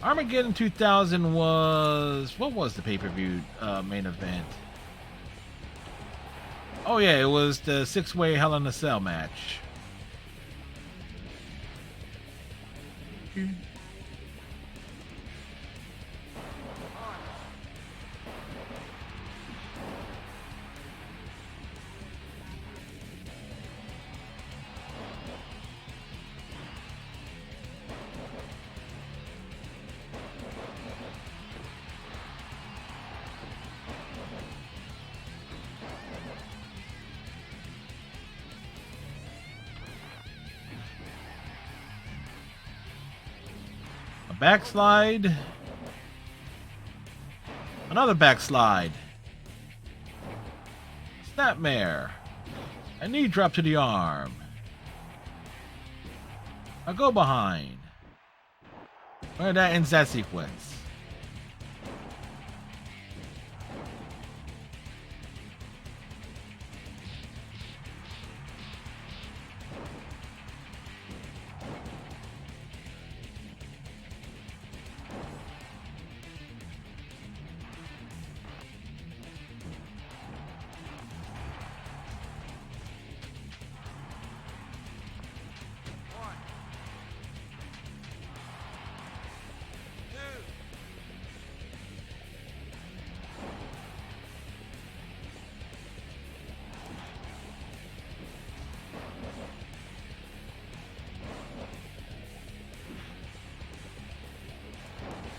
Armageddon 2000 was... What was the pay-per-view main event? Oh yeah, it was the 6-way Hell in a Cell match. Backslide. Another backslide. Snapmare. A knee drop to the arm. A go behind. Well, that ends that sequence.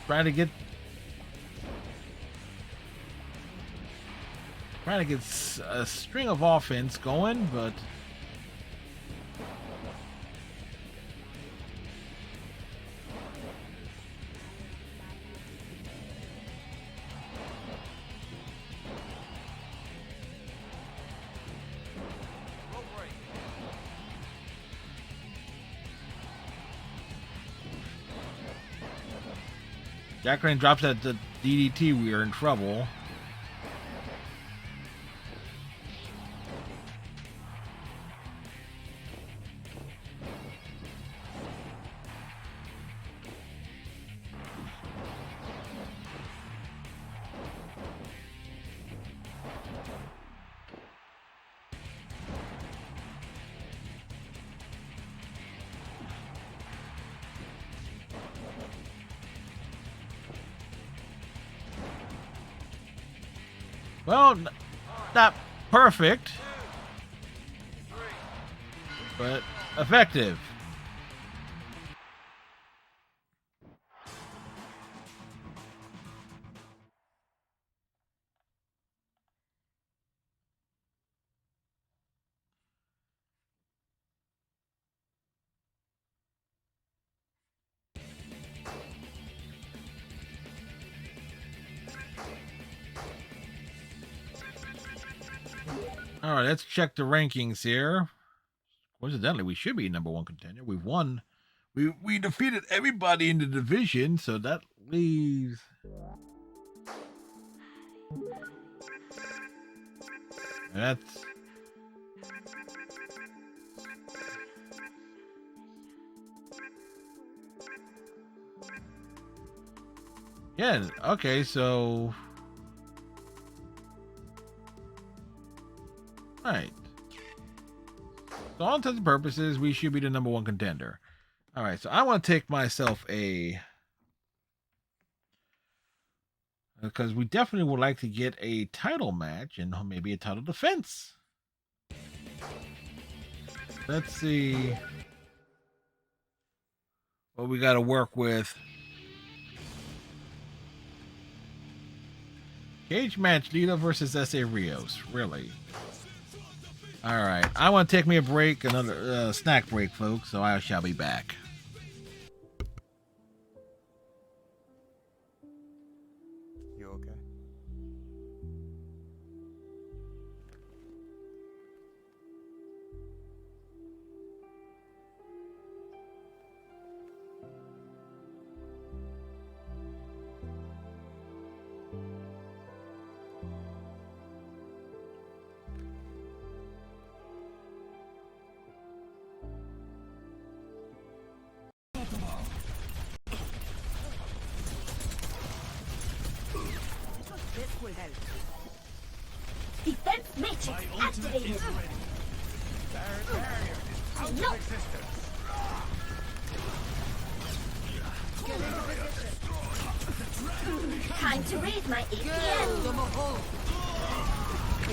Trying to get a string of offense going, but Jacqueline drops at the DDT. We are in trouble. Well, not perfect, but effective. All right, let's check the rankings here. Coincidentally, we should be number one contender. We've won. We defeated everybody in the division, so that leaves. That's. Yeah, okay, so... Alright. So all intents and purposes, we should be the #1 contender. Alright, so I want to take myself a... Because we definitely would like to get a title match and maybe a title defense. Let's see what we got to work with. Cage match, Lita versus S.A. Rios. Really? Alright, I want to take me a break, another snack break, folks, so I shall be back. You okay? Defense matrix activated. No. Time to raise my APM.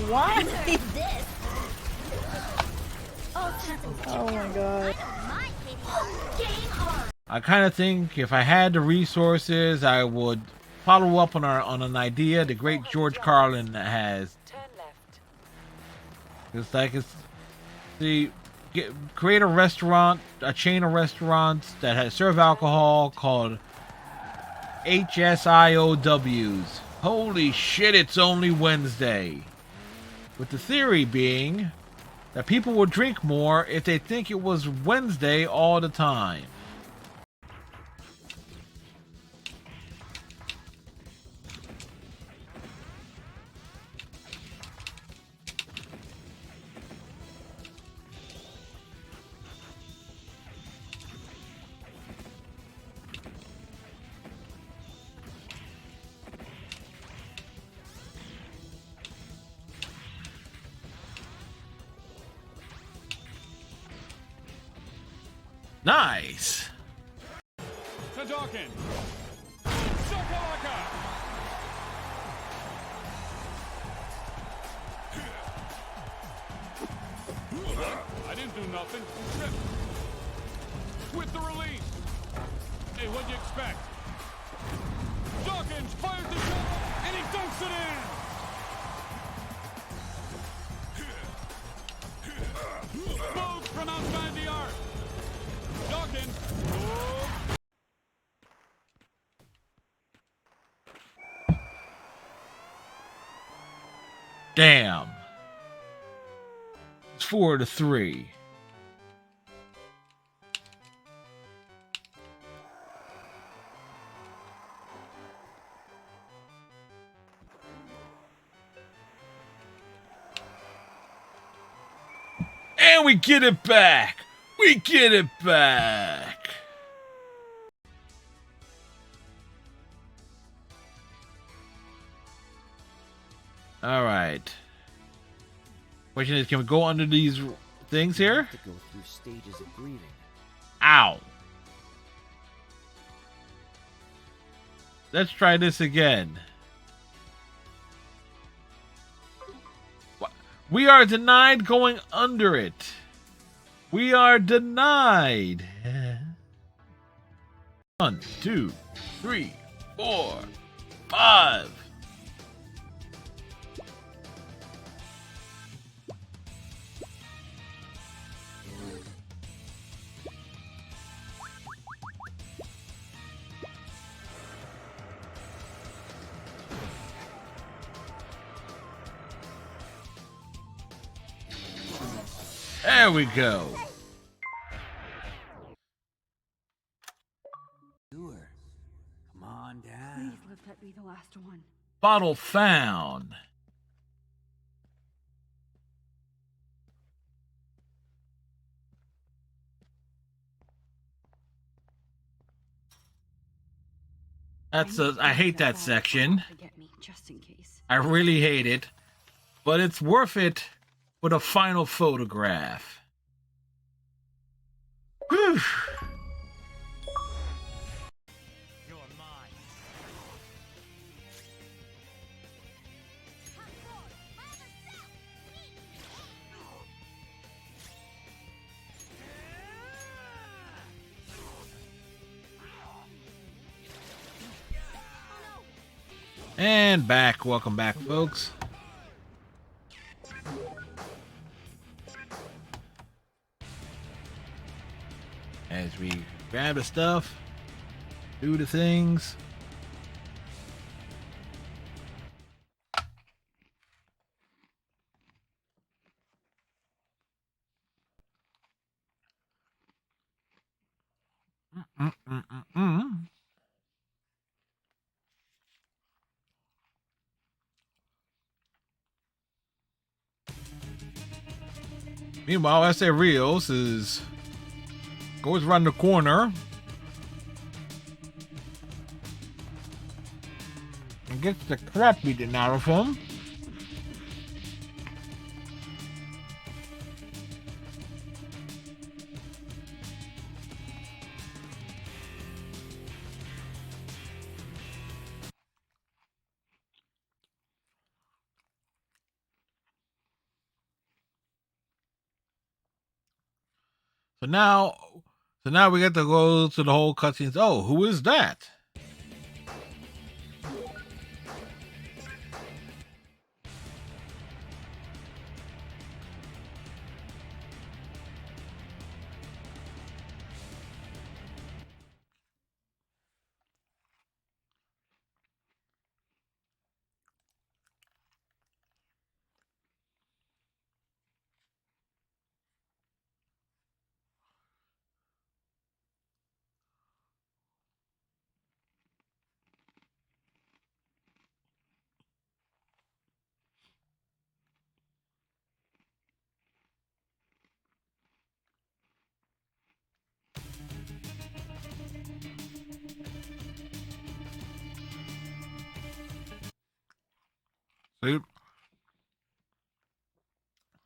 Why? This. Oh my god. My game on. I kind of think if I had the resources, I would follow up on an idea the great George Carlin has. It's like create a restaurant, a chain of restaurants that serve alcohol called HSIOWs. Holy shit! It's only Wednesday. With the theory being that people will drink more if they think it was Wednesday all the time. Nice. Hadouken! Shakalaka! I didn't do nothing. Trip. With the release. Hey, what'd you expect? Dawkins fires the shot and he dunks it in! Move from outside the arc! Dawkins! Oh. Damn. It's 4-3. And we get it back. We get it back. All right. Question is, can we go under these things here? To go through stages of grieving. Ow. Let's try this again. What? We are denied going under it. We are denied. 1, 2, 3, 4, 5. There we go. Sure. Come on down. Please let that be the last one. Bottle found. I hate that section. Forget me, just in case. I really hate it, but it's worth it for the final photograph. Whew. And back. Welcome back, folks. As we grab the stuff, do the things. Meanwhile, S.A. Rios goes around the corner and gets the crap beaten out of him. So now we get to go to the whole cutscenes. Oh, who is that?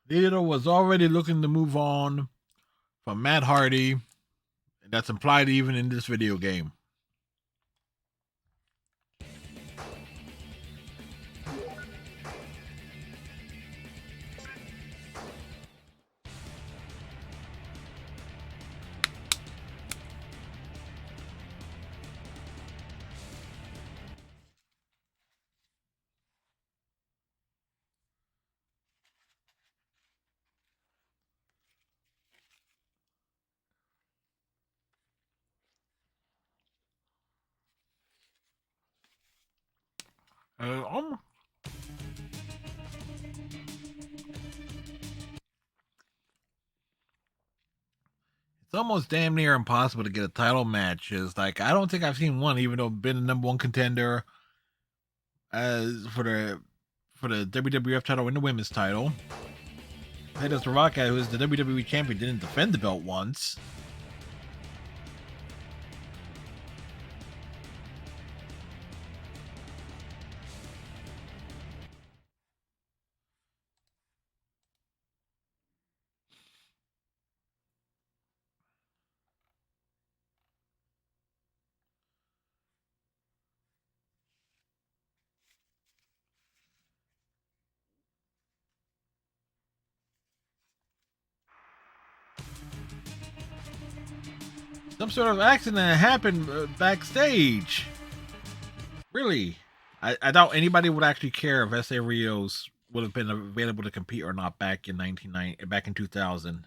Theodore was already looking to move on from Matt Hardy, and that's implied even in this video game. It's almost damn near impossible to get a title match. It's like I don't think I've seen one, even though I've been the number one contender as for the WWF title and the women's title. That is the Rock guy, who is the WWE champion, didn't defend the belt once. Some sort of accident happened backstage. Really? I doubt anybody would actually care if S.A. Rios would have been available to compete or not back in 2000.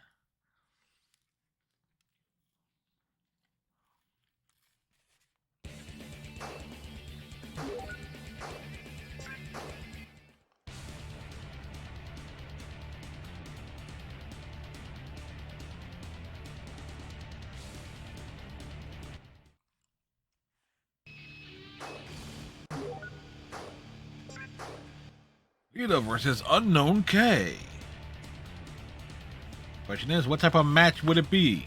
Lita versus Unknown K. Question is, what type of match would it be?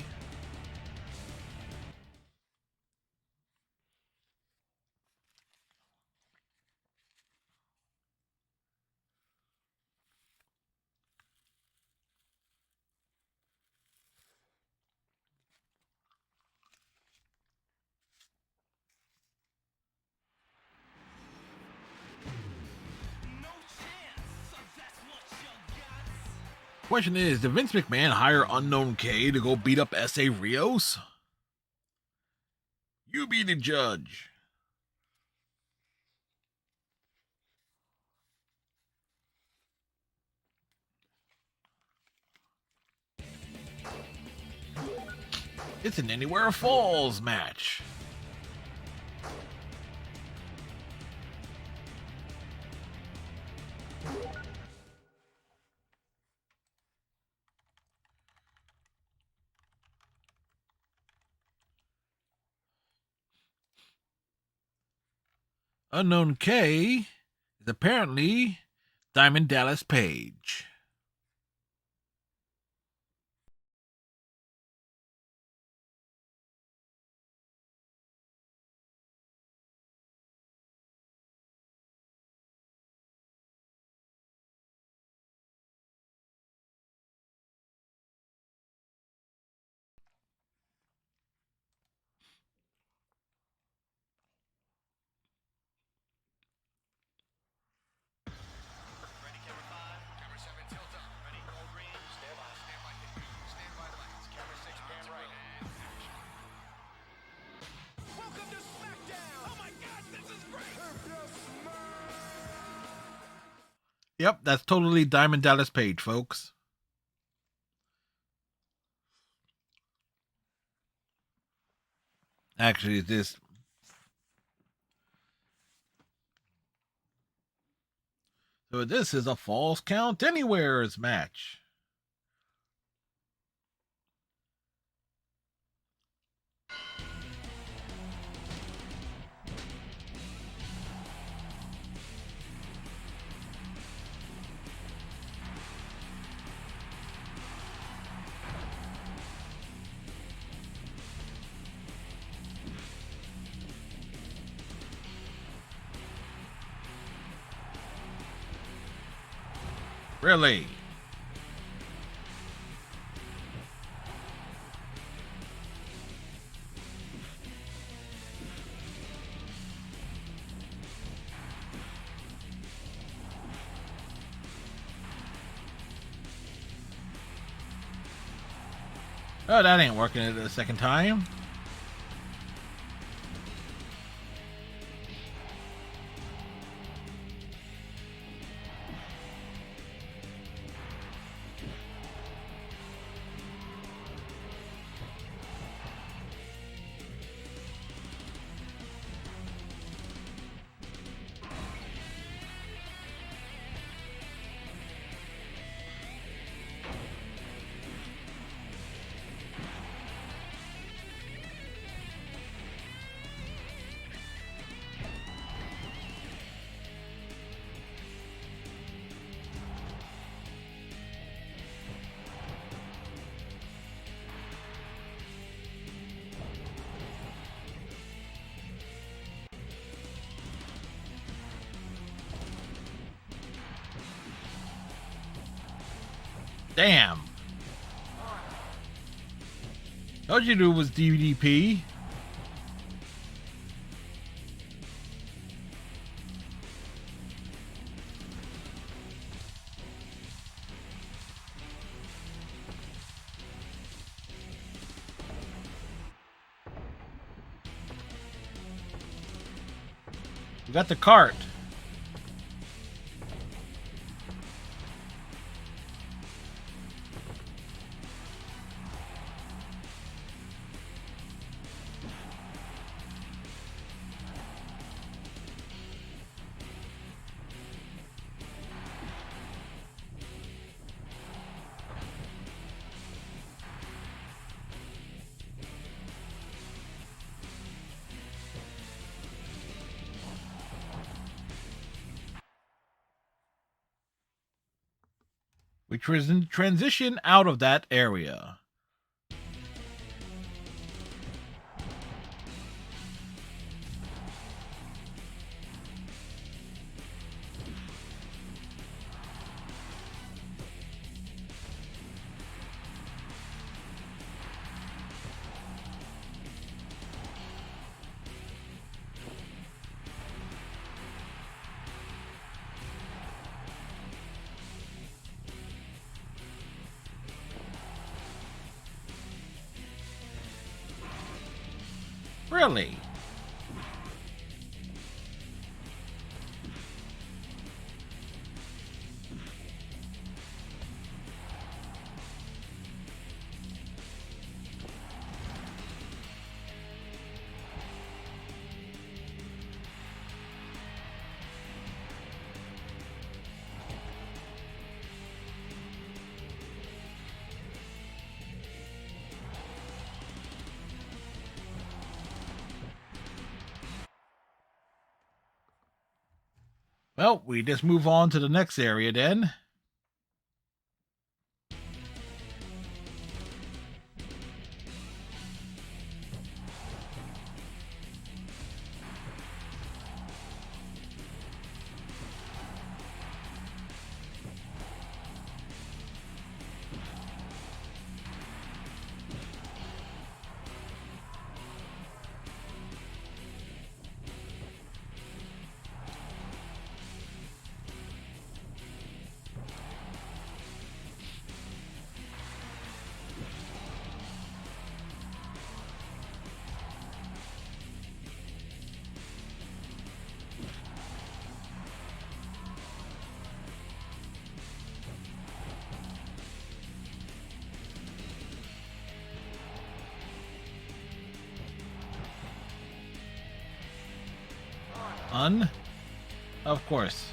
Question is, did Vince McMahon hire Unknown K to go beat up S.A. Rios? You be the judge. It's an Anywhere Falls match. Unknown K is apparently Diamond Dallas Page. Welcome to SmackDown! Oh my god, this is great! Yep, that's totally Diamond Dallas Page, folks. Actually, this. So this is a Falls Count Anywheres match. Really? Oh, that ain't working the second time. Damn. Told you it was DDP. We got the cart. We transition out of that area. Really? Well, we just move on to the next area then. Of course.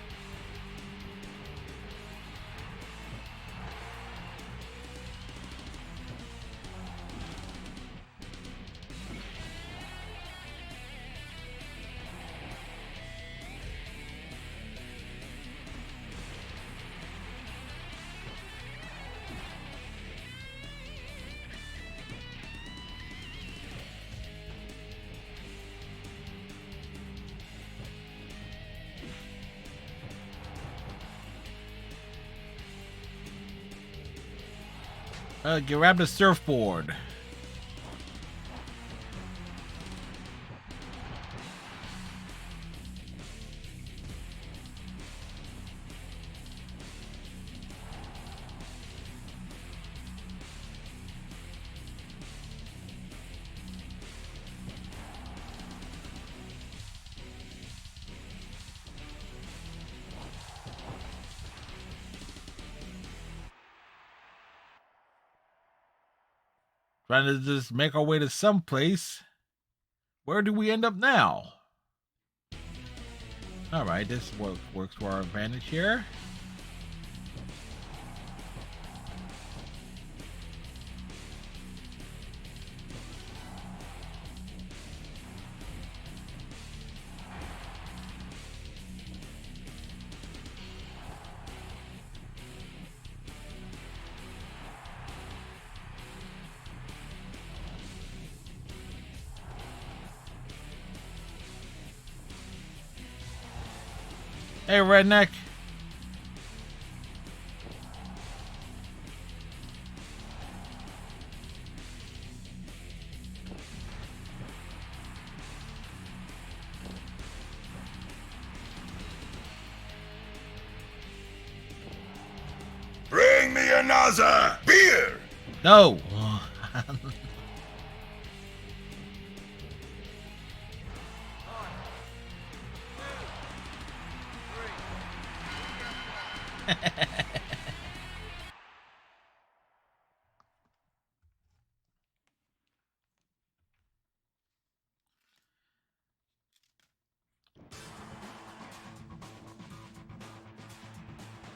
Grab the surfboard. Trying to just make our way to someplace. Where do we end up now? Alright, this works to our advantage here. Hey, redneck. Bring me another beer. No.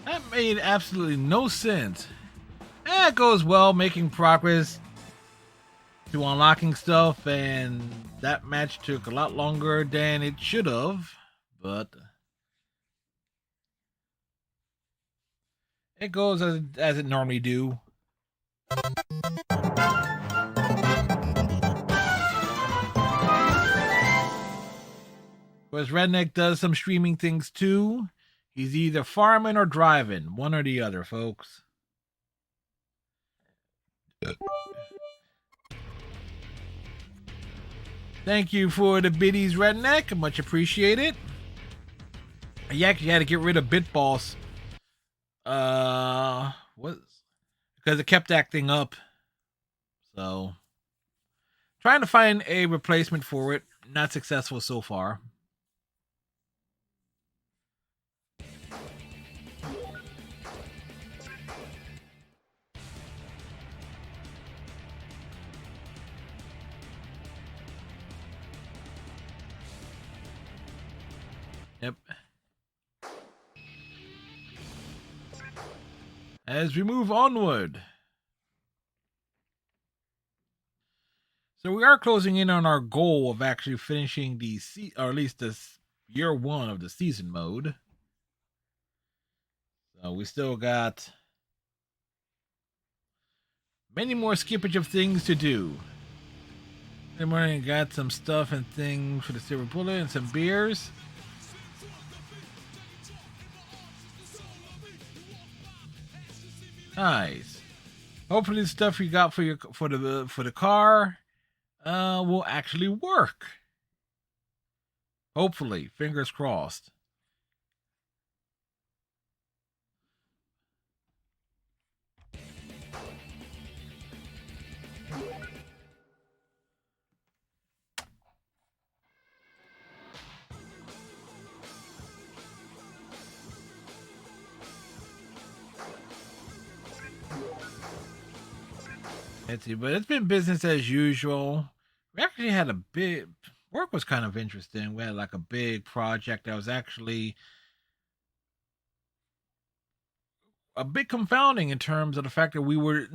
That made absolutely no sense. It goes well, making progress to unlocking stuff, and that match took a lot longer than it should have, but it goes as it normally do. Whereas Redneck does some streaming things too. He's either farming or driving, one or the other, folks. Thank you for the biddies, Redneck. Much appreciated. You actually had to get rid of Bit Boss. What? Because it kept acting up. So Trying to find a replacement for it. Not successful so far. Yep. As we move onward. So we are closing in on our goal of actually finishing the or at least this year 1 of the season mode. So we still got many more skippage of things to do. Then we got some stuff and things for the silver bullet and some beers. Nice. Hopefully the stuff you got for the car will actually work. Hopefully, fingers crossed. Let's see, but it's been business as usual. We actually had a big work was kind of interesting. We had like a big project that was actually a bit confounding in terms of the fact that we would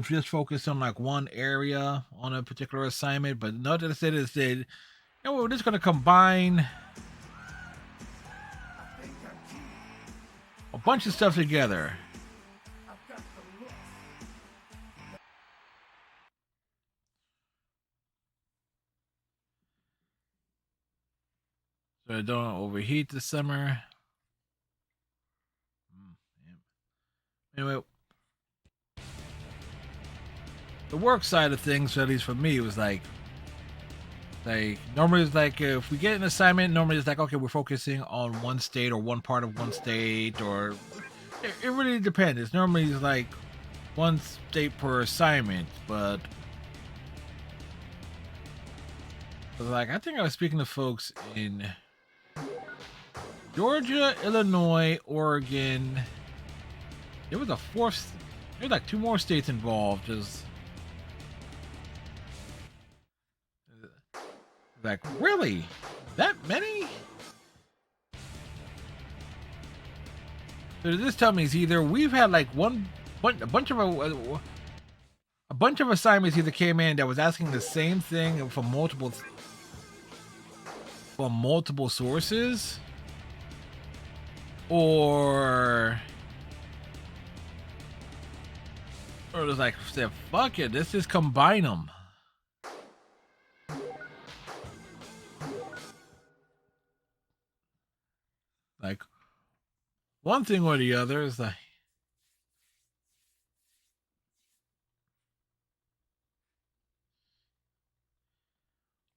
just focus on like one area on a particular assignment, but not that it said, you know, we're just going to combine a bunch of stuff together. So I don't overheat this summer. Anyway, the work side of things, at least for me, was like normally it's like if we get an assignment, normally it's like, okay, we're focusing on one state or one part of one state, or it really depends. It's normally like one state per assignment, but like I think I was speaking to folks in Georgia, Illinois, Oregon. There was a fourth. There's like 2 more states involved. Just like, really, that many? So this tell me is either we've had like a bunch of assignments either came in that was asking the same thing from multiple sources, or it was like, said, fuck it, let's just combine them. Like, one thing or the other is like,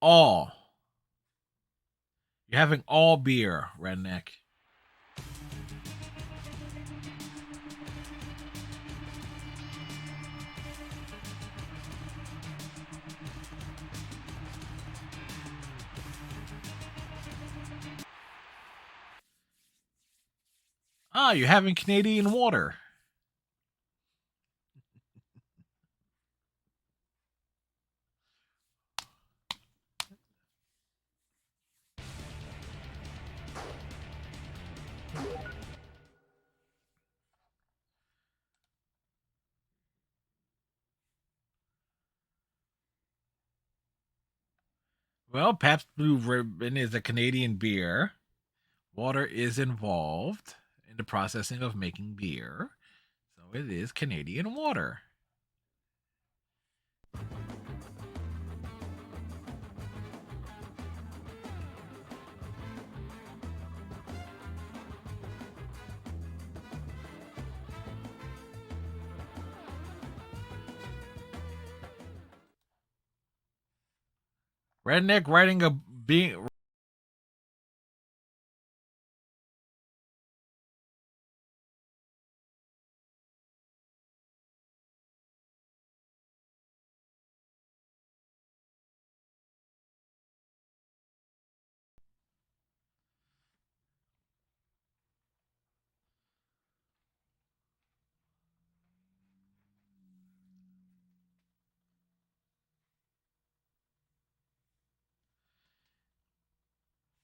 all. You're having all beer, redneck. Ah, you're having Canadian water. Well, Pabst Blue Ribbon is a Canadian beer. Water is involved in the processing of making beer. So it is Canadian water. Redneck riding a being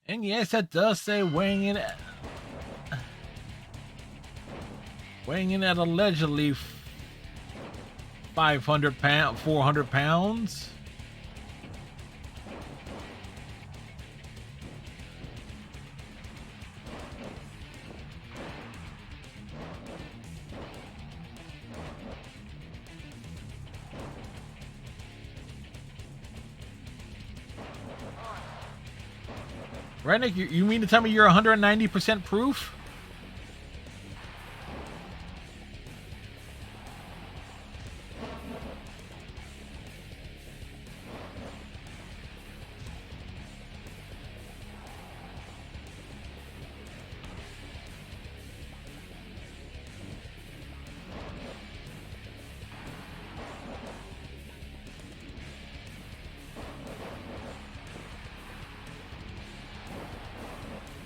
And yes, that does say weighing in at allegedly 500 pounds, 400 pounds. Redneck, you mean to tell me you're 190% proof?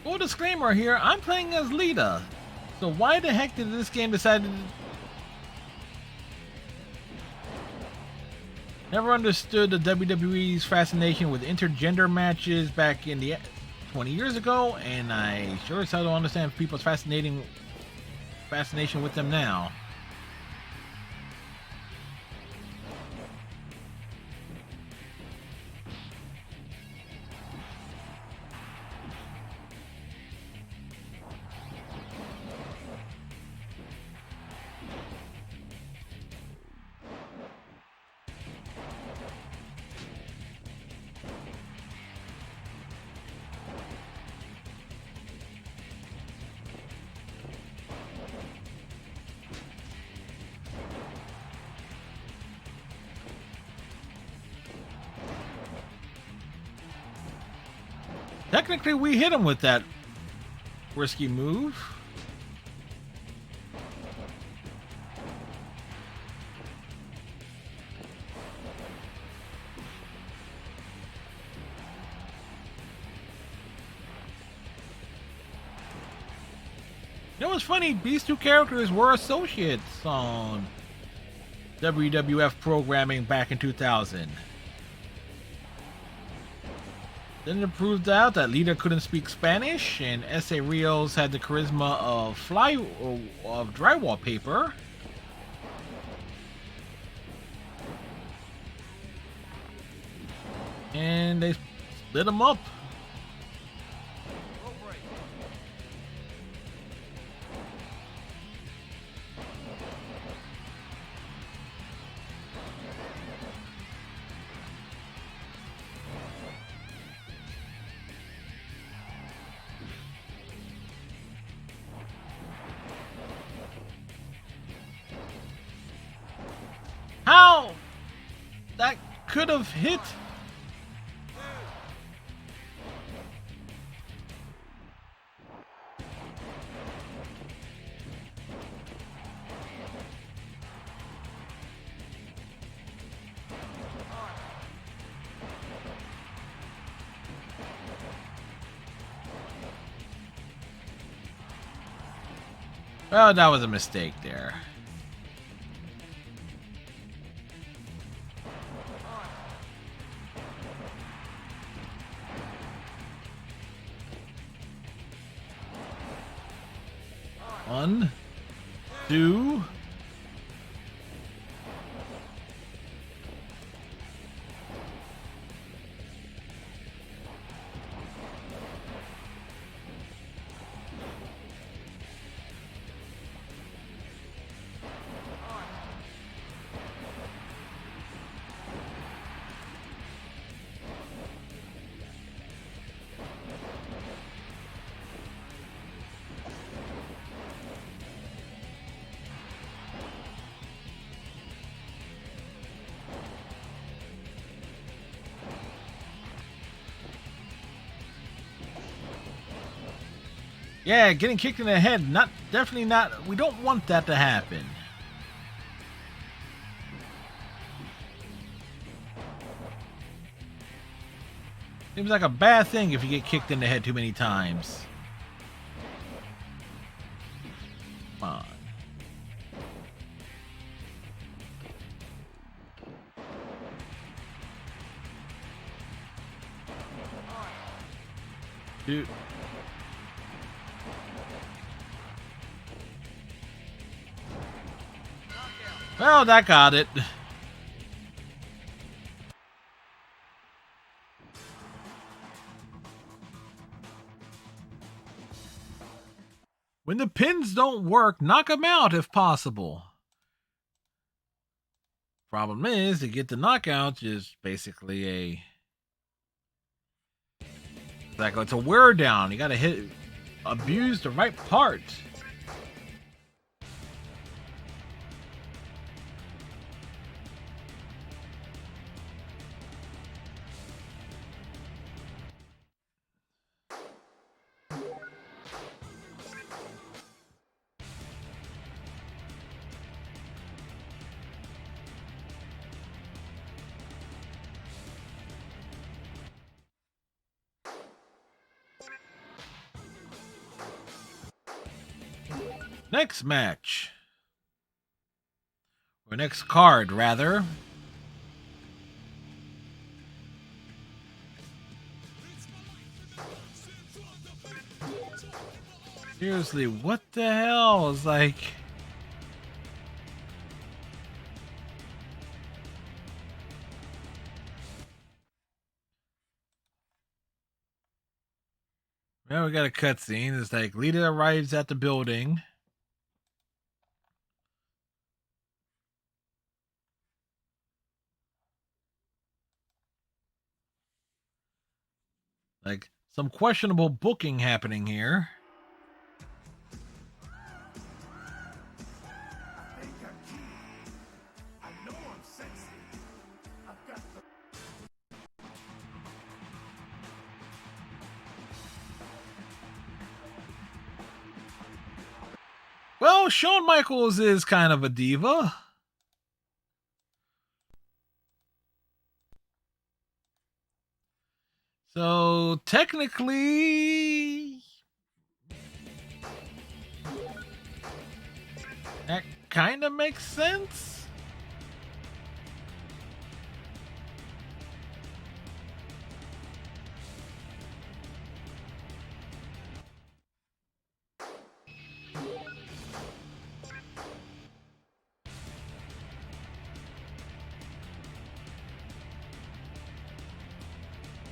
Full disclaimer here, I'm playing as Lita. So why the heck did this game decide to... Never understood the WWE's fascination with intergender matches back in the 20 years ago, and I sure as hell don't understand people's fascination with them now. Technically, we hit him with that risky move. You know what's funny? These two characters were associates on WWF programming back in 2000. Then it proved out that Lita couldn't speak Spanish, and S.A. Rios had the charisma of drywall paper. And they split them up. How? That could have hit. Well, that was a mistake there. One, two. Yeah, getting kicked in the head, definitely not, we don't want that to happen. Seems like a bad thing if you get kicked in the head too many times. Come on. Dude. Well, that got it. When the pins don't work, knock them out if possible. Problem is, to get the knockouts is basically it's a wear down. You gotta abuse the right part. Next match. Or next card, rather. Seriously, what the hell? It's like... Well, we got a cutscene. It's like Lita arrives at the building. Like, some questionable booking happening here. Well, Shawn Michaels is kind of a diva. So, technically... that kind of makes sense.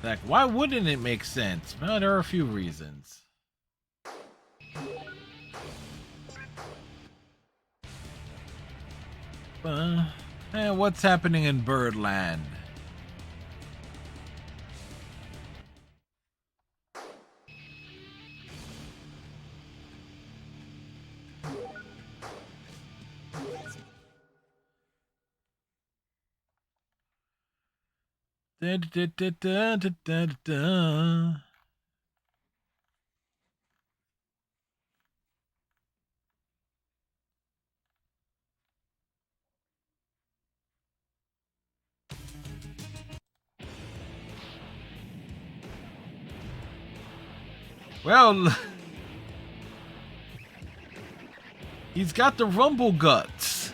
Like, why wouldn't it make sense? Well, there are a few reasons. What's happening in Birdland? Da, da, da, da, da, da, da. Well, he's got the rumble guts.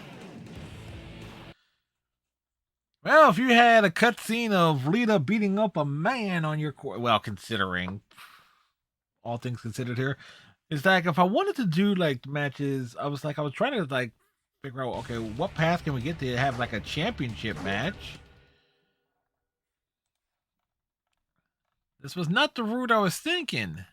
Well, if you had a cutscene of Lita beating up a man on your court, well, considering all things considered here, it's like if I wanted to do like matches, I was trying to like figure out, okay, what path can we get to have like a championship match? This was not the route I was thinking.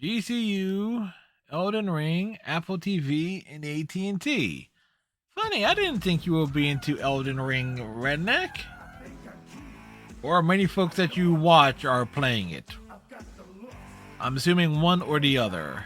GCU, Elden Ring, Apple TV, and AT&T. Funny, I didn't think you would be into Elden Ring, Redneck. Or many folks that you watch are playing it. I'm assuming one or the other.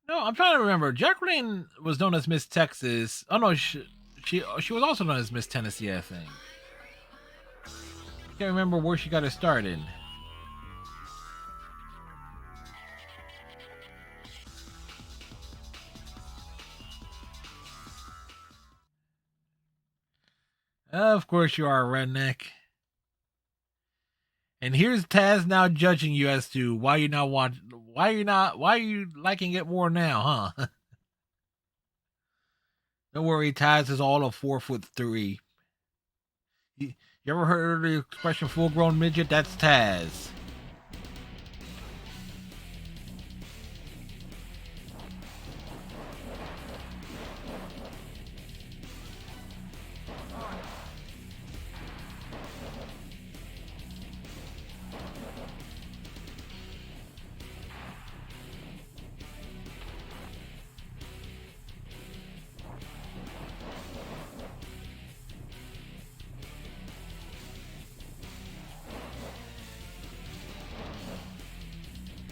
No, I'm trying to remember. Jacqueline was known as Miss Texas. Oh no, she was also known as Miss Tennessee, I think. Can't remember where she got her started. Of course you are a redneck. And here's Taz now judging you as to why you why are you liking it more now, huh? Don't worry, Taz is all of 4'3". You ever heard the expression full grown midget? That's Taz.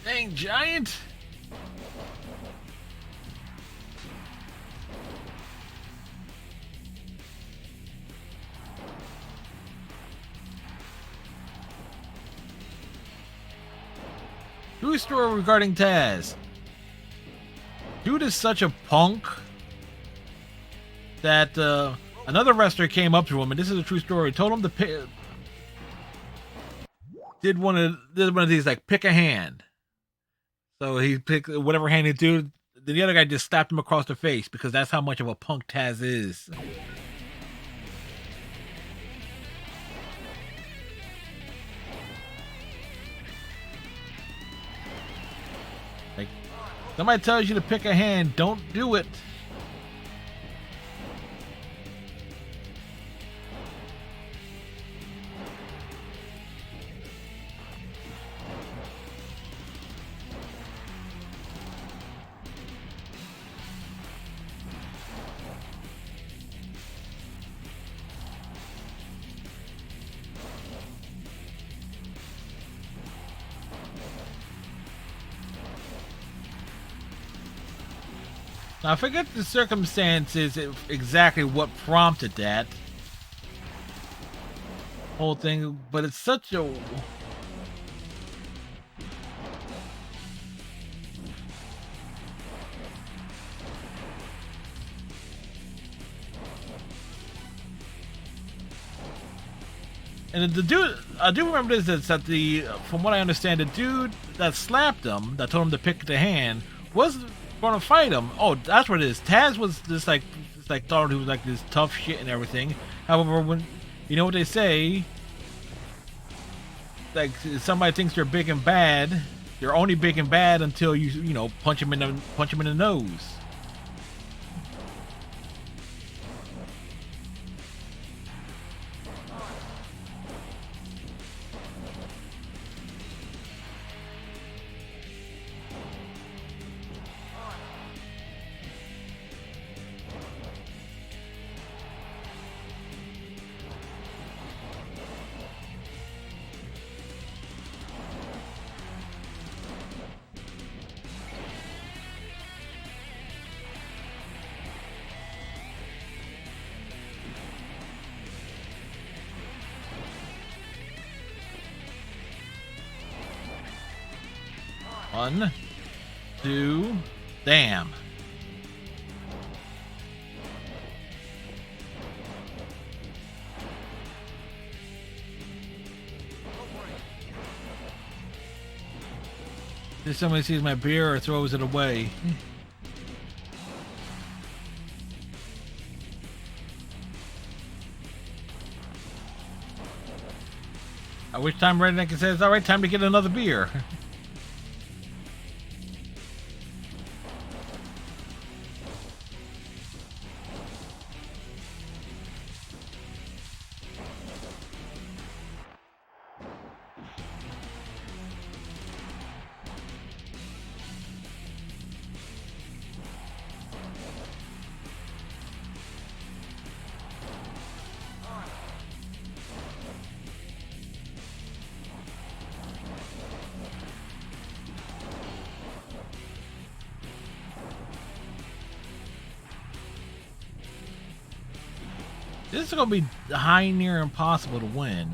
Dang giant! True story regarding Taz. Dude is such a punk that another wrestler came up to him, and this is a true story. Told him to pick, did one of these, like, pick a hand. So he picked whatever hand he do. The other guy just slapped him across the face because that's how much of a punk Taz is. Like, somebody tells you to pick a hand, don't do it. Now, I forget the circumstances, exactly what prompted that whole thing, but it's such a... And the dude, I do remember this, is that from what I understand, the dude that slapped him, that told him to pick the hand, was going to fight him. Oh, that's what it is. Taz was just like thought he was like this tough shit and everything. However, when you know what they say, like, somebody thinks they're big and bad, they're only big and bad until you know punch him in the nose. One, two, damn. If somebody sees my beer or throws it away. At which time Redneck says, all right, time to get another beer. This is gonna be high near impossible to win.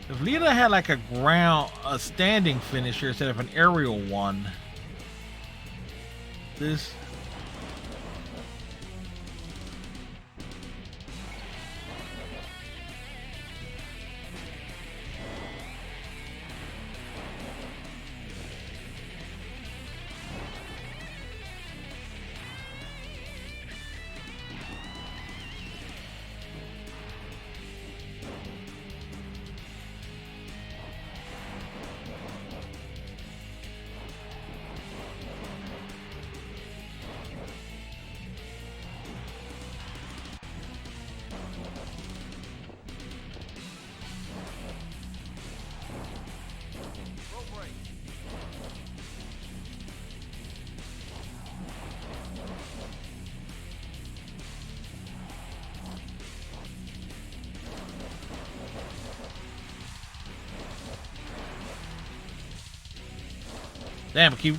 If Lita had like a standing finisher instead of an aerial one, this. Damn, keep.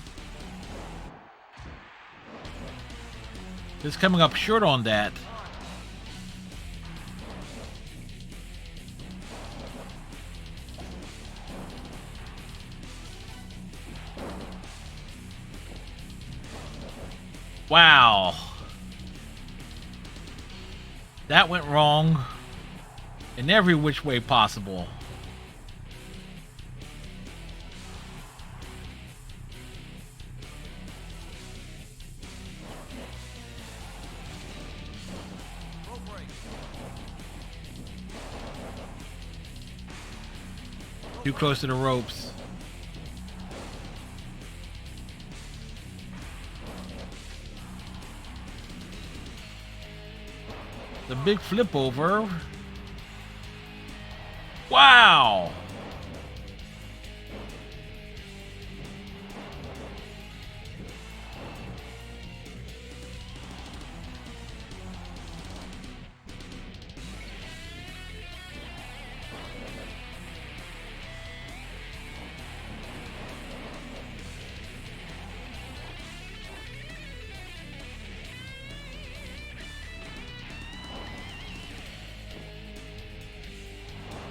Just coming up short on that. Wow. That went wrong in every which way possible. Too close to the ropes. The big flip over. Wow.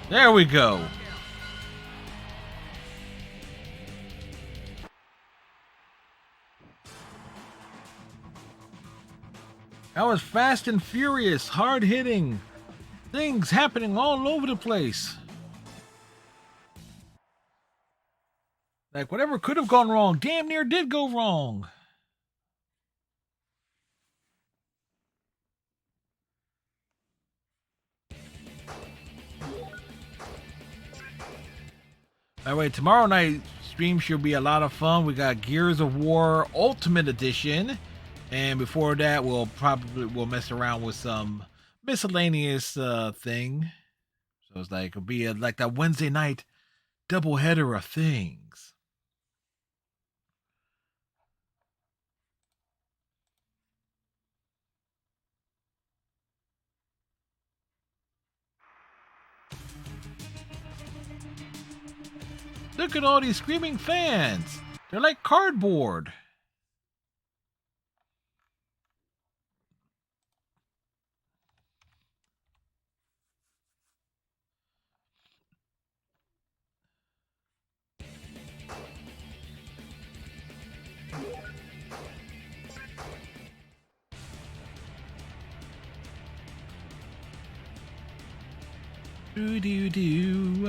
There we go. That was fast and furious, hard hitting, things happening all over the place. Like whatever could have gone wrong, damn near did go wrong. By the way, tomorrow night stream should be a lot of fun. We got Gears of War Ultimate Edition, and before that, we'll mess around with some miscellaneous thing. So it's like it'll be like that Wednesday night double header of things. Look at all these screaming fans. They're like cardboard. Do do do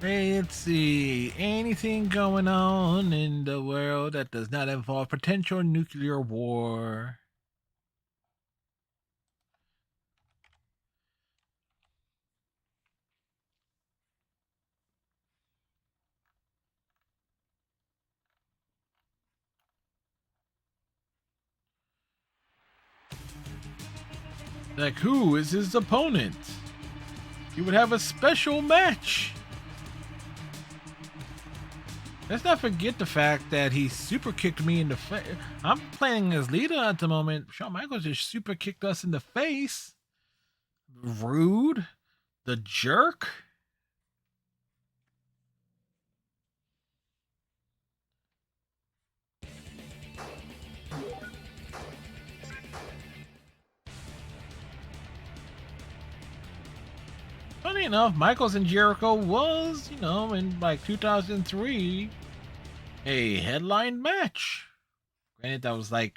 Let's see. Anything going on in the world that does not involve potential nuclear war? Like, who is his opponent? He would have a special match. Let's not forget the fact that he super kicked me in the face. I'm playing as Lita at the moment. Shawn Michaels just super kicked us in the face. Rude. The jerk. Funny enough, Michaels and Jericho was, in like 2003, a headline match. Granted, that was like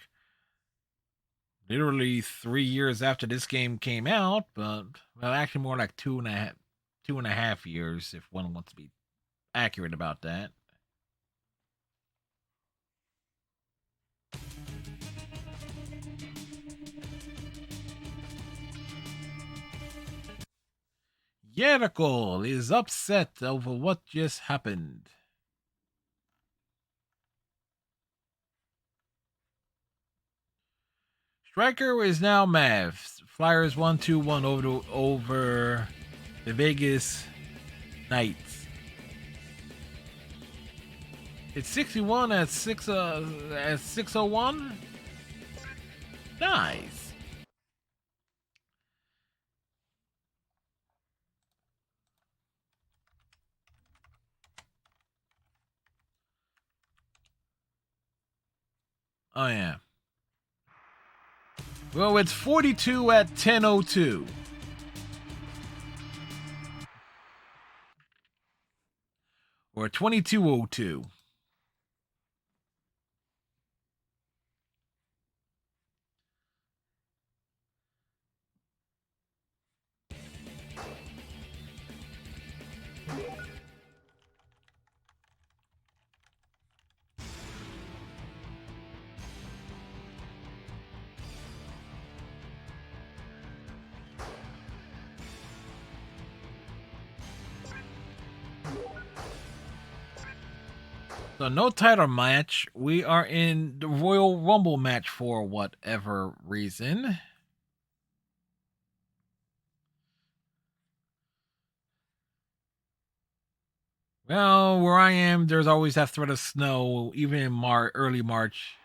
literally 3 years after this game came out, but well, actually more like 2.5 years if one wants to be accurate about that. Jericho is upset over what just happened. Striker is now Mav. Flyers 1-2-1 over the Vegas Knights. It's 61 at 601. Nice. Oh yeah. Well, it's 42 at 10:02. Or 22:02. So no title match. We are in the Royal Rumble match for whatever reason. Well, where I am, there's always that threat of snow, even in early March.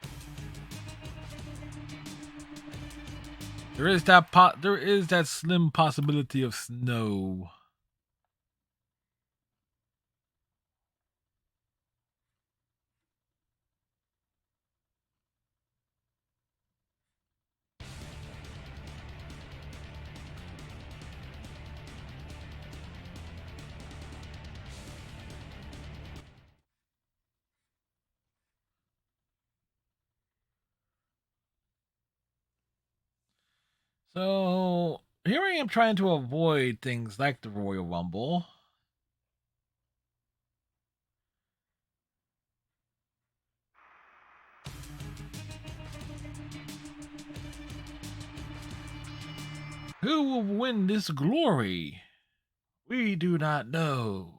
There is that slim possibility of snow. So here I am trying to avoid things like the Royal Rumble. Who will win this glory? We do not know.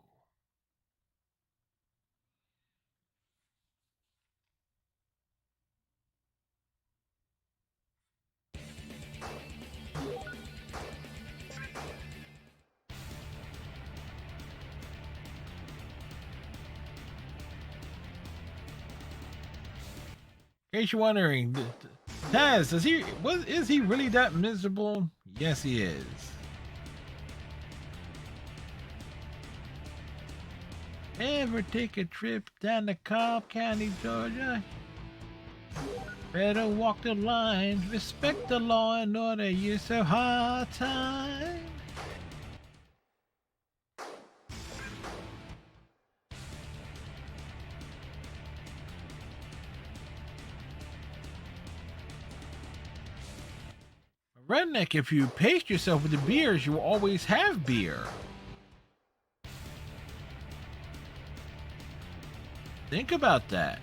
In case you're wondering, Taz, is he really that miserable? Yes, he is. Ever take a trip down to Cobb County, Georgia? Better walk the line, respect the law and order, you're so hard time. Redneck, if you pace yourself with the beers, you will always have beer. Think about that.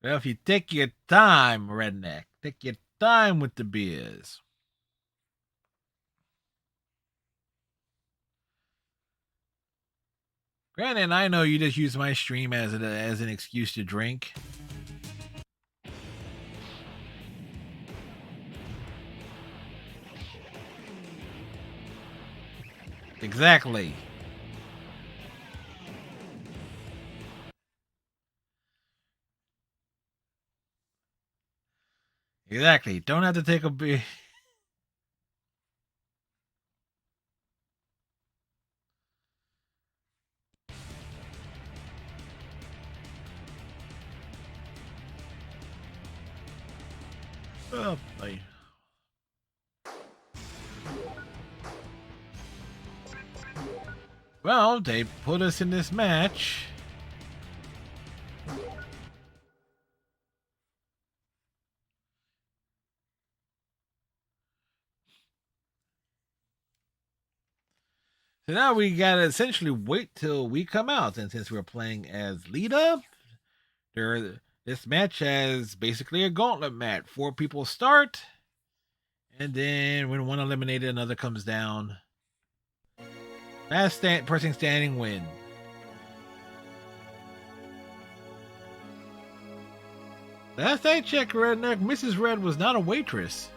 Well, if you take your time, redneck, take your time with the beers. Granted, I know you just use my stream as an excuse to drink. Exactly. Exactly. Don't have to take a beer. Oh, boy. Well, they put us in this match. So now we gotta essentially wait till we come out, and since we're playing as Lita, this match has basically a gauntlet match. 4 people start, and then when one eliminated, another comes down. Last person standing win. Last I checked, Redneck, Mrs. Red was not a waitress.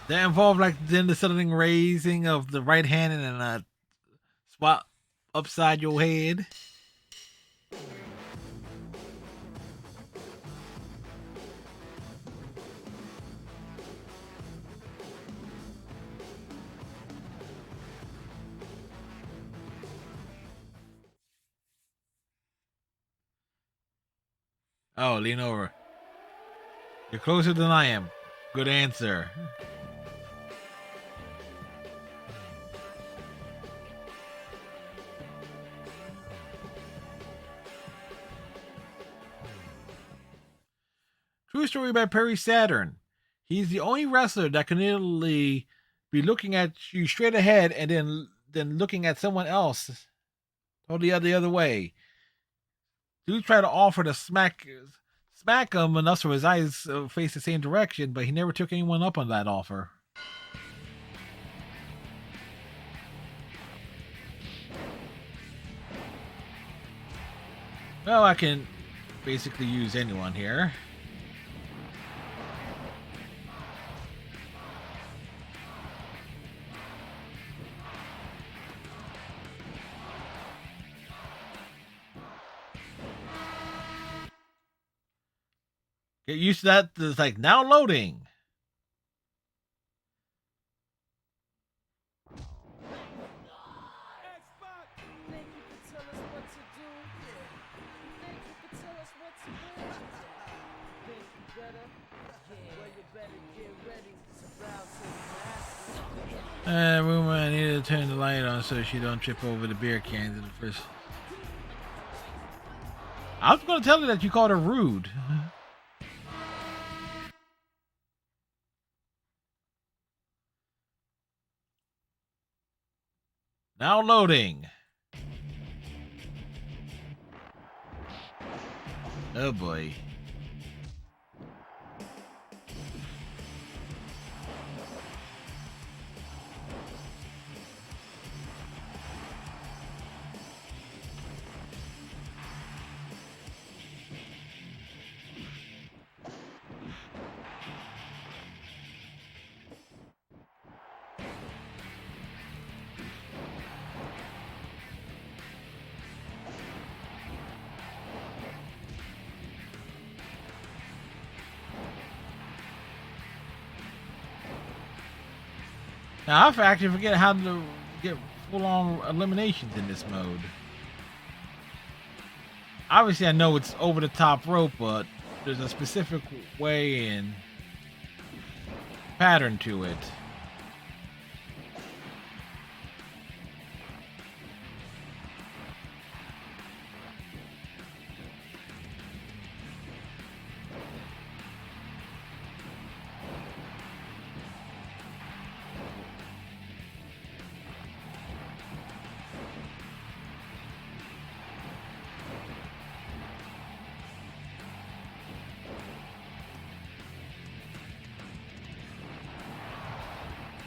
That involved like then the sudden raising of the right hand and then a swap upside your head. Oh, lean over. You're closer than I am. Good answer. True story about Perry Saturn. He's the only wrestler that can literally be looking at you straight ahead and then looking at someone else totally the other way. Dude tried to offer to smack him enough so his eyes face the same direction, but he never took anyone up on that offer. Well, I can basically use anyone here. Get used to that. It's like now loading. Rumor, I need to turn the light on so she don't trip over the beer cans in the first. I was going to tell her that you called her rude. Now loading. Oh boy. Now, I actually forget how to get full-on eliminations in this mode. Obviously, I know it's over the top rope, but there's a specific way and pattern to it.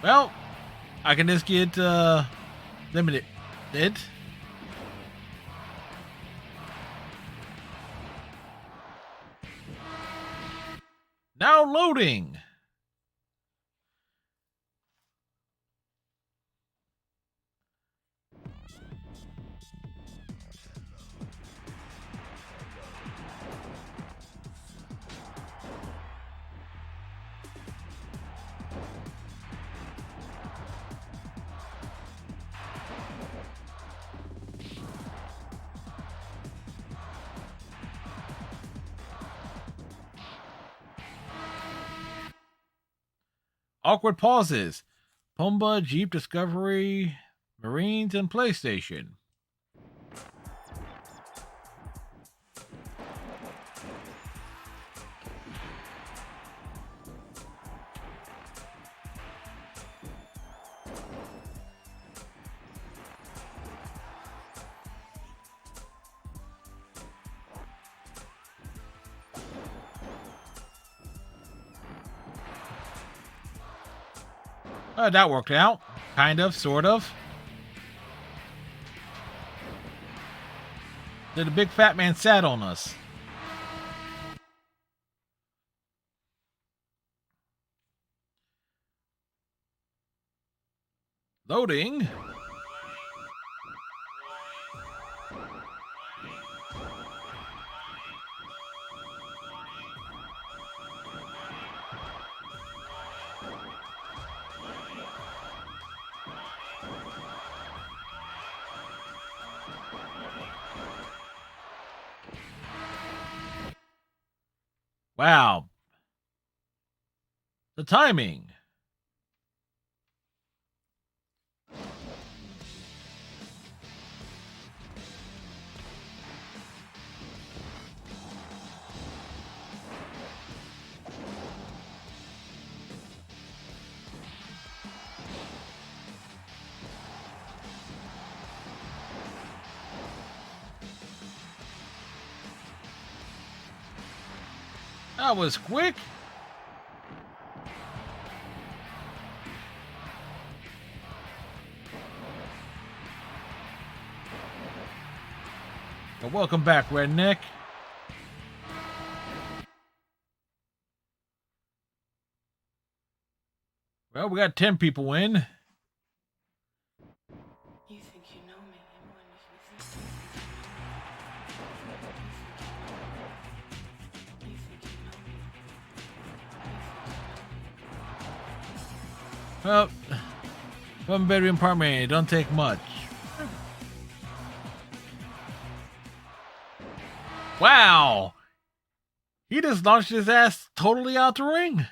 Well, I can just get limited. Now loading. Awkward pauses. Pumba, Jeep Discovery, Marines, and PlayStation. That worked out. Kind of, sort of. Then the big fat man sat on us. Loading. Wow. The timing. That was quick. Well, welcome back, Redneck. Well, we got 10 people in. You think you know me more than you think. You think you know me. Well, one bedroom apartment, it don't take much. Wow! He just launched his ass totally out the ring.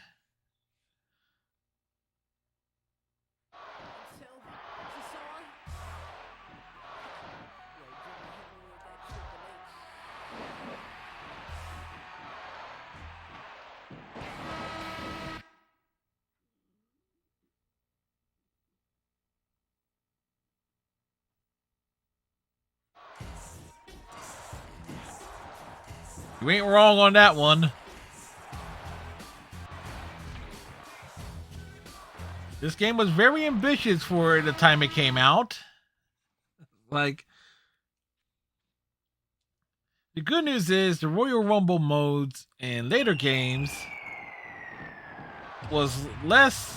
You ain't wrong on that one. This game was very ambitious for the time it came out. Like, the good news is the Royal Rumble modes in later games was less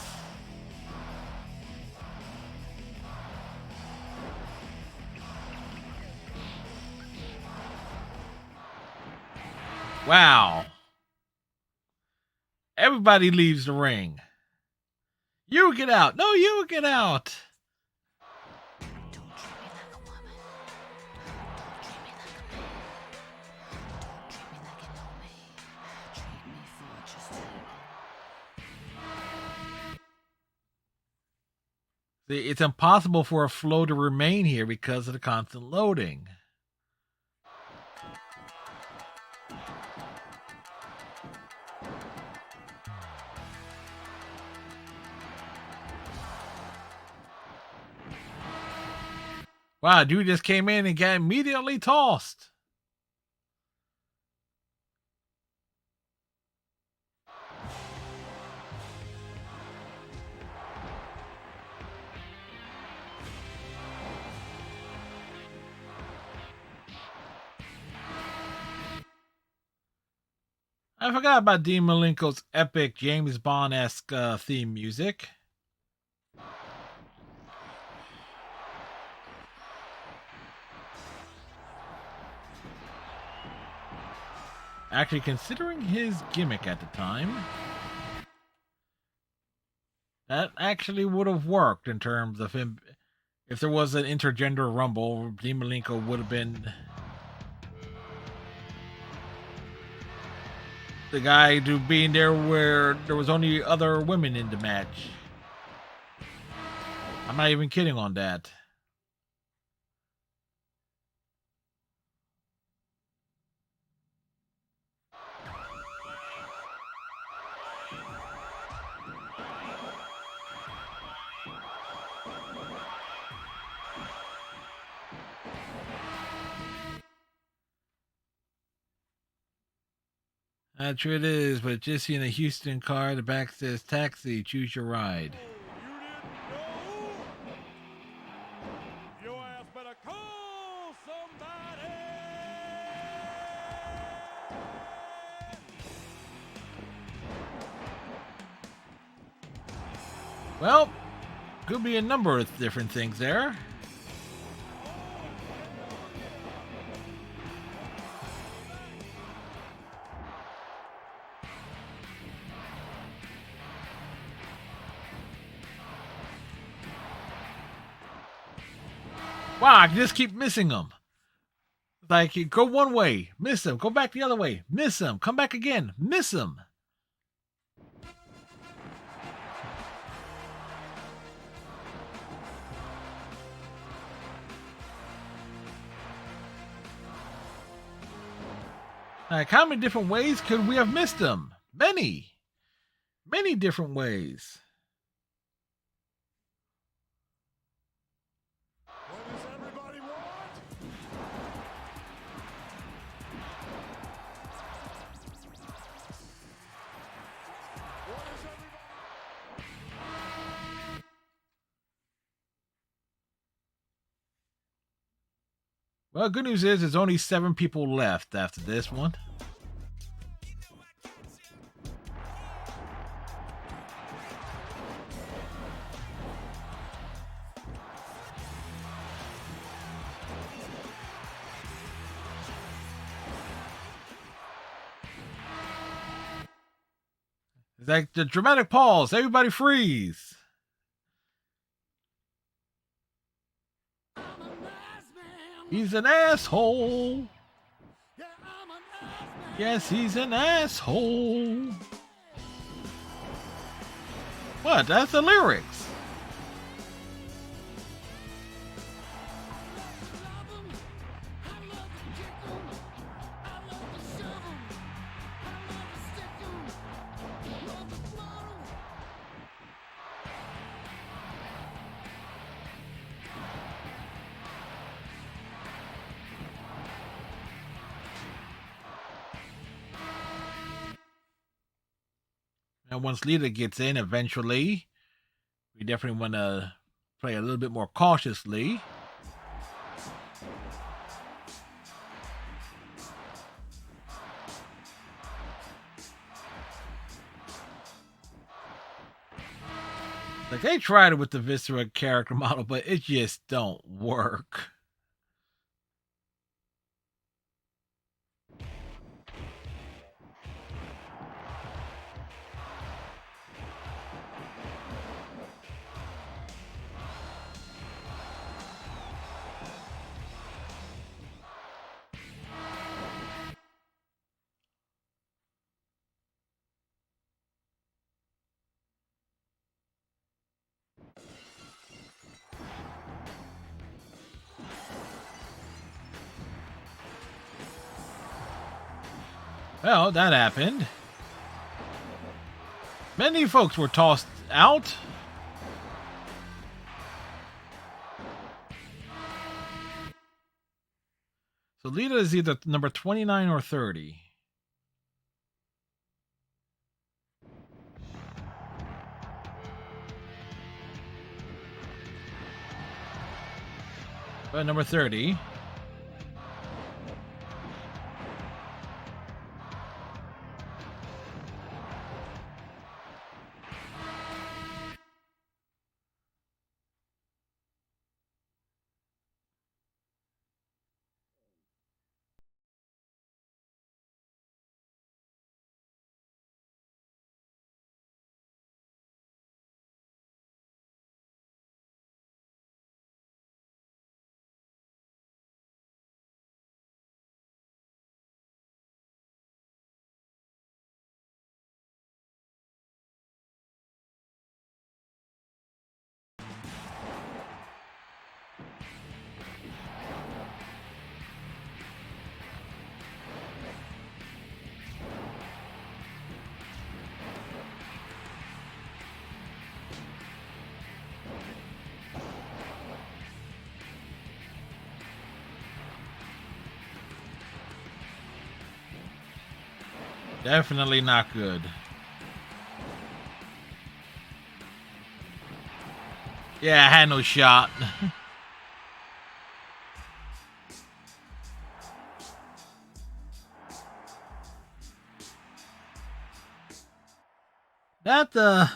wow. Everybody leaves the ring. You get out. No, you get out. Don't treat me like a woman. Don't treat me like a man. Don't treat me like you know me. Treat me for what you're stealing. See, it's impossible for a flow to remain here because of the constant loading. Wow, dude just came in and got immediately tossed. I forgot about Dean Malenko's epic James Bond-esque theme music. Actually, considering his gimmick at the time, that actually would have worked in terms of him. If there was an intergender rumble, Dean Malenko would have been the guy to being there where there was only other women in the match. I'm not even kidding on that. That's true it is, but just seeing a Houston car, the back says taxi, choose your ride. Your ass better call somebody. Well, could be a number of different things there. Wow, I can just keep missing them. Like, you go one way, miss him. Go back the other way, miss him. Come back again, miss him. Like, how many different ways could we have missed him? Many. Many different ways. What does everybody want? What does everybody... Well, good news is there's only 7 people left after this one. It's like the dramatic pause. Everybody freeze. He's an asshole. Yes, he's an asshole. What? That's the lyrics. And once Lita gets in eventually, we definitely want to play a little bit more cautiously. Like, they tried it with the Viscera character model, but it just don't work. Well, that happened. Many folks were tossed out. So Lita is either number 29 or 30. But number 30. Definitely not good. Yeah, I had no shot. That that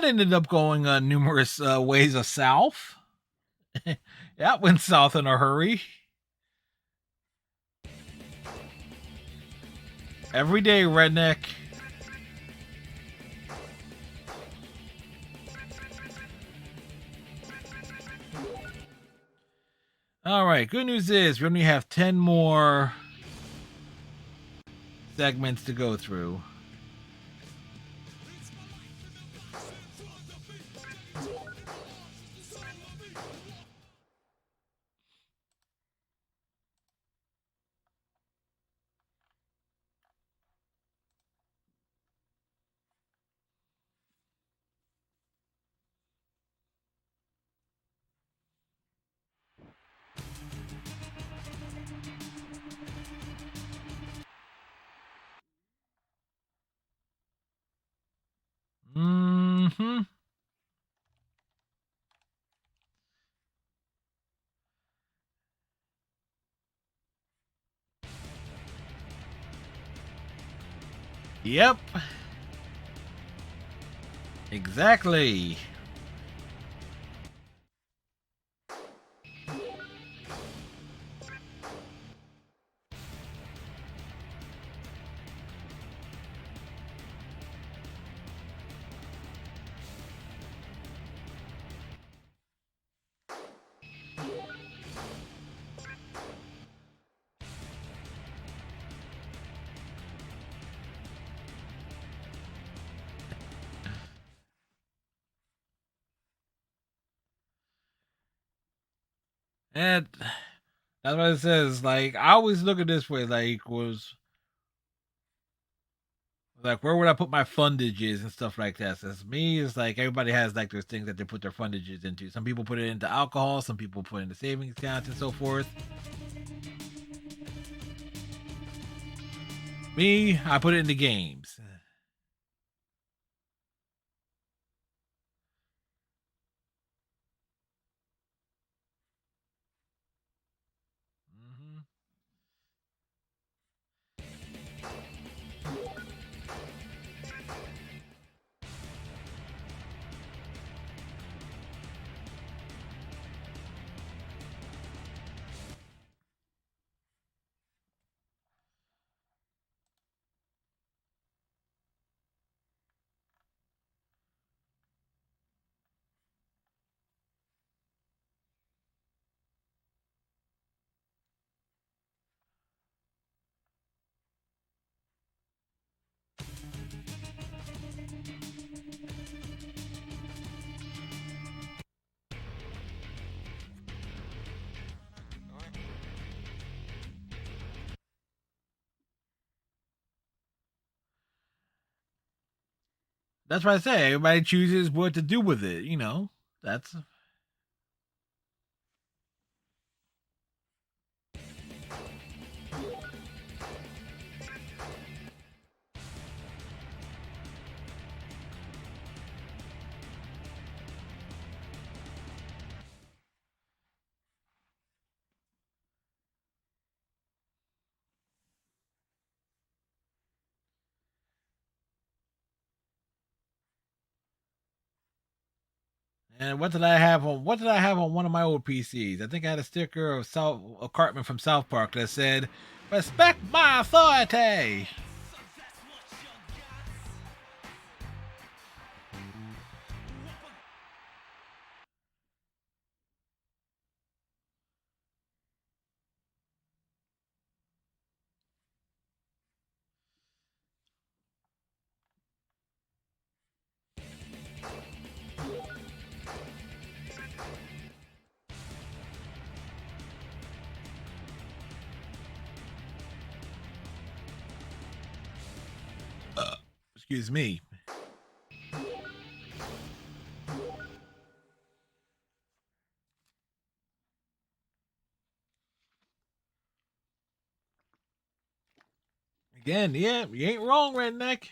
ended up going numerous ways of south. That went south in a hurry. Every day, redneck. All right, good news is we only have 10 more segments to go through. Mm-hmm. Yep. Exactly. And that's what it says. Like, I always look at this way, like where would I put my fundages and stuff like that? So me, it's like everybody has like their things that they put their fundages into. Some people put it into alcohol, some people put it into savings accounts and so forth. Me, I put it into games. Mhm. That's what I say. Everybody chooses what to do with it. You know, that's. And what did I have on? What did I have on one of my old PCs? I think I had a sticker of Cartman from South Park that said, "Respect my authority." Excuse me. Again, yeah, you ain't wrong, redneck.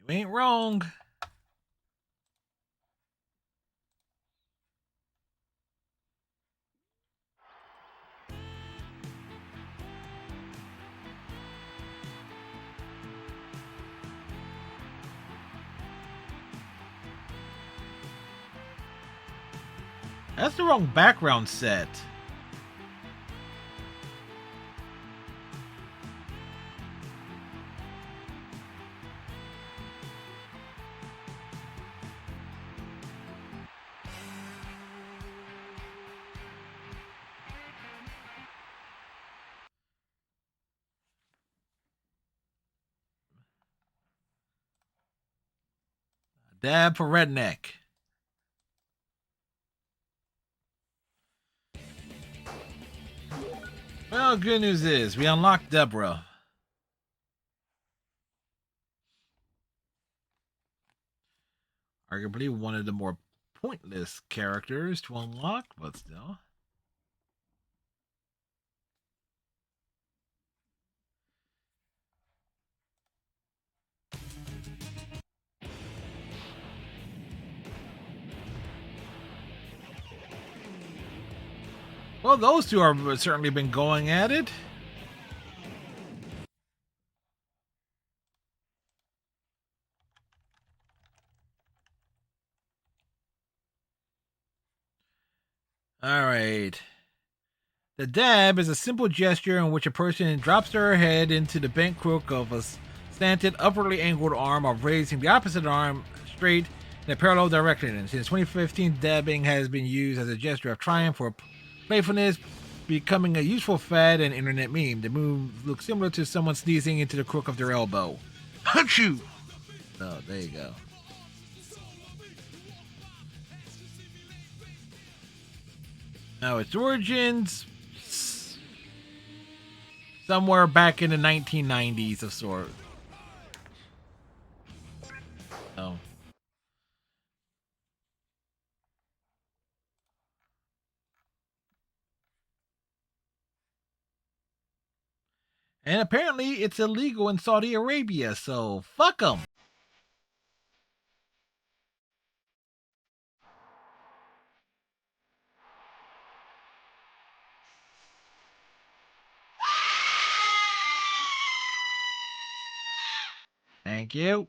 You ain't wrong. That's the wrong background set. Dab for redneck. Well, good news is we unlocked Deborah. Arguably one of the more pointless characters to unlock, but still. Well, those two have certainly been going at it. All right. The dab is a simple gesture in which a person drops their head into the bent crook of a slanted, upwardly angled arm while raising the opposite arm straight in a parallel direction. And since 2015, dabbing has been used as a gesture of triumph or playfulness, becoming a useful fad and internet meme. The move looks similar to someone sneezing into the crook of their elbow. Achoo! Oh, there you go. Now, its origins somewhere back in the 1990s of sort. Oh. And apparently it's illegal in Saudi Arabia, so fuck them. Thank you.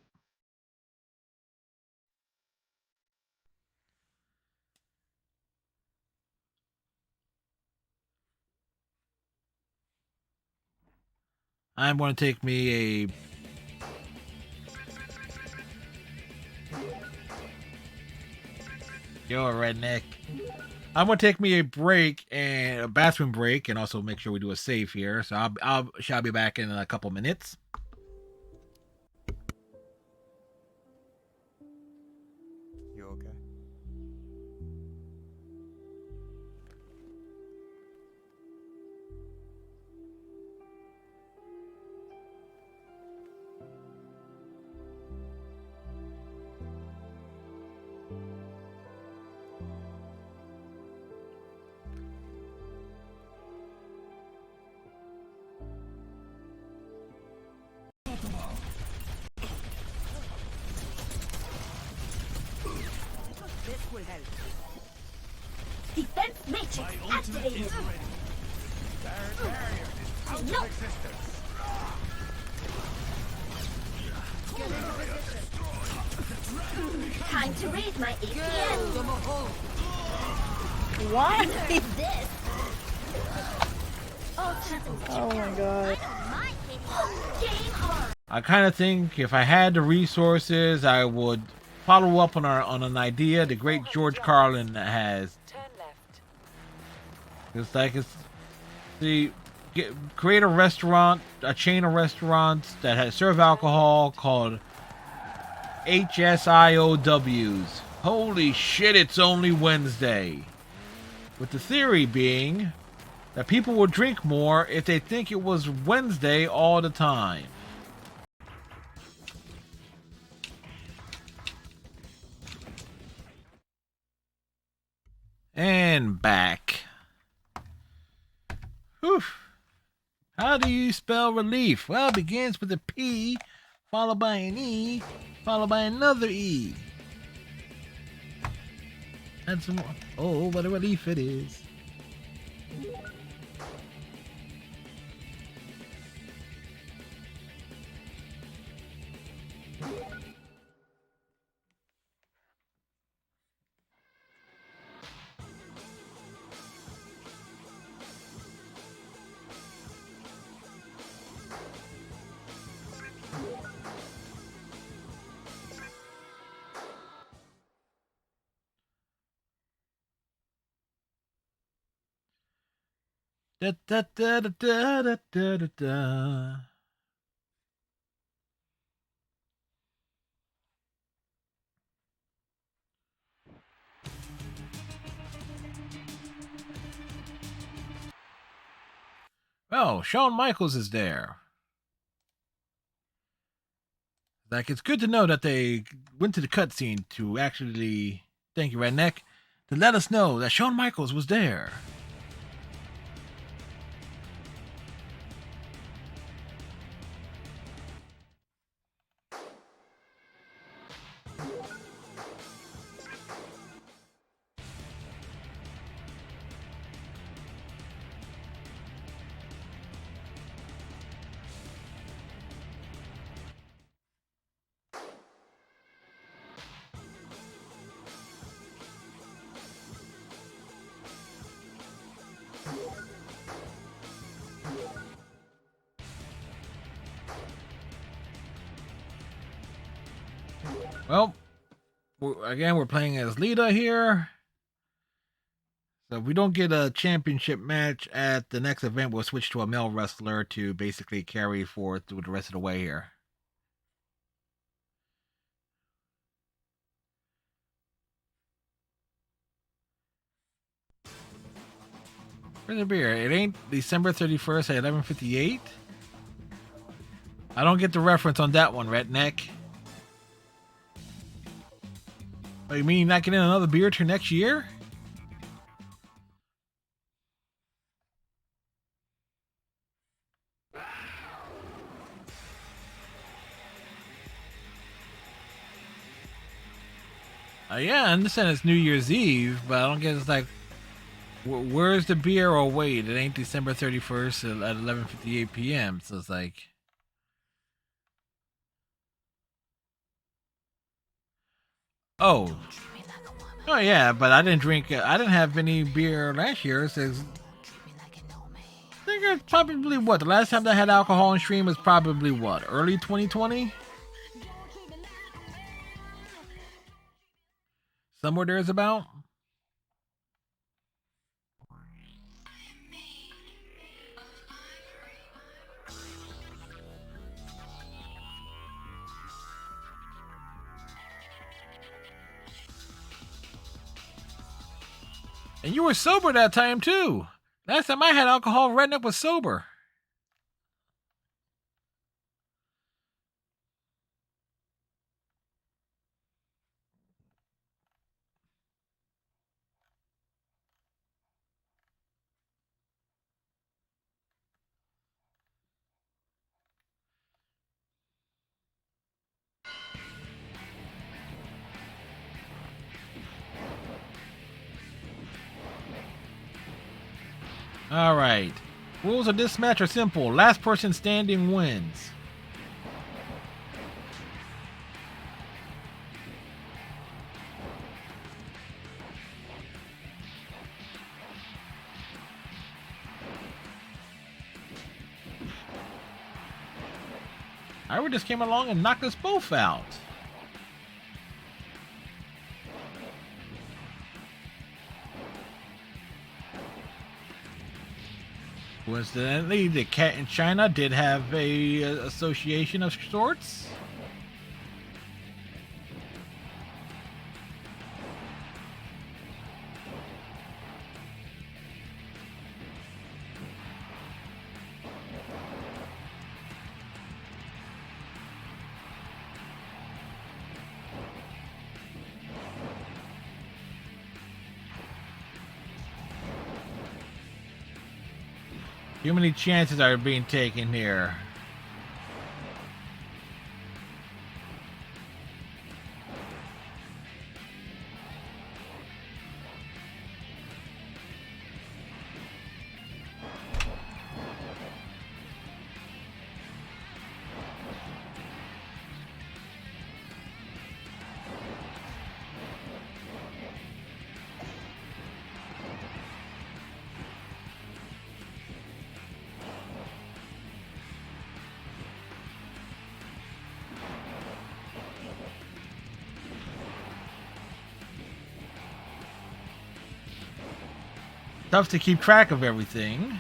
I'm going to take me a... You're a redneck. I'm going to take me a break, and a bathroom break, and also make sure we do a save here. So shall be back in a couple minutes. You okay? Defense matrix activated. No. Time to raise my APM. Why? This. Oh my god. Game on. I kind of think if I had the resources, I would follow up on an idea the great George Carlin has. It's like create a restaurant, a chain of restaurants that serve alcohol called HSIOWs. Holy shit! It's only Wednesday. With the theory being that people will drink more if they think it was Wednesday all the time. And back. Whew. How do you spell relief? Well, it begins with a P, followed by an E, followed by another E. And some more. Oh, what a relief it is. Da da da da da da da da da. Oh, Shawn Michaels is there. Like, it's good to know that they went to the cutscene to actually, thank you, Redneck, to let us know that Shawn Michaels was there. Well, we're playing as Lita here. So if we don't get a championship match at the next event, we'll switch to a male wrestler to basically carry forth through the rest of the way here. Where's the beer? It ain't December 31st at 11:58. I don't get the reference on that one, Redneck. Oh, you mean you're not getting another beer till next year? Yeah, I understand it's New Year's Eve, but I don't get it's like, where's the beer? Or wait, it ain't December 31st at 11:58 p.m. So it's like, oh yeah, but I didn't drink. I didn't have any beer last year. So I think it's probably what the last time that I had alcohol on stream was probably what, early 2020. Somewhere there's about. And you were sober that time too. Last time I had alcohol, Redneck was sober. All right. Rules of this match are simple. Last person standing wins. Ira just came along and knocked us both out. Coincidentally, the cat in China did have a association of sorts. Too many chances are being taken here. Tough to keep track of everything.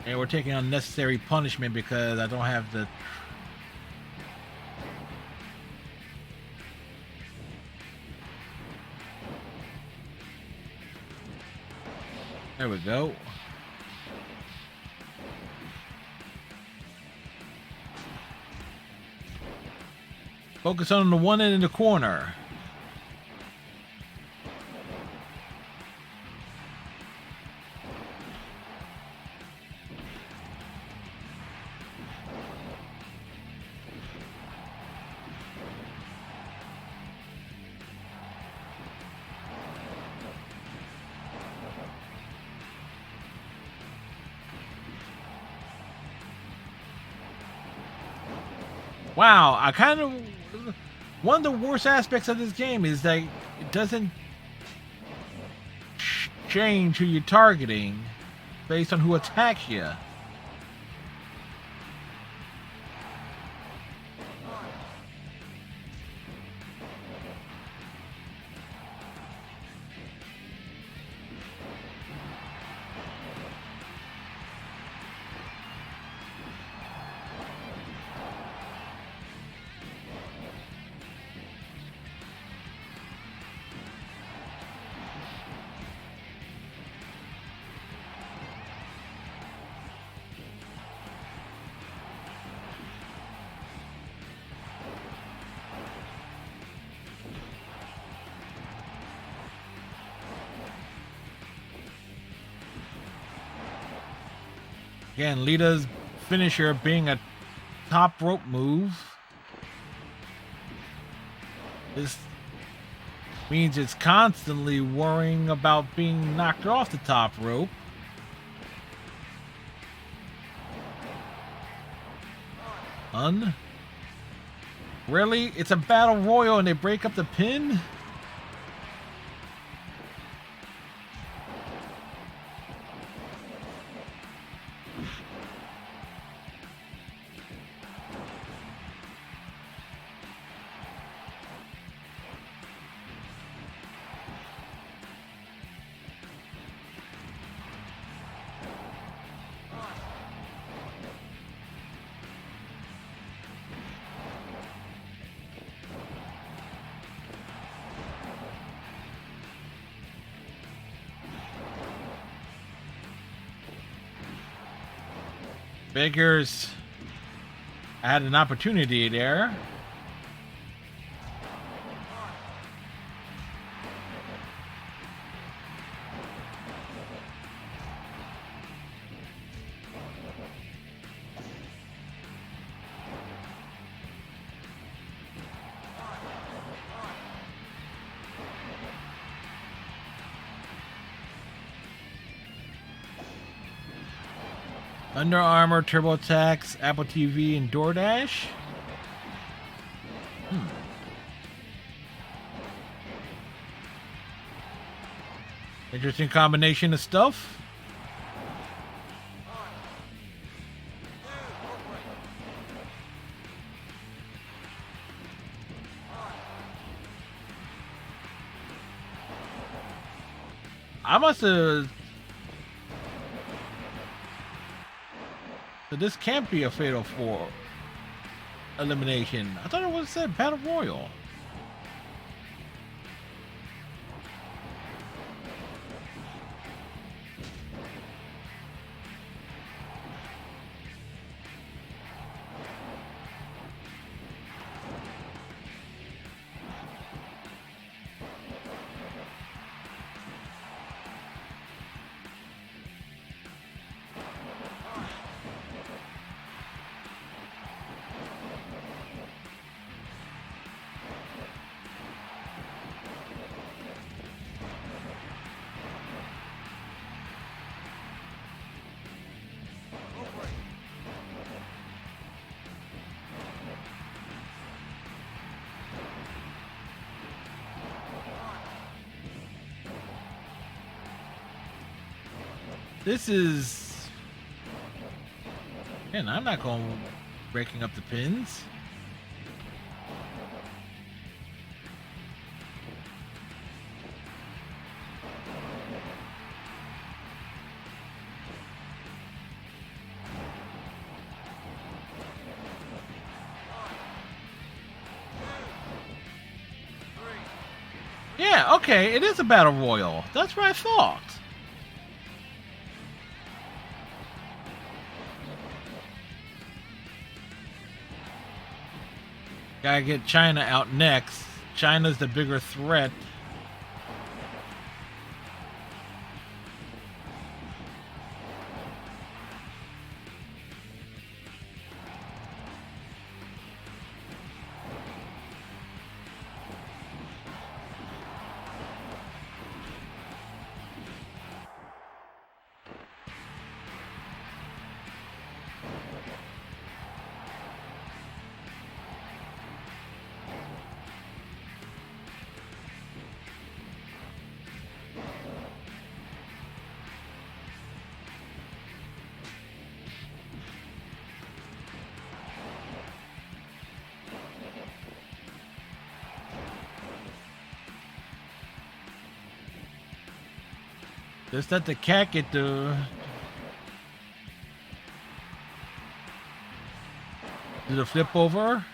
And we're taking unnecessary punishment because I don't have the... There we go. Focus on the one end in the corner. Wow, I kind of... One of the worst aspects of this game is that it doesn't change who you're targeting based on who attacks you. Again, Lita's finisher being a top rope move. This means it's constantly worrying about being knocked off the top rope. Really? It's a battle royal and they break up the pin? Figures I had an opportunity there. Under Armour, TurboTax, Apple TV, and DoorDash. Interesting combination of stuff. I must have. So this can't be a Fatal 4 elimination. I thought it was said Battle Royal. This is... Man, I'm not going breaking up the pins. Yeah, okay, it is a battle royal. That's what I thought. Gotta get China out next. China's the bigger threat. Just let the cat get the... Do the flip over?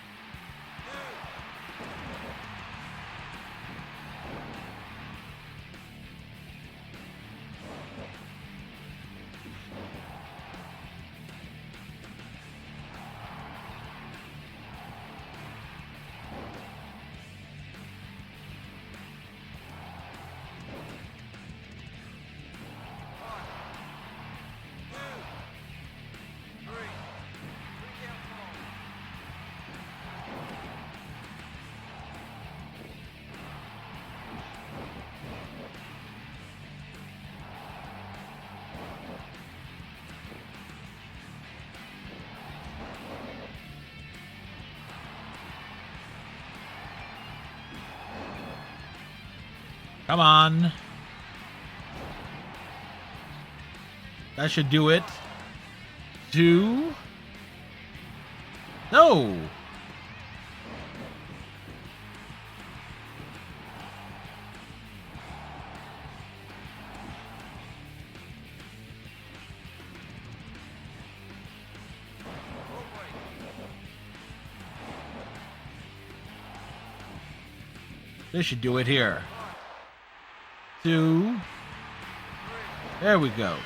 Come on. That should do it. 2. No. This should do it here. 2. There we go.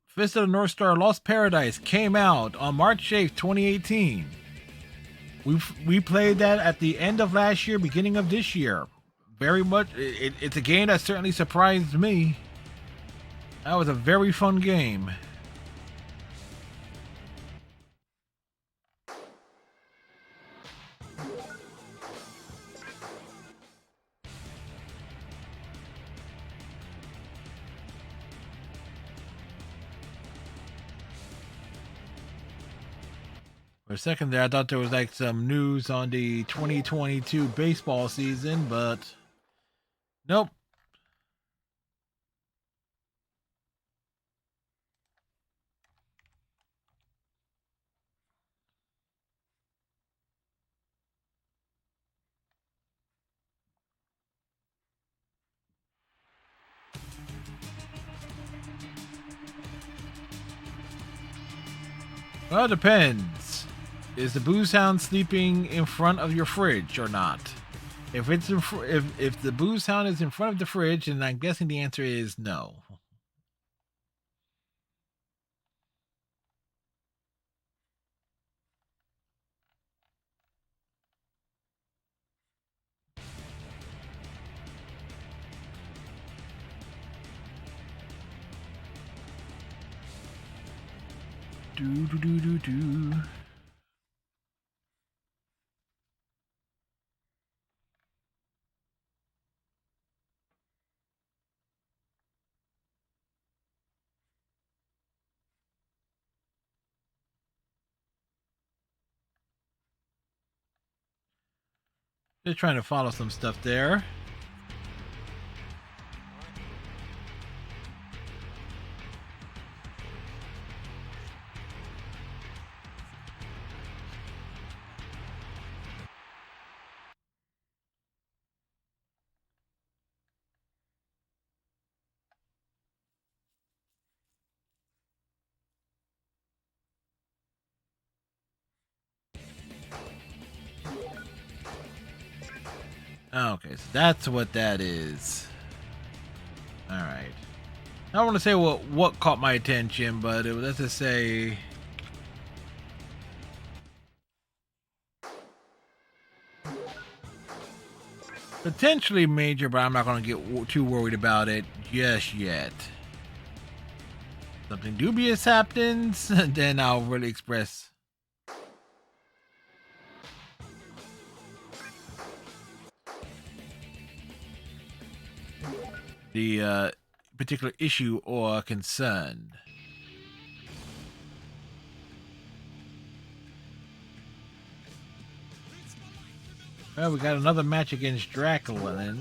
Fist of the North Star Lost Paradise came out on March 8th, 2018. We played that at the end of last year, beginning of this year. Very much, it's a game that certainly surprised me. That was a very fun game. For a second there, I thought there was like some news on the 2022 baseball season, but nope. Well, it depends. Is the booze hound sleeping in front of your fridge or not? If it's if the booze hound is in front of the fridge, then I'm guessing the answer is no. Do do do do do. Just trying to follow some stuff there. Okay, so that's what that is. All right. I don't want to say what caught my attention, but let's just say potentially major, but I'm not going to get too worried about it just yet. Something dubious happens, then I'll really express the particular issue or concern. Well, we got another match against Dracula.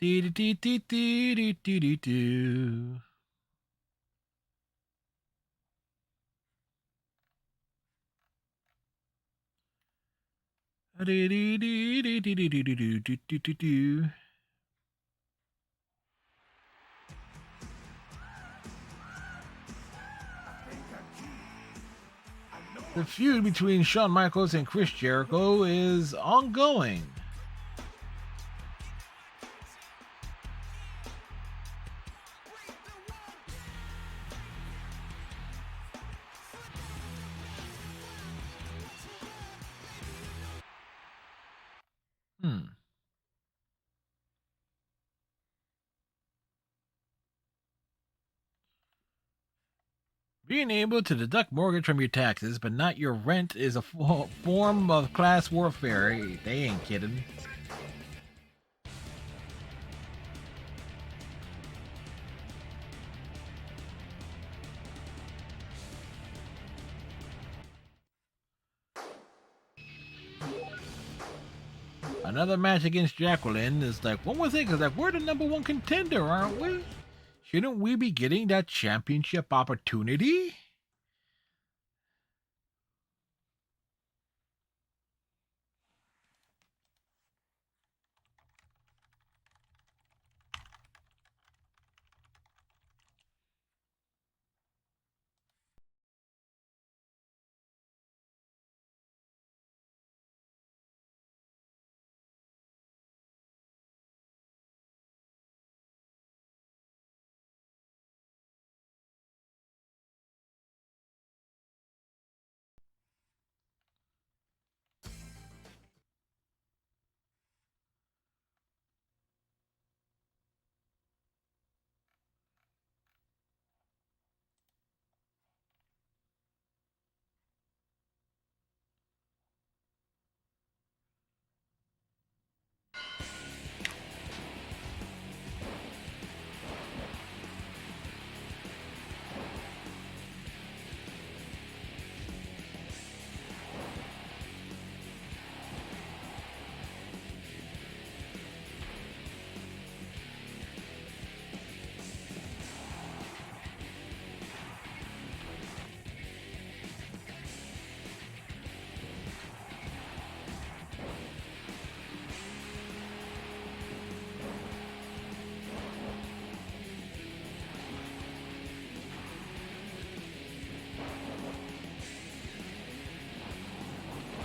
Do do do do do do do do. Do do do do do do do do do do do. The feud between Shawn Michaels and Chris Jericho is ongoing. Being able to deduct mortgage from your taxes, but not your rent, is a form of class warfare. They ain't kidding. Another match against Jacqueline is like, one more thing, because like, we're the #1 contender, aren't we? Shouldn't we be getting that championship opportunity?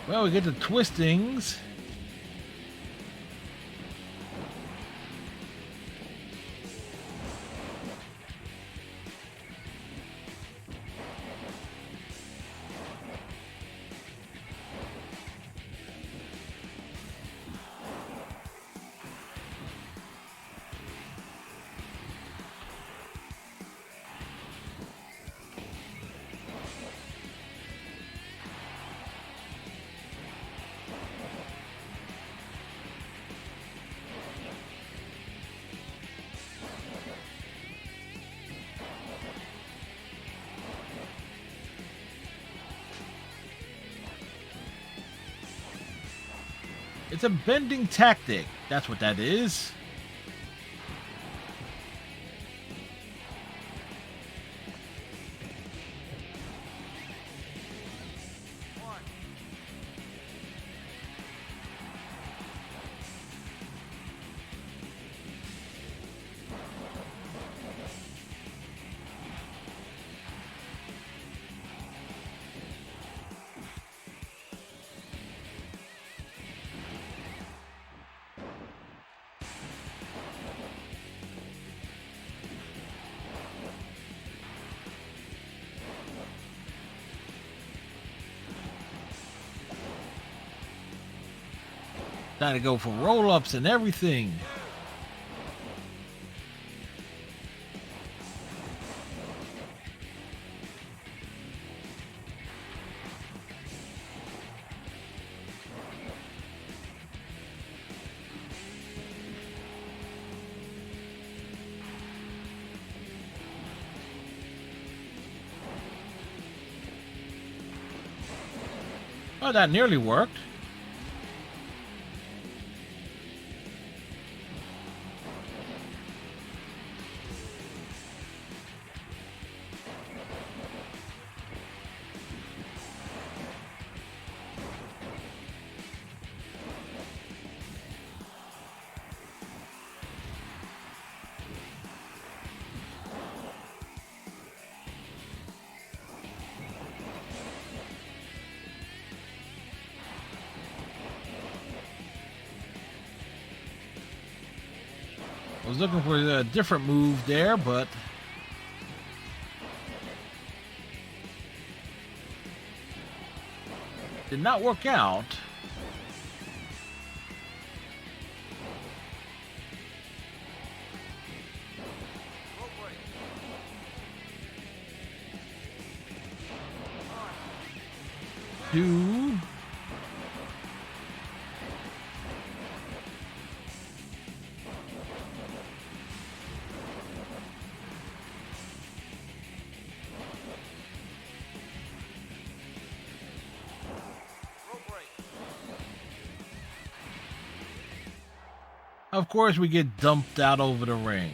Well, we get the twistings. It's a bending tactic. That's what that is. Trying to go for roll-ups and everything. Oh, that nearly worked. I was looking for a different move there, but did not work out. Two. Of course, we get dumped out over the ring.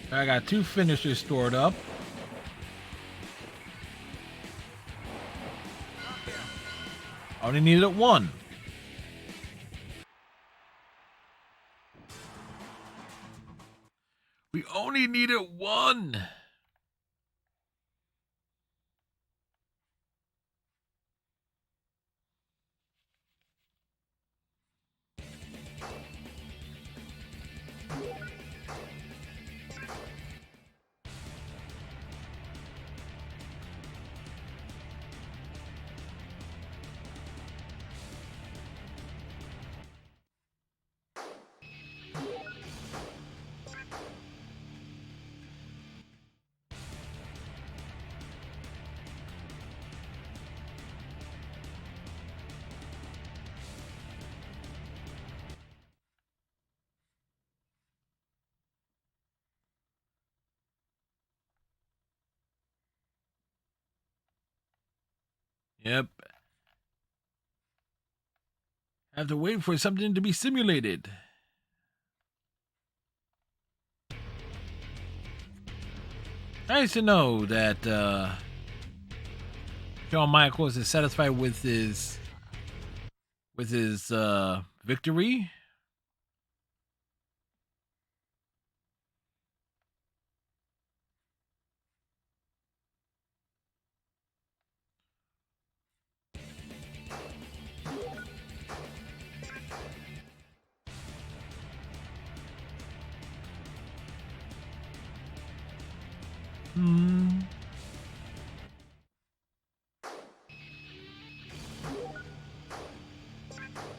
I got two finishers stored up. Only needed one. We only needed one. Yep. Have to wait for something to be simulated. Nice to know that Shawn Michaels is satisfied with his victory.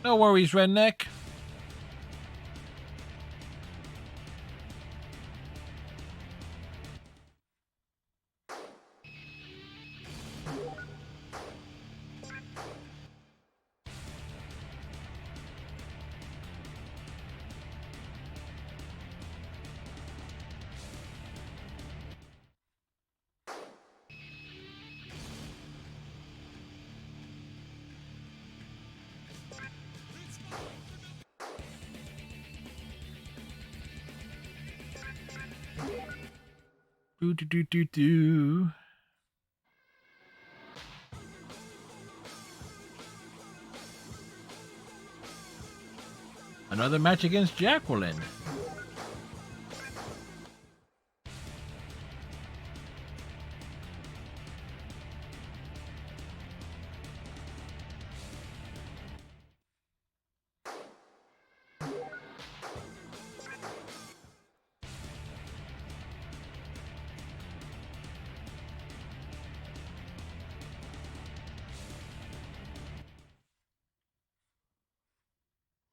No worries, redneck. Do do do do do. Another match against Jacqueline.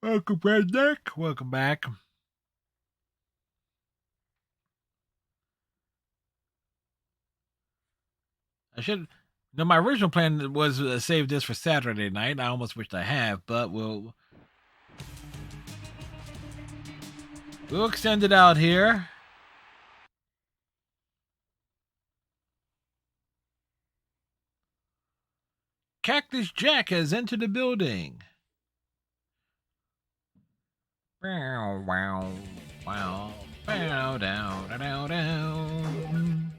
Welcome, redneck. Welcome back. I should. No, my original plan was to save this for Saturday night. I almost wished I have, but we'll extend it out here. Cactus Jack has entered the building. Wow, wow, wow, down, down, down, down.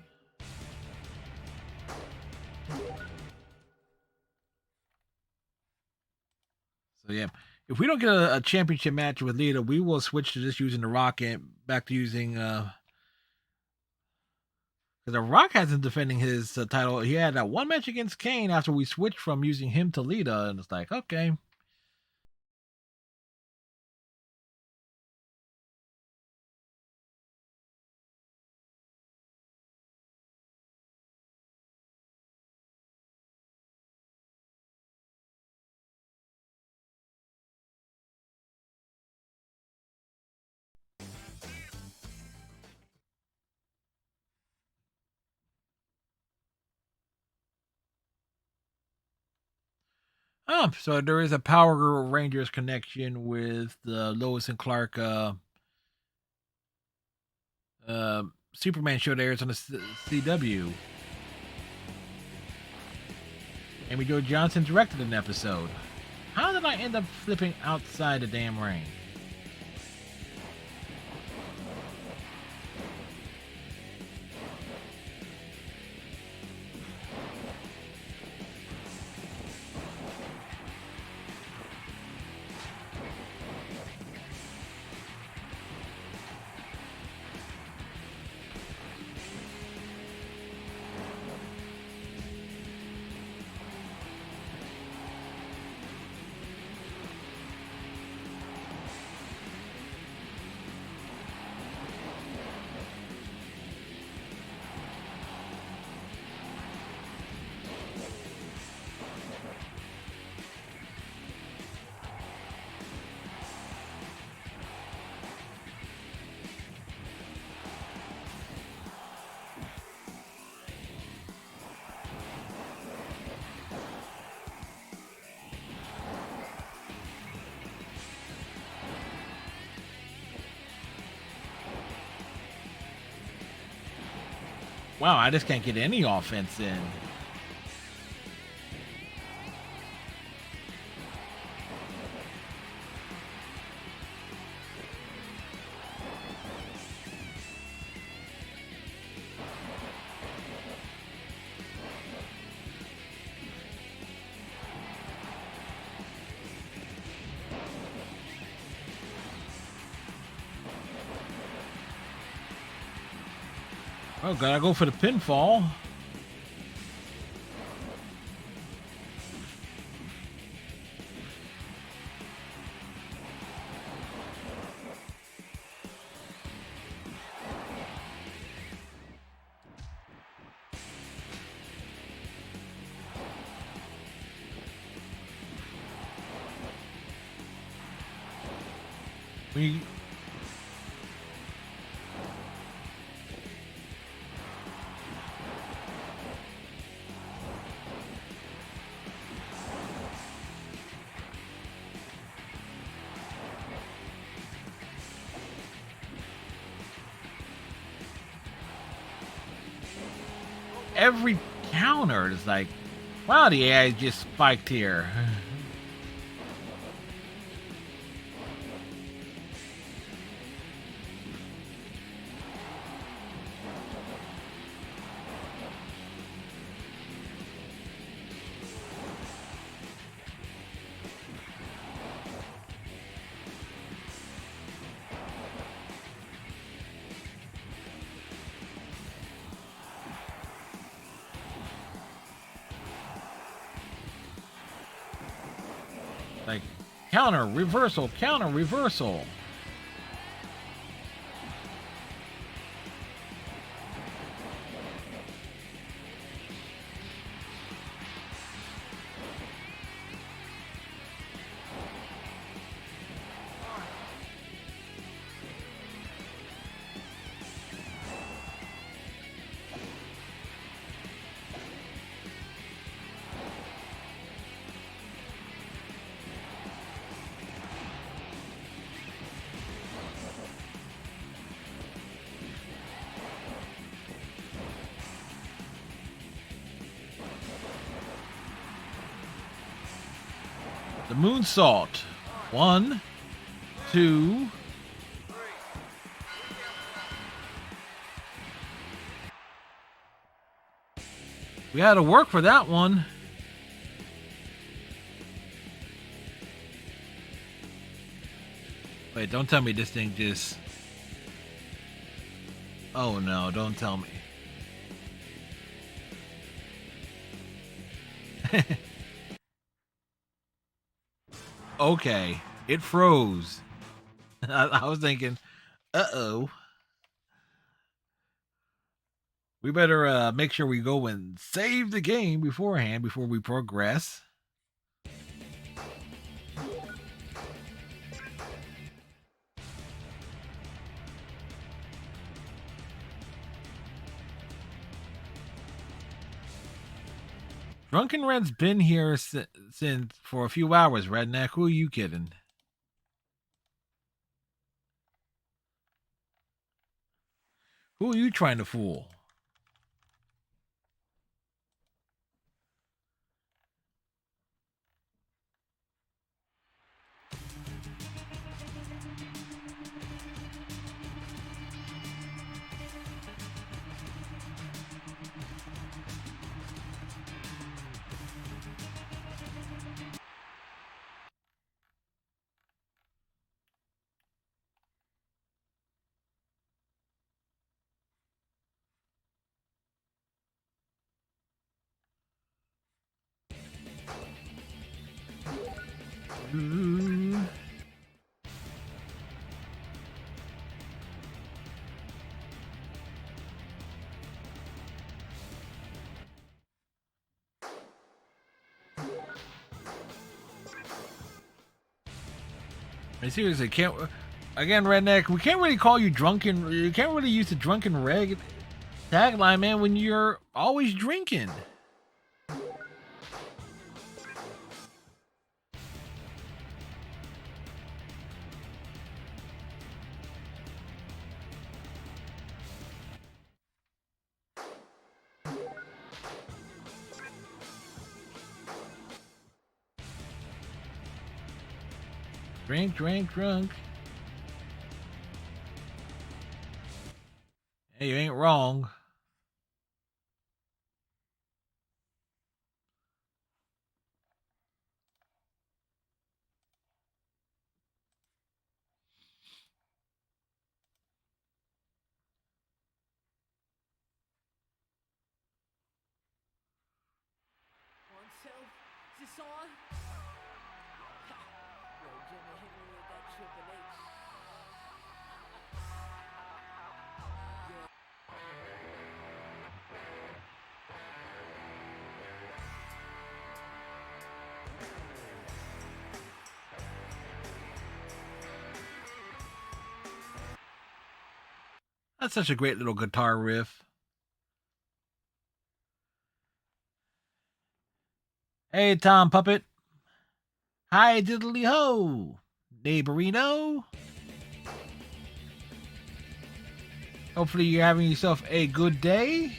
So yeah, if we don't get a championship match with Lita, we will switch to just using the Rock and back to using because the Rock hasn't defending his title. He had that one match against Kane after we switched from using him to Lita, and it's like, okay. Oh, so there is a Power Rangers connection with the Lois and Clark Superman show that airs on the CW. Amy Jo Johnson directed an episode. How did I end up flipping outside the damn ring? Wow, I just can't get any offense in. Oh, gotta go for the pinfall. We every counter is like, wow, the AI just spiked here. Like, counter, reversal, counter, reversal. The moonsault. 1, 2. We had to work for that one. Wait, don't tell me this thing just... Oh no, don't tell me. Okay, it froze. I was thinking, uh-oh. We better make sure we go and save the game beforehand before we progress. Drunken Red's been here since for a few hours, Redneck. Who are you kidding? Who are you trying to fool? I seriously can't. Again, Redneck, we can't really call you drunken. You can't really use the drunken reg tagline, man, when you're always drinking. Drink, drink, drunk. Hey, you ain't wrong. the song? Yo, Jimmy hit me with that Triple H. That's such a great little guitar riff. Hey, Tom Puppet. Hi, diddly ho. Neighborino. Hopefully you're having yourself a good day.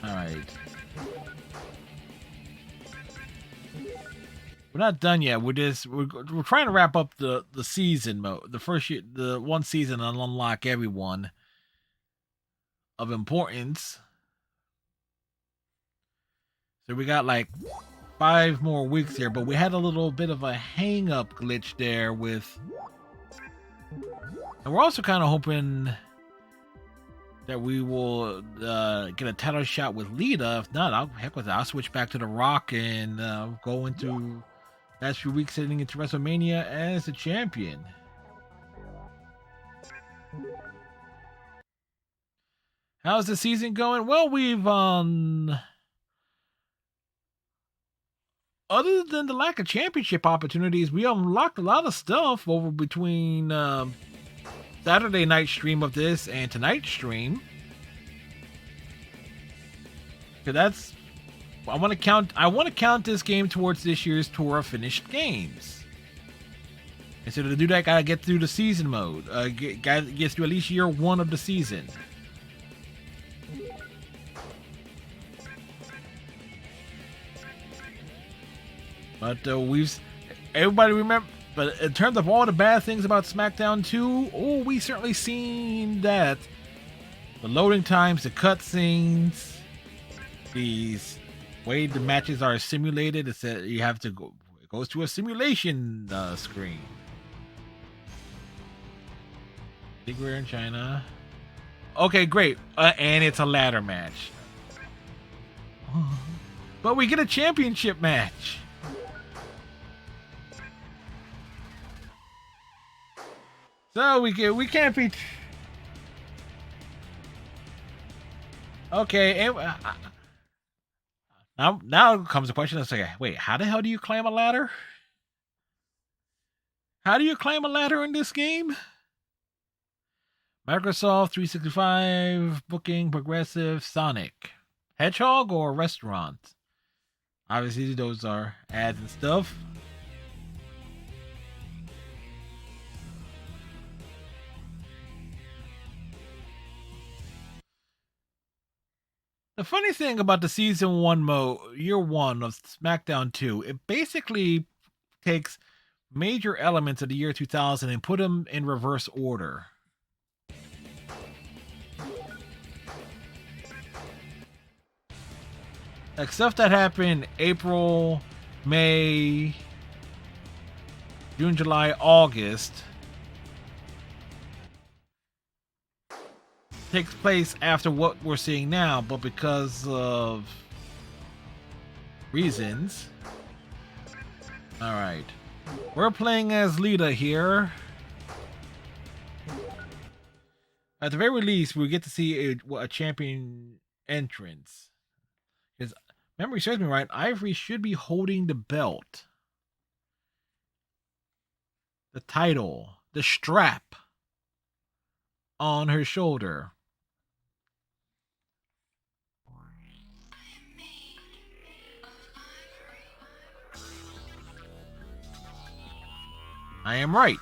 All right. We're not done yet. We're trying to wrap up the season mode, the one season, and unlock everyone of importance. So we got like 5 more weeks here, but we had a little bit of a hang up glitch there with, and we're also kind of hoping that we will get a title shot with Lita. If not, heck with it. I'll switch back to The Rock and go into last few weeks heading into WrestleMania as the champion. How's the season going? Well, we've other than the lack of championship opportunities, we unlocked a lot of stuff over between Saturday night stream of this and tonight's stream. Cause that's I want to count this game towards this year's tour of finished games. And so to do that, gotta get through the season mode. Gets through at least year 1 of the season. But everybody remember. But in terms of all the bad things about SmackDown 2, we certainly seen that. The loading times, the cutscenes, the way the matches are simulated. It's that you have to go. It goes to a simulation screen. Big Rare in China. Okay, great. And it's a ladder match. But we get a championship match. So we can't be. Okay, and, now comes the question. It's like, wait, how the hell do you climb a ladder? How do you climb a ladder in this game? Microsoft 365 booking, Progressive, Sonic, Hedgehog, or restaurant? Obviously, those are ads and stuff. The funny thing about the season 1 mode, year 1 of SmackDown 2, it basically takes major elements of the year 2000 and put them in reverse order. Like stuff that happened April, May, June, July, August takes place after what we're seeing now, but because of reasons. All right, we're playing as Lita here. At the very least, we get to see a champion entrance. Because memory serves me right, Ivory should be holding the belt, the title, the strap on her shoulder. I am right.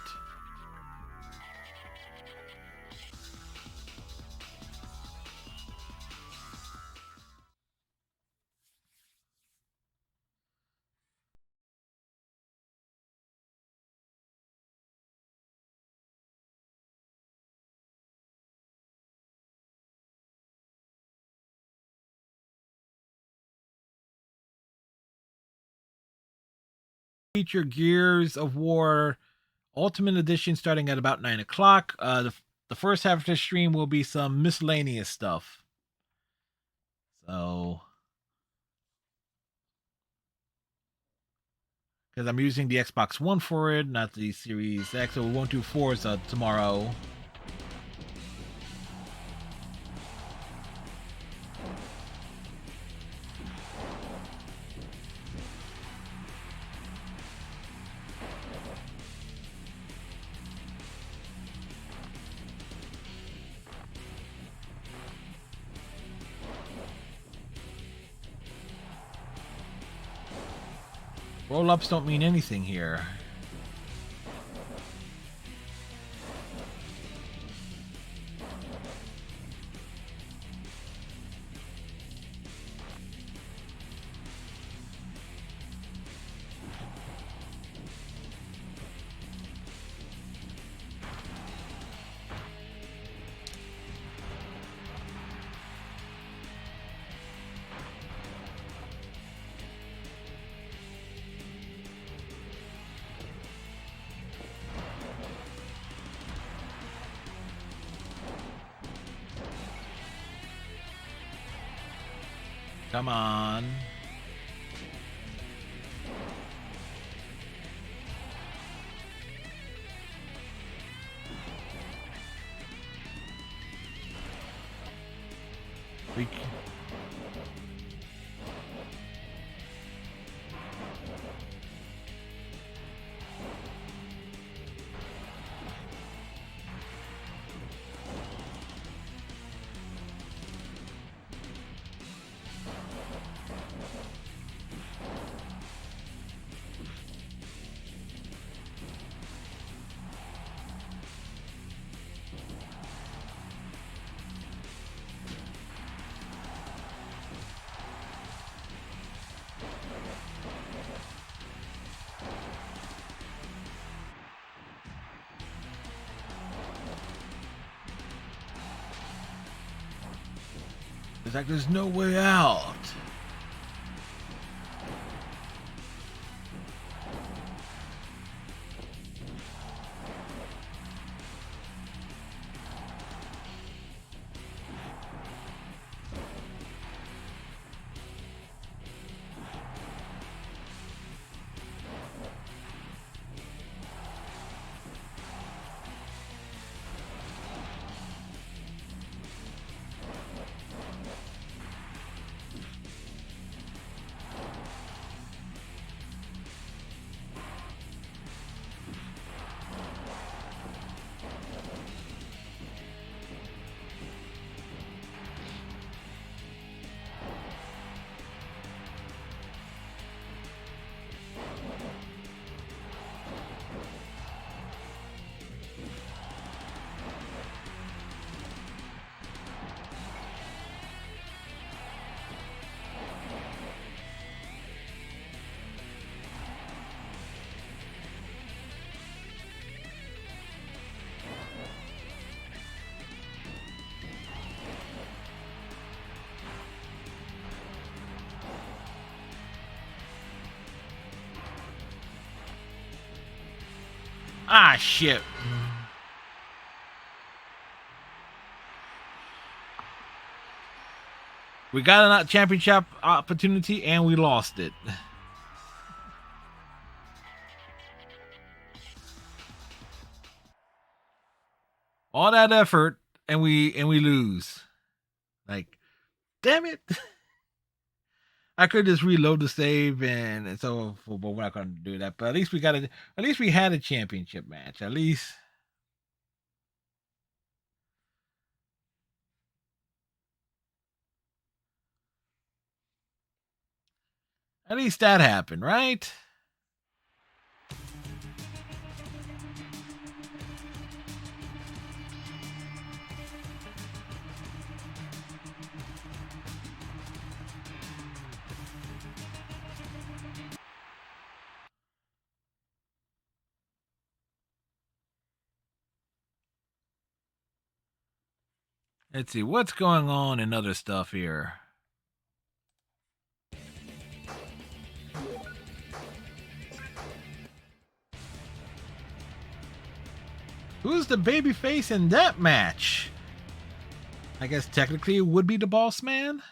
Feature Gears of War Ultimate Edition starting at about 9 o'clock. The first half of the stream will be some miscellaneous stuff. So because I'm using the Xbox One for it, not the Series X. So we won't do Forza tomorrow. Roll-ups don't mean anything here. Come on. We It's like there's no way out. Ah, shit. We got a championship opportunity and we lost it. All that effort and we lose. Like, damn it. I could just reload the save and so, but we're not going to do that. But at least we had a championship match. At least that happened, right? Let's see what's going on in other stuff here. Who's the babyface in that match? I guess technically it would be the Boss Man.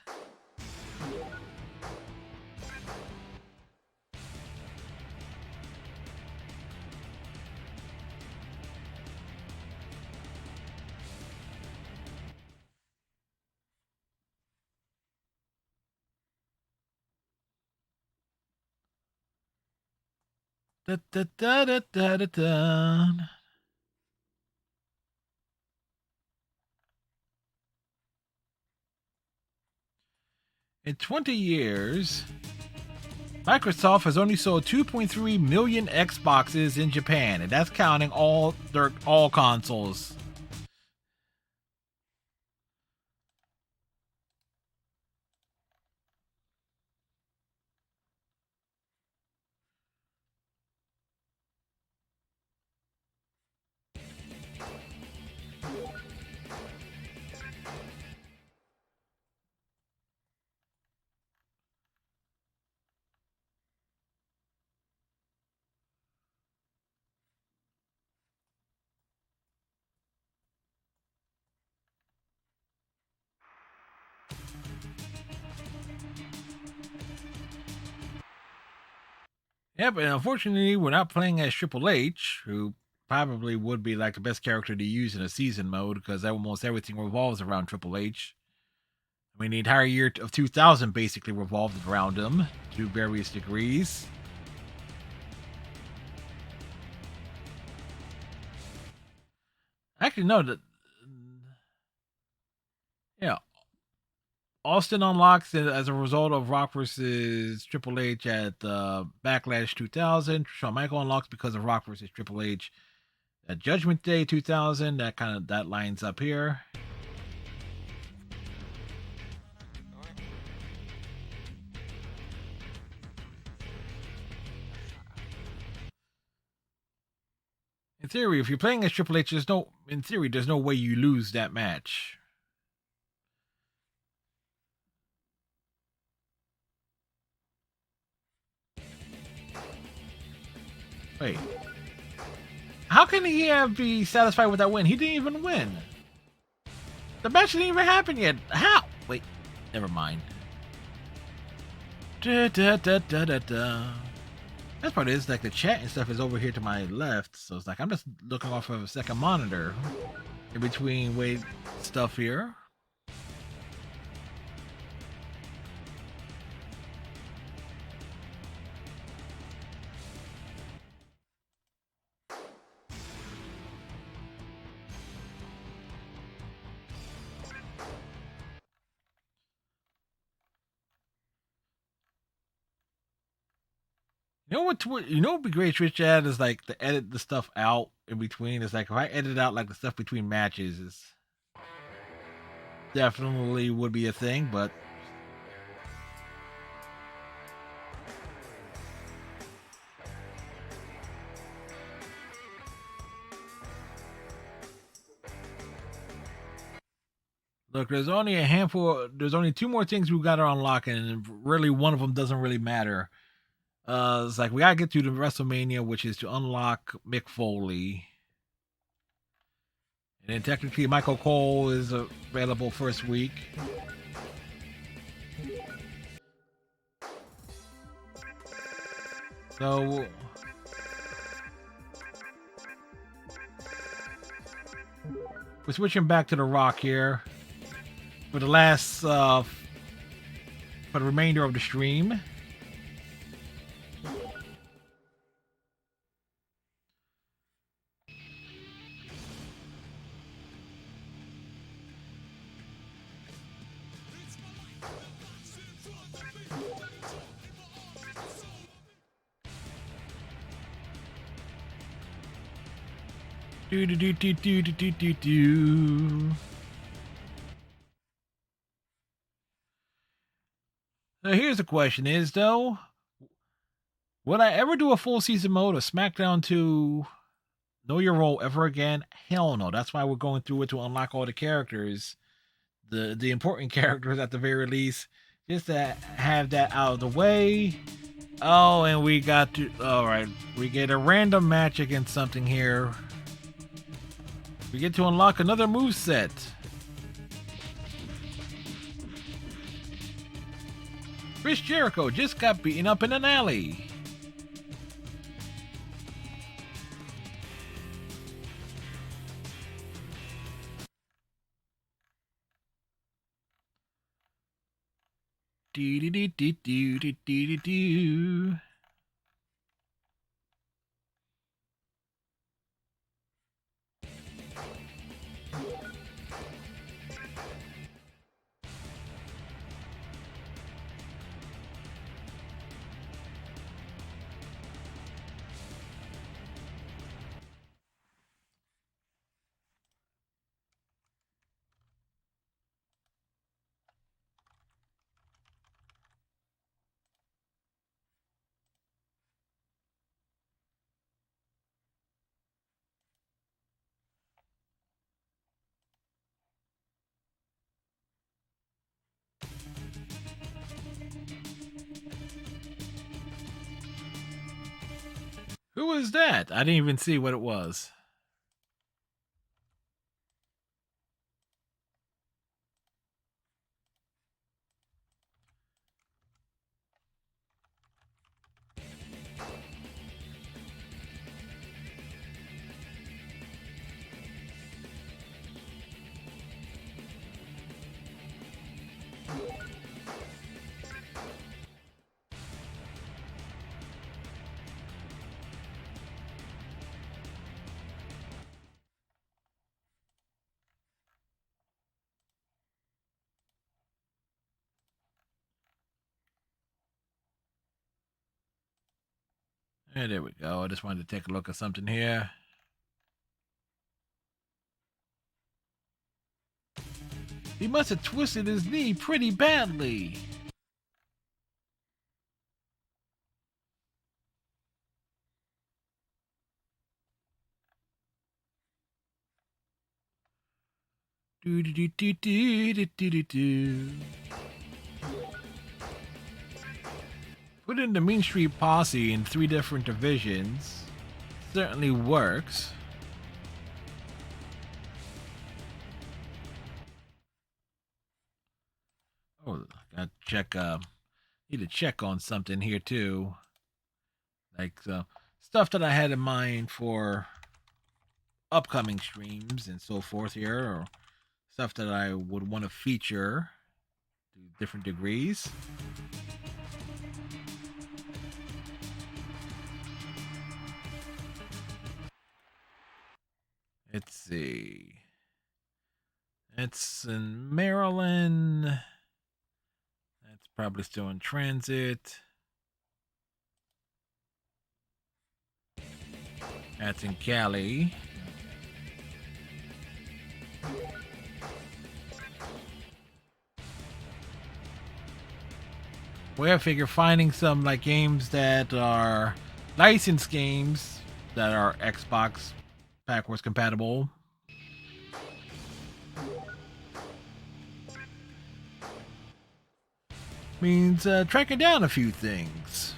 Da, da, da, da, da, da, da. In 20 years, Microsoft has only sold 2.3 million Xboxes in Japan, and that's counting all consoles. Yeah, but unfortunately, we're not playing as Triple H, who probably would be like the best character to use in a season mode because almost everything revolves around Triple H. I mean, the entire year of 2000 basically revolved around him to various degrees. Actually, no, yeah, Austin unlocks it as a result of Rock versus Triple H at Backlash 2000. Shawn Michaels unlocks because of Rock versus Triple H at Judgment Day 2000. That lines up here. In theory, if you're playing as Triple H, there's no way you lose that match. Wait. How can he be satisfied with that win? He didn't even win. The match didn't even happen yet. How? Wait. Never mind. Da, da, da, da, da, da. Best part is, like, the chat and stuff is over here to my left. So it's like, I'm just looking off of a second monitor in between stuff here. You know what? You know what would be great, Twitch chat is like to edit the stuff out in between. It's like if I edit out like the stuff between matches, is definitely would be a thing. But look, there's only a handful. There's only two more things we got to unlock, and really one of them doesn't really matter. It's like we gotta get to the WrestleMania, which is to unlock Mick Foley. And then technically Michael Cole is available first week. So we're switching back to The Rock here for the last for the remainder of the stream. Do do do do do do do do. So here's the question: is though, would I ever do a full season mode of SmackDown 2 Know Your Role ever again? Hell no. That's why we're going through it to unlock all the characters, the important characters at the very least, just to have that out of the way. Oh, and we got to. All right, we get a random match against something here. We get to unlock another moveset. Chris Jericho just got beaten up in an alley. Do do do do do do do do. Who is that? I didn't even see what it was. And there we go. I just wanted to take a look at something here. He must have twisted his knee pretty badly. Do do do do do do do do. Put in the Mean Street Posse in 3 different divisions. Certainly works. Oh, gotta check. Need to check on something here too. Like stuff that I had in mind for upcoming streams and so forth here, or stuff that I would want to feature to different degrees. Let's see. It's in Maryland. That's probably still in transit. That's in Cali. Well, I figure finding some like games that are licensed games that are Xbox backwards compatible. Means tracking down a few things.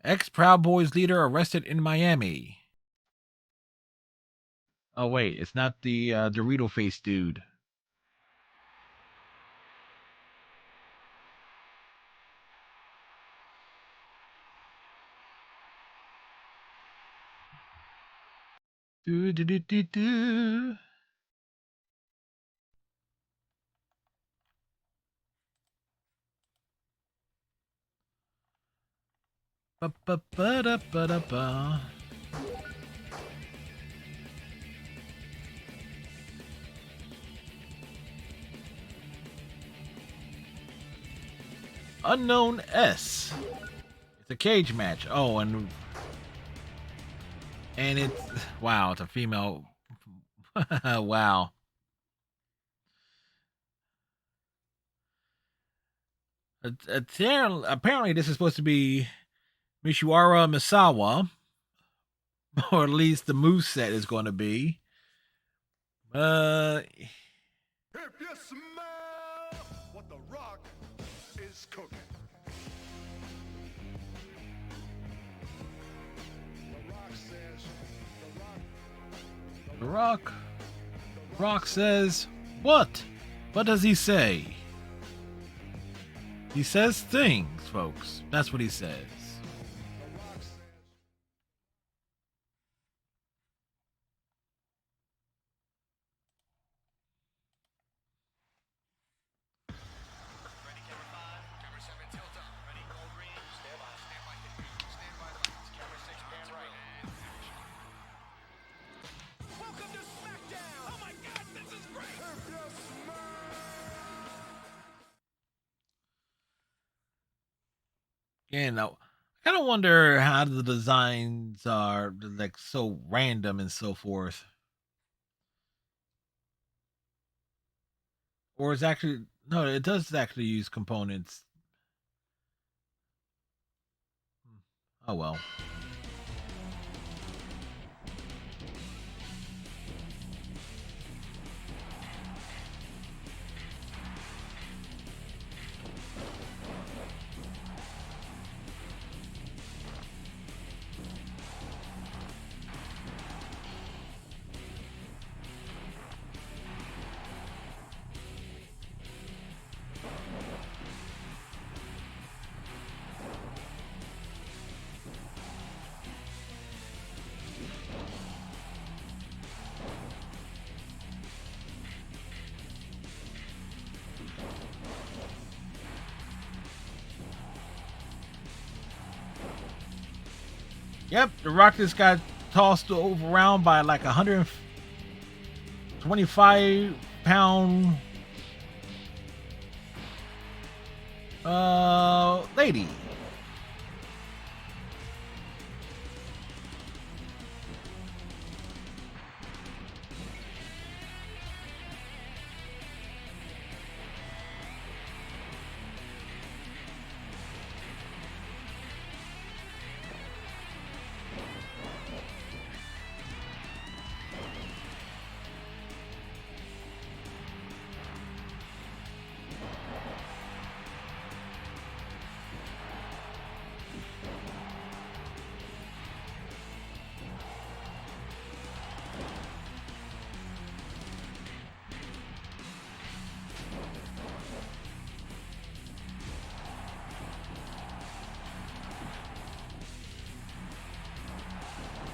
Ex-Proud Boys leader arrested in Miami. Oh wait, it's not the Dorito face dude. Do do do do do. Ba ba ba da ba da ba. Unknown S. It's a cage match. Oh, and it's wow, it's a female. Wow. Apparently, this is supposed to be Mishawara Misawa, or at least the moveset is going to be. If you smell what the rock is cooking. The rock says, Rock says, what? What does he say? He says things, folks. That's what he says. the rock says. And I kind of wonder how the designs are like so random and so forth. Or it's actually no, it does actually use components. Oh well. Yep, the Rock just got tossed over around by like 125-pound lady.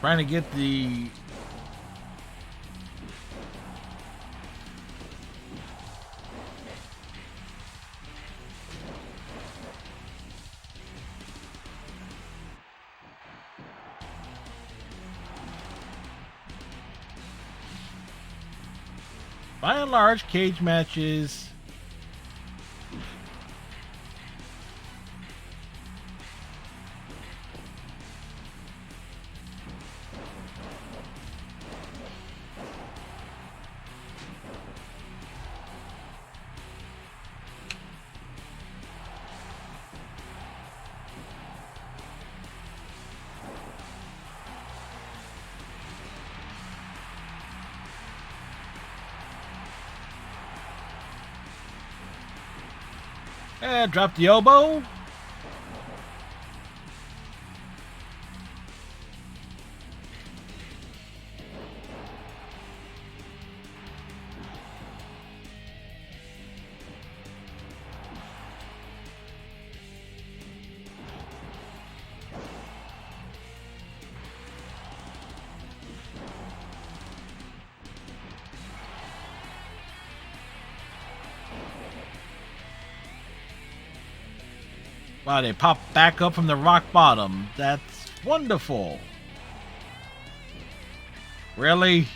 Trying to get the by and large cage matches drop the elbow. Wow, they pop back up from the rock bottom. That's wonderful. Really?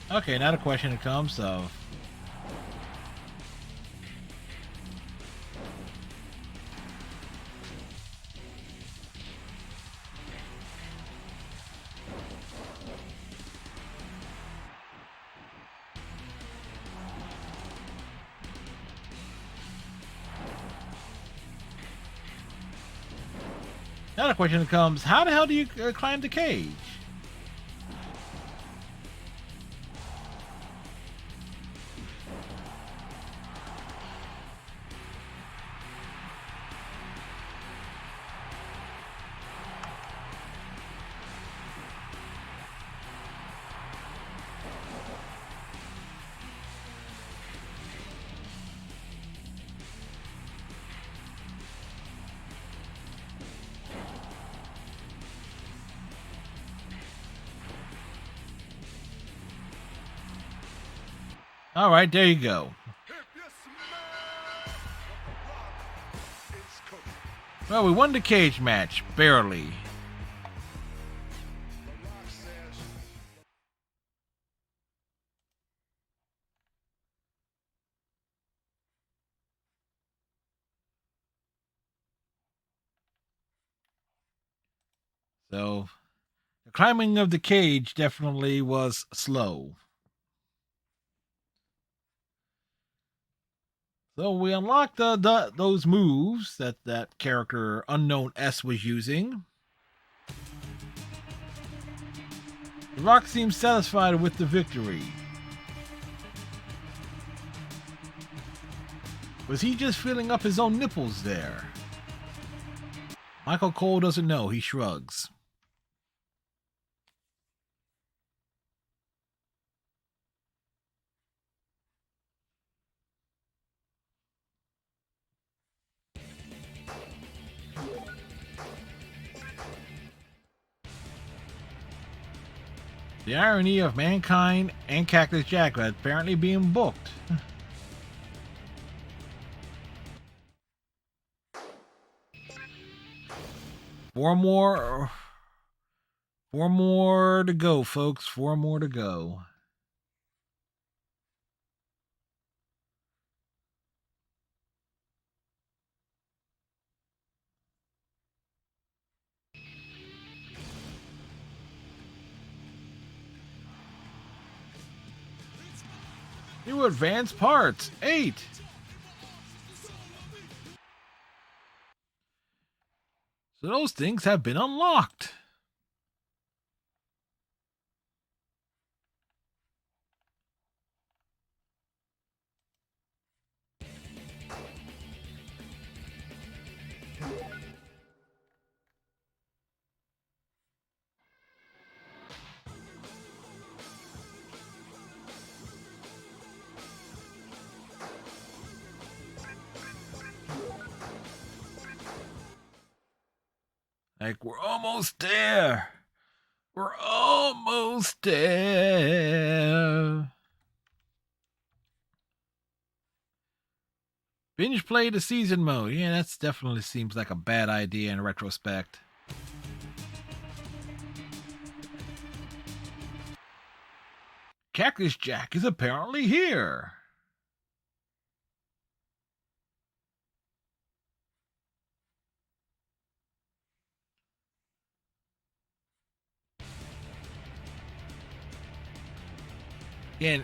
Okay, now the question comes of how the hell do you climb the cage? All right, there you go. If you smell what the rock is cooking. Well, we won the cage match, barely. The rock says, So, the climbing of the cage definitely was slow. So we unlocked those moves that character Unknown S was using. The Rock seems satisfied with the victory. Was he just filling up his own nipples there? Michael Cole doesn't know. He shrugs. The irony of Mankind and Cactus Jack apparently being booked. Four more to go, folks. 4 more to go. New advanced parts. 8. So those things have been unlocked. Like, we're almost there. We're almost there. Binge play the season mode. Yeah, that's definitely seems like a bad idea in retrospect. Cactus Jack is apparently here. And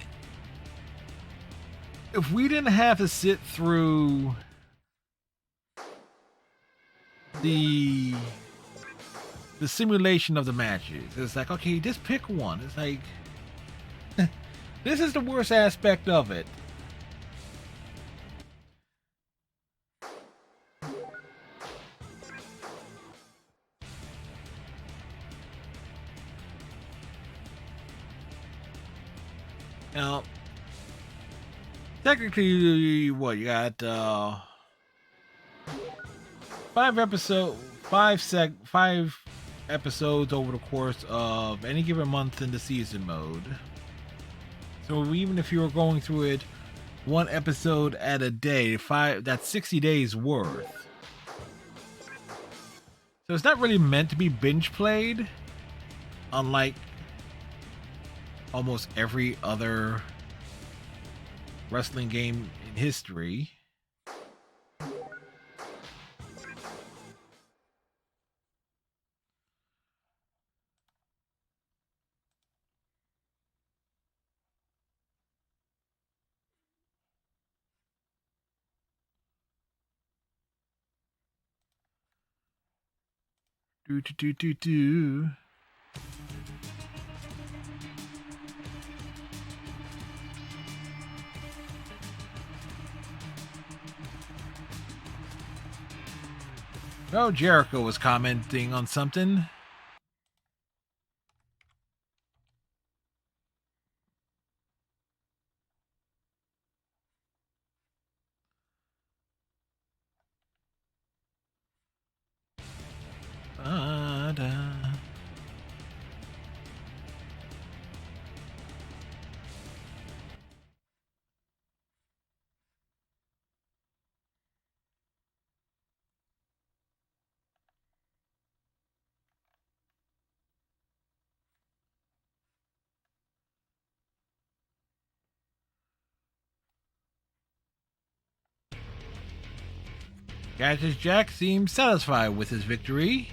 if we didn't have to sit through the simulation of the matches, it's like, okay, just pick one. It's like, this is the worst aspect of it. Now, technically, what you got? 5 episodes over the course of any given month in the season mode. So even if you were going through it 1 episode at a day, that's 60 days worth. So it's not really meant to be binge played, unlike almost every other wrestling game in history. Do. Oh, Jericho was commenting on something. Cactus Jack seems satisfied with his victory.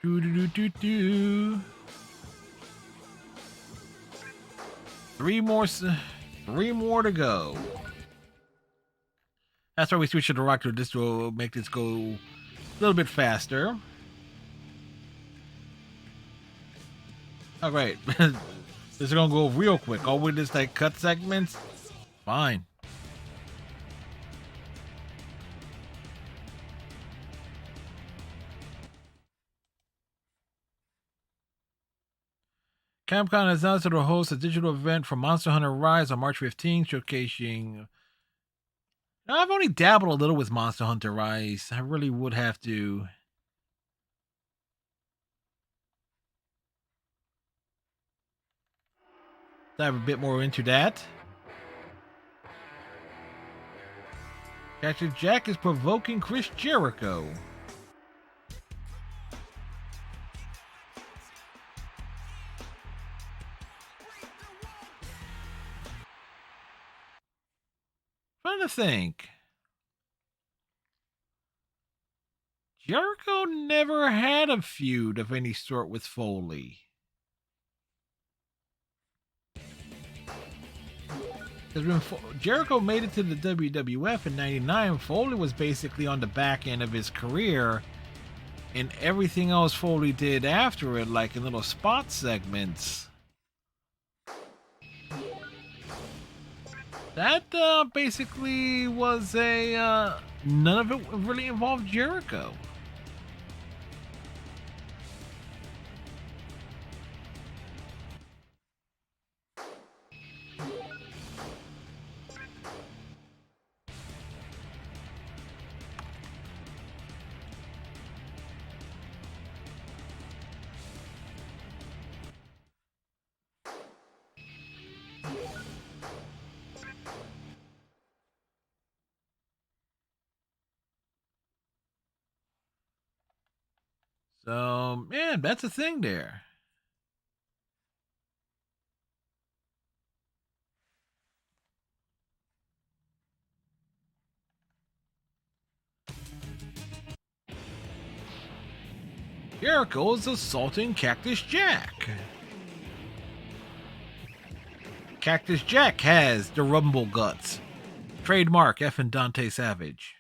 Do. Three more to go. That's why we switched to the rock. This will make this go a little bit faster. All right, this is gonna go real quick. All with this like cut segments, fine. Capcom has announced it will host a digital event for Monster Hunter Rise on March 15th, showcasing. Now, I've only dabbled a little with Monster Hunter Rise. I really would have to dive a bit more into that. Cactus Jack is provoking Chris Jericho. Trying to think. Jericho never had a feud of any sort with Foley. Because when Jericho made it to the WWF in '99, Foley was basically on the back end of his career, and everything else Foley did after it, like in little spot segments, that basically was a none of it really involved Jericho. So, man, that's a thing there. Jericho is assaulting Cactus Jack. Cactus Jack has the Rumble Guts. Trademark F and Dante Savage.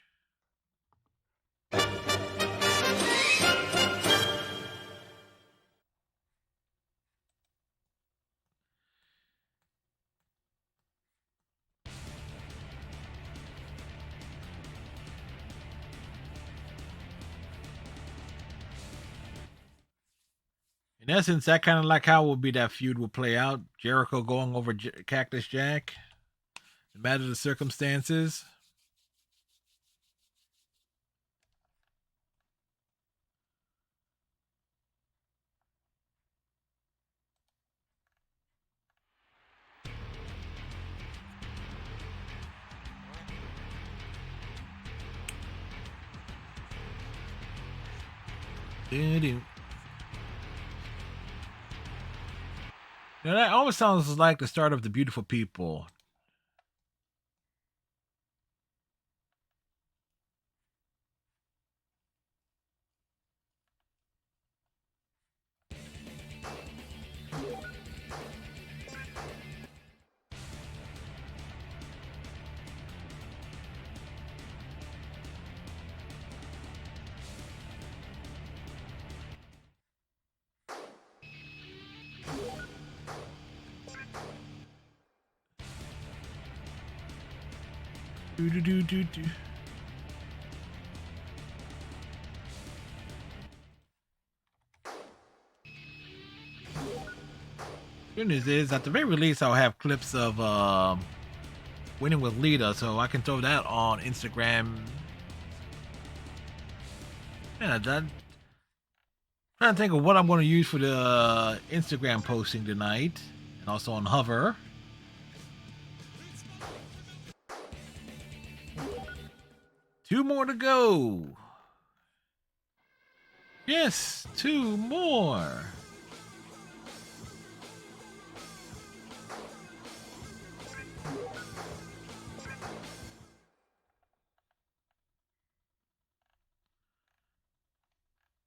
In essence, that kind of like how would be that feud would play out. Jericho going over Cactus Jack. No matter the circumstances. Now that almost sounds like the start of The Beautiful People. Do do do do do. Good news is, at the very least, I'll have clips of winning with Lita, so I can throw that on Instagram. Yeah, that. Trying to think of what I'm going to use for the Instagram posting tonight, and also on Hover. Two more to go. Yes, two more.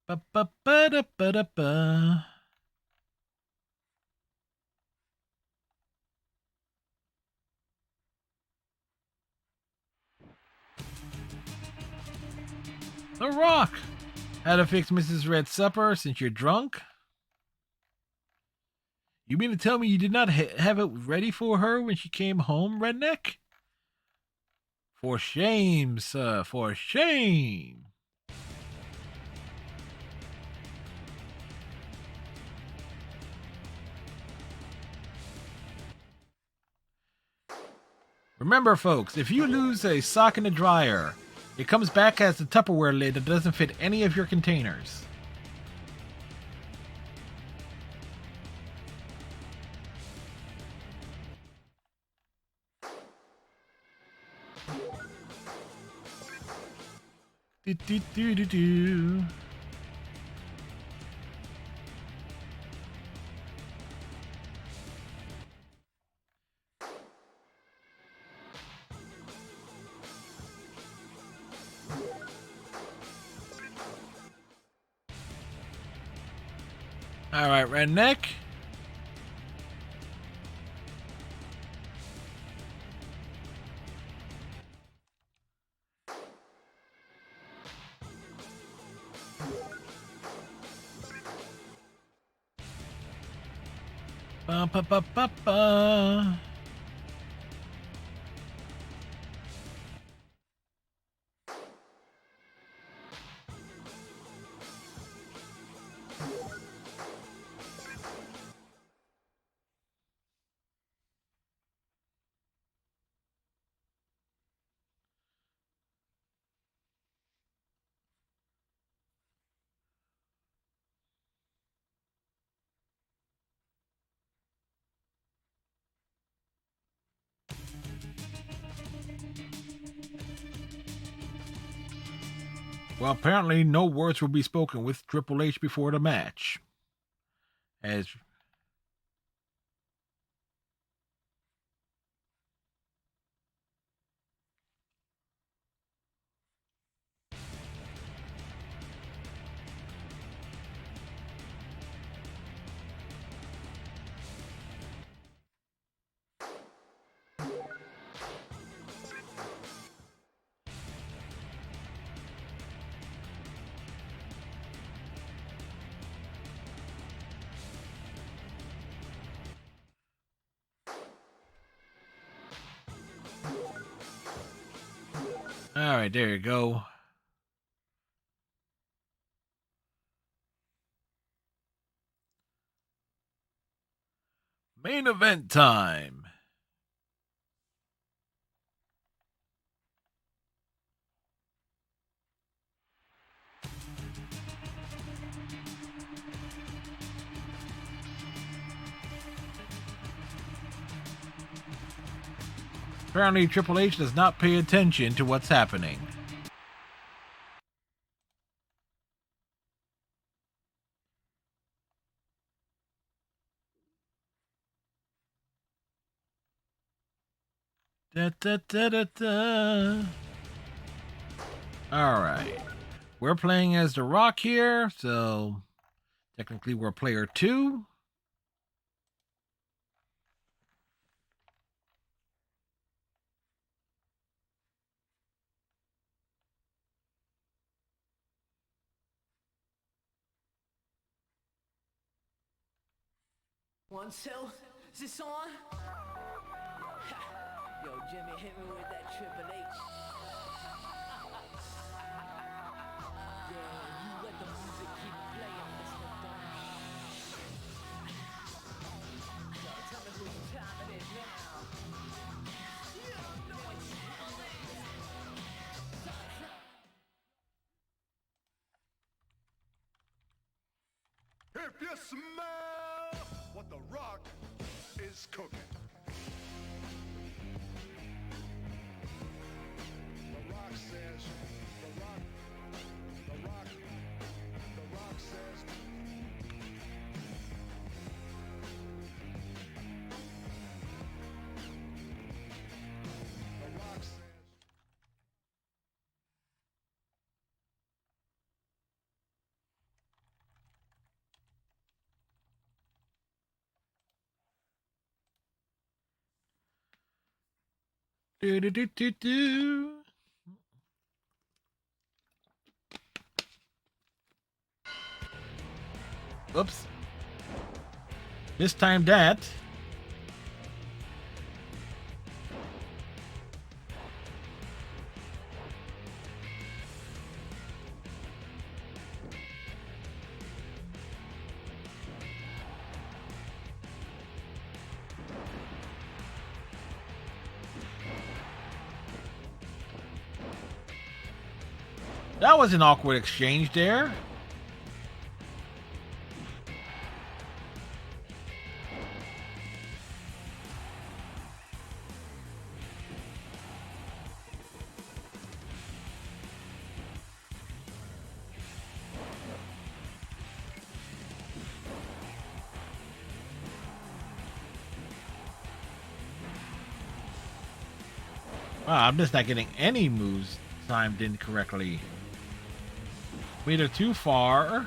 Ba ba ba da ba da ba. The Rock. How to fix Mrs. Red's supper since you're drunk? You mean to tell me you did not have it ready for her when she came home, redneck? For shame, sir, for shame. Remember, folks, if you lose a sock in the dryer, it comes back as a Tupperware lid that doesn't fit any of your containers. Do, do, do, do, do. All right, redneck. Ba ba ba ba ba. Well, apparently no words will be spoken with Triple H before the match. As all right, there you go. Main event time. Apparently, Triple H does not pay attention to what's happening. Da, da, da, da, da. All right. We're playing as The Rock here, so technically we're player 2. One, two, is this on? Yo, Jimmy, hit me with that Triple H. Yeah, you let the music keep playing, Mr. Don. Yo, tell me whose time it is now. You don't know what time it is. If you smell what the Rock is cooking. The Rock says, the Rock says. The Rock says. Do, do, do, do, do. Oops. This time that. That was an awkward exchange there. Wow, I'm just not getting any moves timed in correctly. Either too far.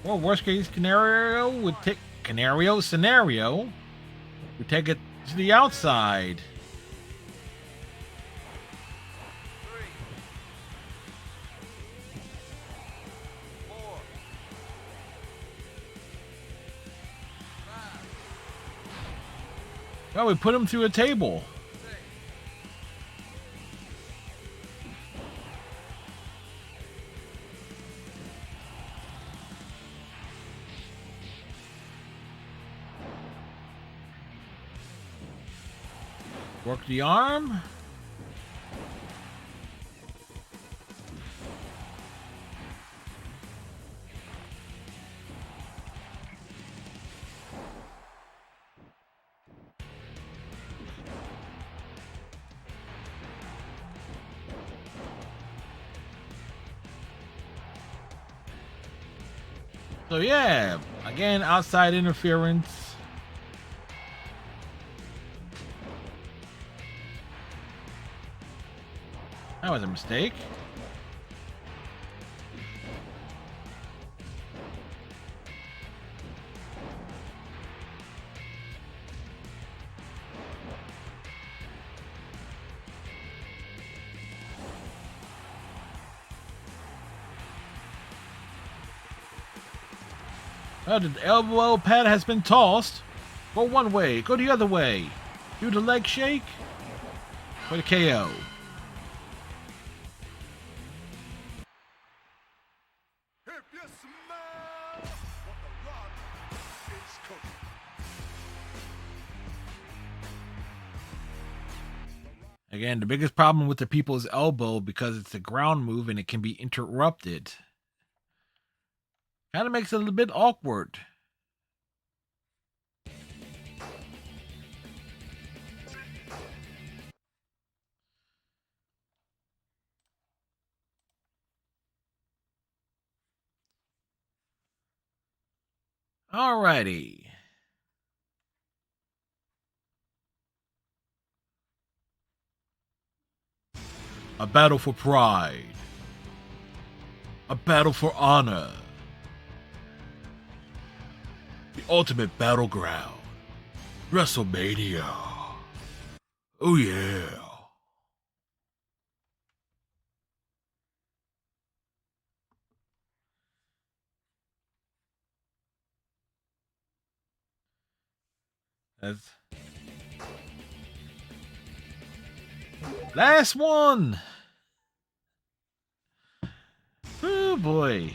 Or worst case scenario would take scenario would take it to the outside. Oh, we put him through a table. Work the arm. So yeah, again, outside interference. That was a mistake. Oh, the elbow pad has been tossed. Go one way, go the other way. Do the leg shake for the KO. If you smell what the Rock is cooking. Again, the biggest problem with the people's elbow because it's a ground move and it can be interrupted. Kind of makes it a little bit awkward. Alrighty. A battle for pride. A battle for honor. The ultimate battleground. WrestleMania. Oh yeah. That's last one. Oh boy.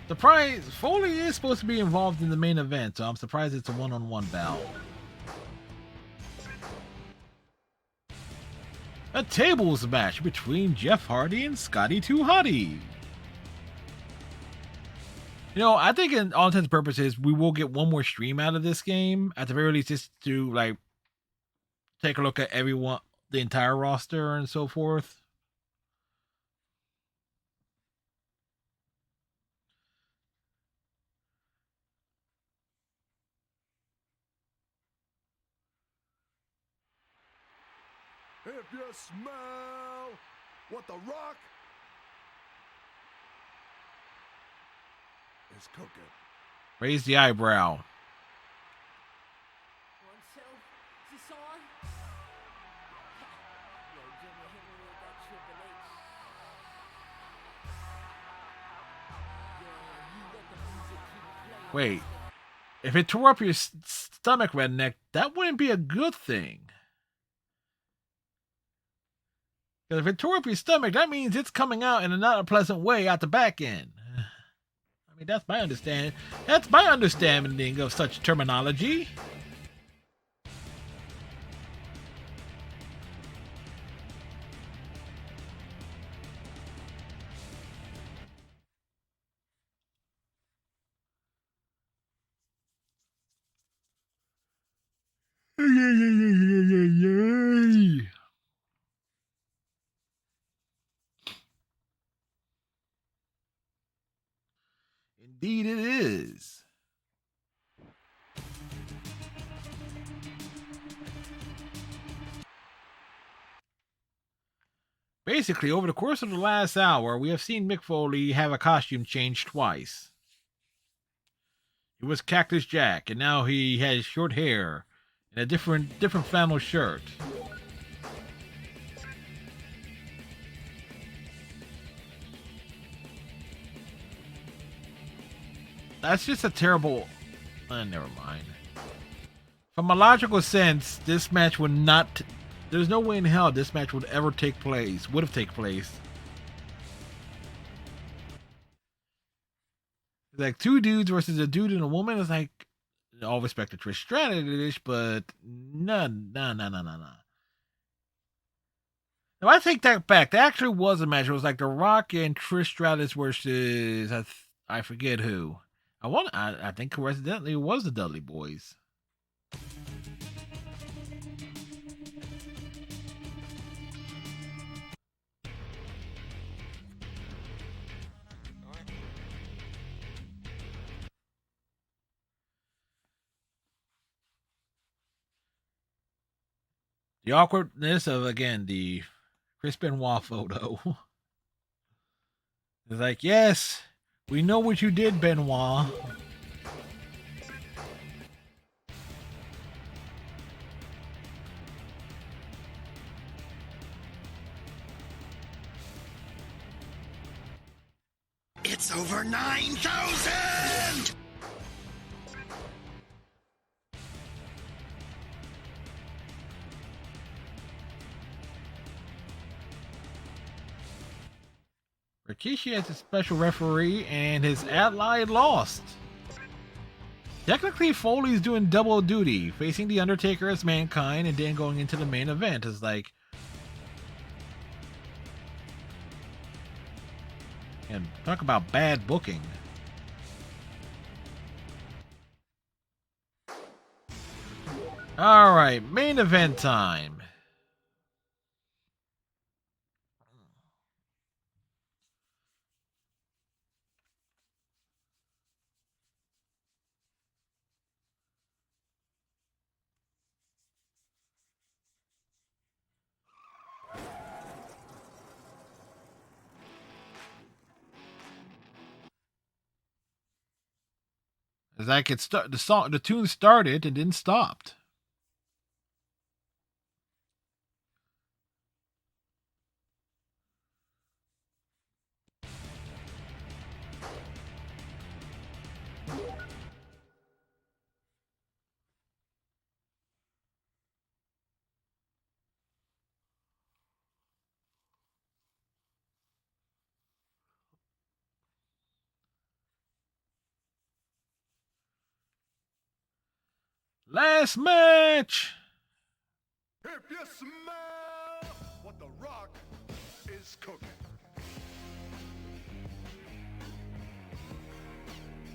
Surprise! Foley is supposed to be involved in the main event, so I'm surprised it's a one-on-one bout. A tables match between Jeff Hardy and Scotty 2 Hotty. You know, I think in all intents and purposes, we will get one more stream out of this game. At the very least, just to like take a look at everyone, the entire roster and so forth. If you smell what the Rock is cooking. Raise the eyebrow. 1, 2, is this on? Yo, Jimmy, hit me with that Triple H. Yeah, you let the music keep playing. Wait, if it tore up your stomach, redneck, that wouldn't be a good thing. Because if it tore up your stomach, that means it's coming out in a not a pleasant way out the back end. I mean, that's my understanding. That's my understanding of such terminology. Indeed it is. Basically, over the course of the last hour, we have seen Mick Foley have a costume change twice. He was Cactus Jack, and now he has short hair and a different flannel shirt. That's just a terrible... never mind. From a logical sense, this match would not... There's no way in hell this match would ever take place. Would have taken place. It's like two dudes versus a dude and a woman. It's like... All respect to Trish Stratus, but... No. Now, I take that back. That actually was a match. It was like The Rock and Trish Stratus versus... I forget who. I think coincidentally it was the Dudley Boys. The awkwardness of, again, the Chris Benoit photo. It's like, yes, we know what you did, Benoit. It's over 9,000! Rikishi has a special referee, and his ally lost. Technically, Foley's doing double duty, facing The Undertaker as Mankind, and then going into the main event. It's like... And talk about bad booking. Alright, main event time. It's like the tune started and then stopped. Last match. If you smell what the rock is cooking.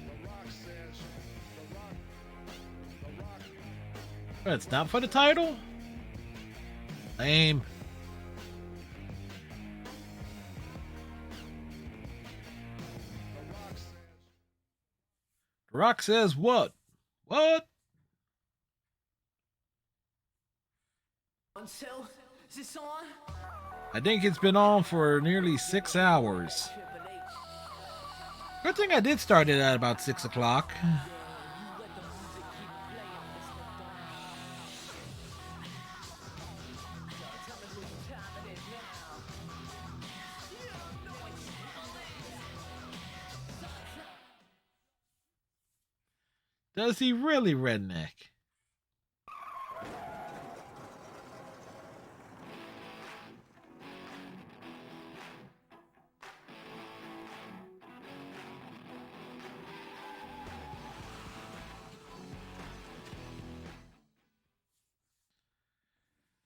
The rock says, the rock. It's not for the title? Lame. The Rock says what? What? So, is this on? I think it's been on for nearly 6 hours. Triple H. Good thing I did start it at about 6 o'clock. You let the music keep playing, Mr. Don. Tell me whose time it is now. You know it's Does he really, redneck?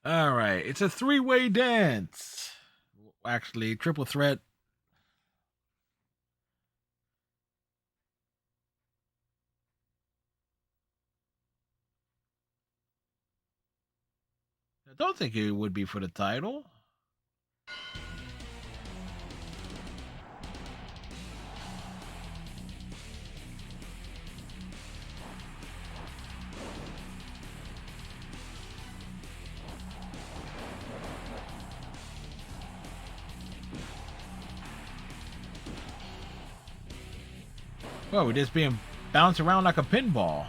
All right, it's a 3-way dance. Actually, triple threat. I don't think it would be for the title. Well, we're just being bounced around like a pinball.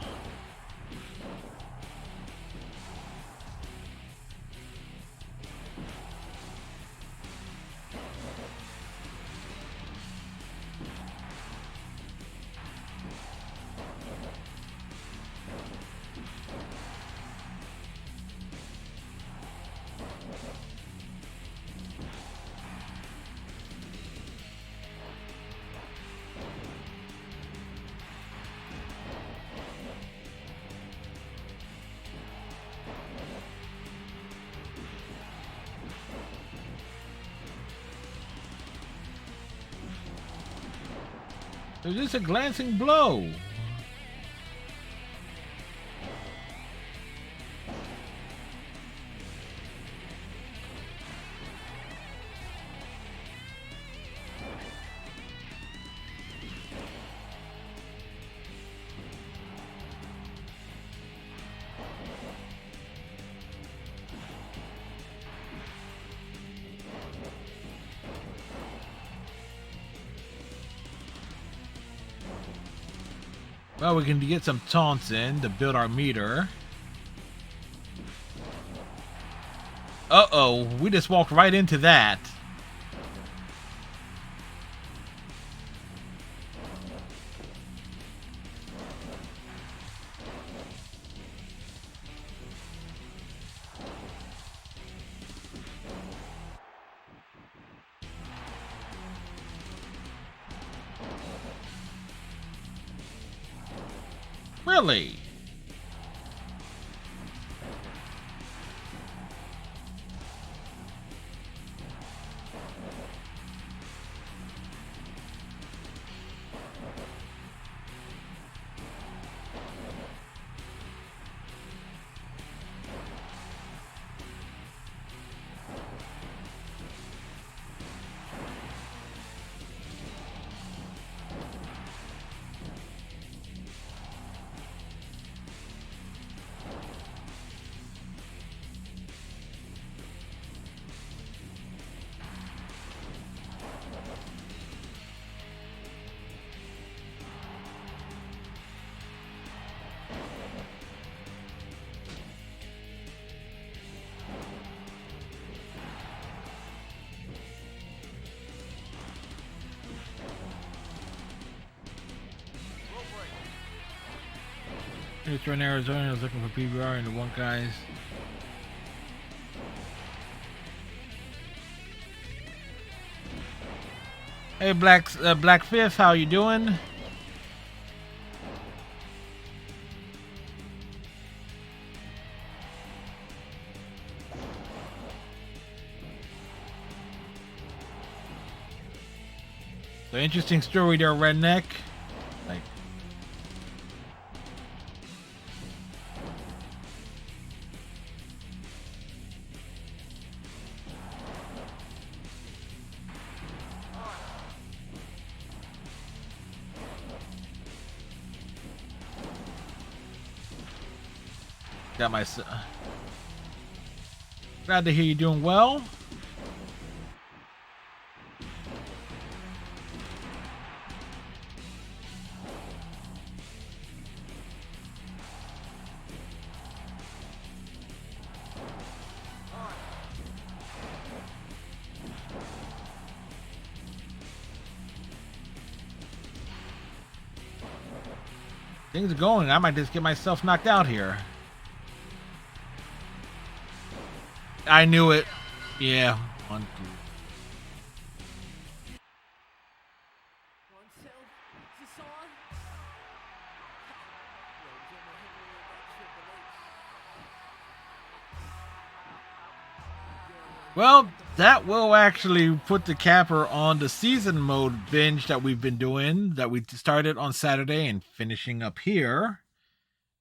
It was just a glancing blow. Well, we can get some taunts in to build our meter. Uh-oh, we just walked right into that. Really? It's in Arizona. I was looking for PBR and the one guys. Hey, Black Fifth, how you doing? So interesting story there, Redneck. Like, got my. Glad to hear you're doing well. Things are going. I might just get myself knocked out here. I knew it. Yeah. 1, 2. Well, that will actually put the capper on the season mode binge that we've been doing, that we started on Saturday and finishing up here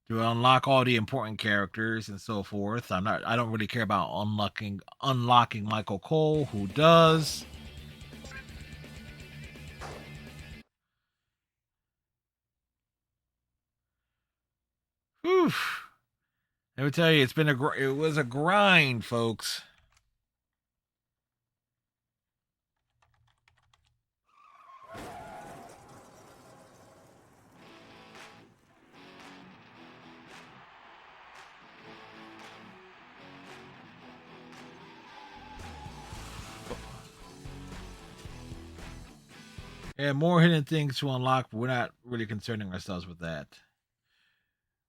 to unlock all the important characters and so forth. I don't really care about unlocking Michael Cole. Who does? Whew. Let me tell you, it was a grind, folks. Yeah, more hidden things to unlock, but we're not really concerning ourselves with that.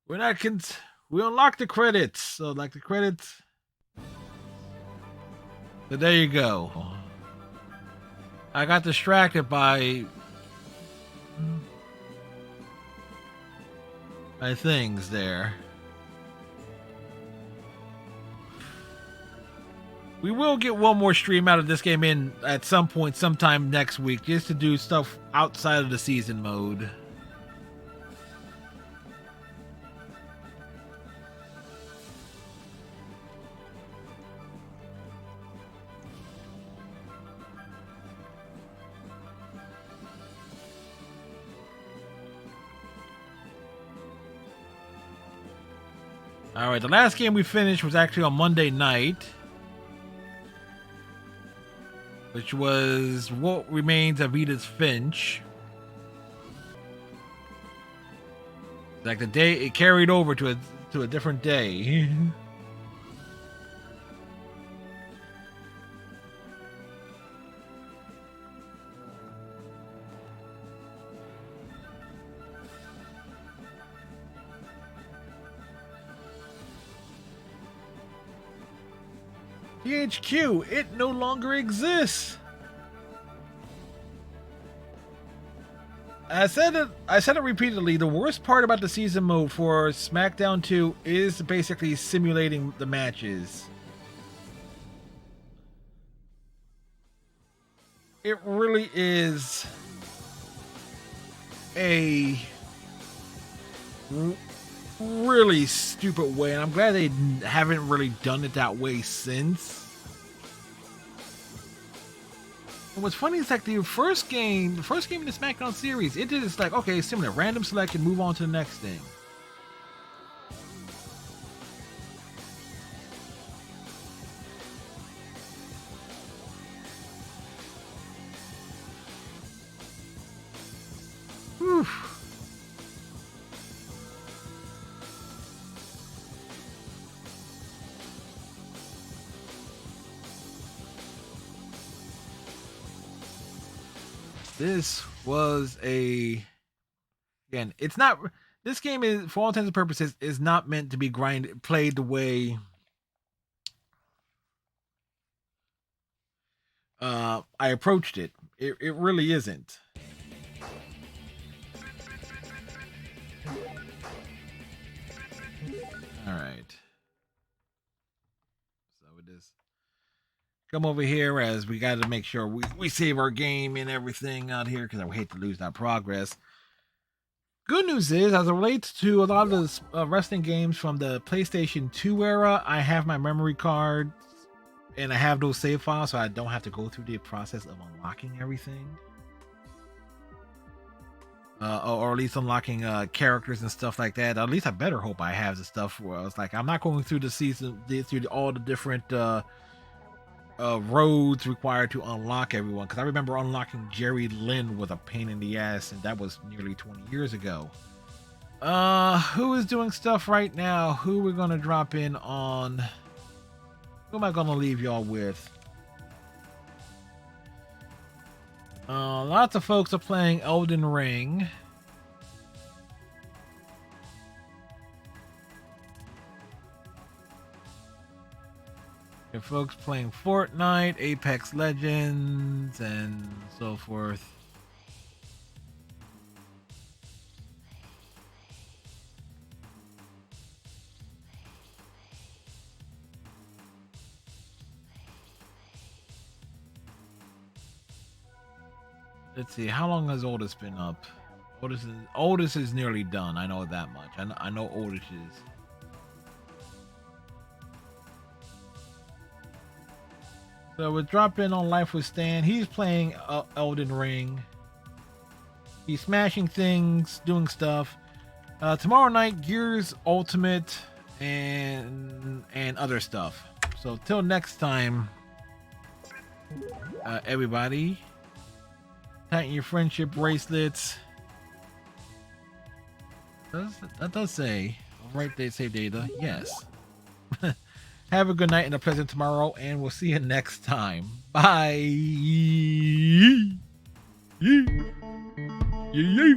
We're not we unlock the credits. So like the credits. So there you go. I got distracted by things there. We will get one more stream out of this game in at some point sometime next week, just to do stuff outside of the season mode. Alright, the last game we finished was actually on Monday night, which was What Remains of Edith Finch. Like the day it carried over to a different day. THQ, it no longer exists. I said it repeatedly. The worst part about the season mode for SmackDown 2 is basically simulating the matches. It really is a really stupid way, and I'm glad they haven't really done it that way since. And what's funny is like the first game in the SmackDown series, it did it's like, okay, similar, random select and move on to the next thing. Whew. This was again, it's not, this game is, for all intents and purposes, is not meant to be played the way I approached it. It really isn't. All right. So it is come over here as we got to make sure we save our game and everything out here because I would hate to lose that progress. Good news is, as it relates to a lot of the wrestling games from the PlayStation 2 era, I have my memory card and I have those save files, so I don't have to go through the process of unlocking everything. Or at least unlocking characters and stuff like that. At least I better hope I have the stuff where I was like, I'm not going through the season, through all the different roads required to unlock everyone. Because I remember unlocking Jerry Lynn was a pain in the ass, and that was nearly 20 years ago. Who is doing stuff right now? Who we're gonna drop in on? Who am I gonna leave y'all with? Lots of folks are playing Elden Ring. There are folks playing Fortnite, Apex Legends, and so forth. Let's see, how long has Otis been up? Otis is nearly done. I know that much. I know Otis is. So we'll drop in on Life with Stan. He's playing Elden Ring. He's smashing things, doing stuff. Tomorrow night, Gears Ultimate and other stuff. So till next time, everybody. Tighten your friendship bracelets. That does say, right there, save data. Yes. Have a good night and a pleasant tomorrow, and we'll see you next time. Bye. Yeah.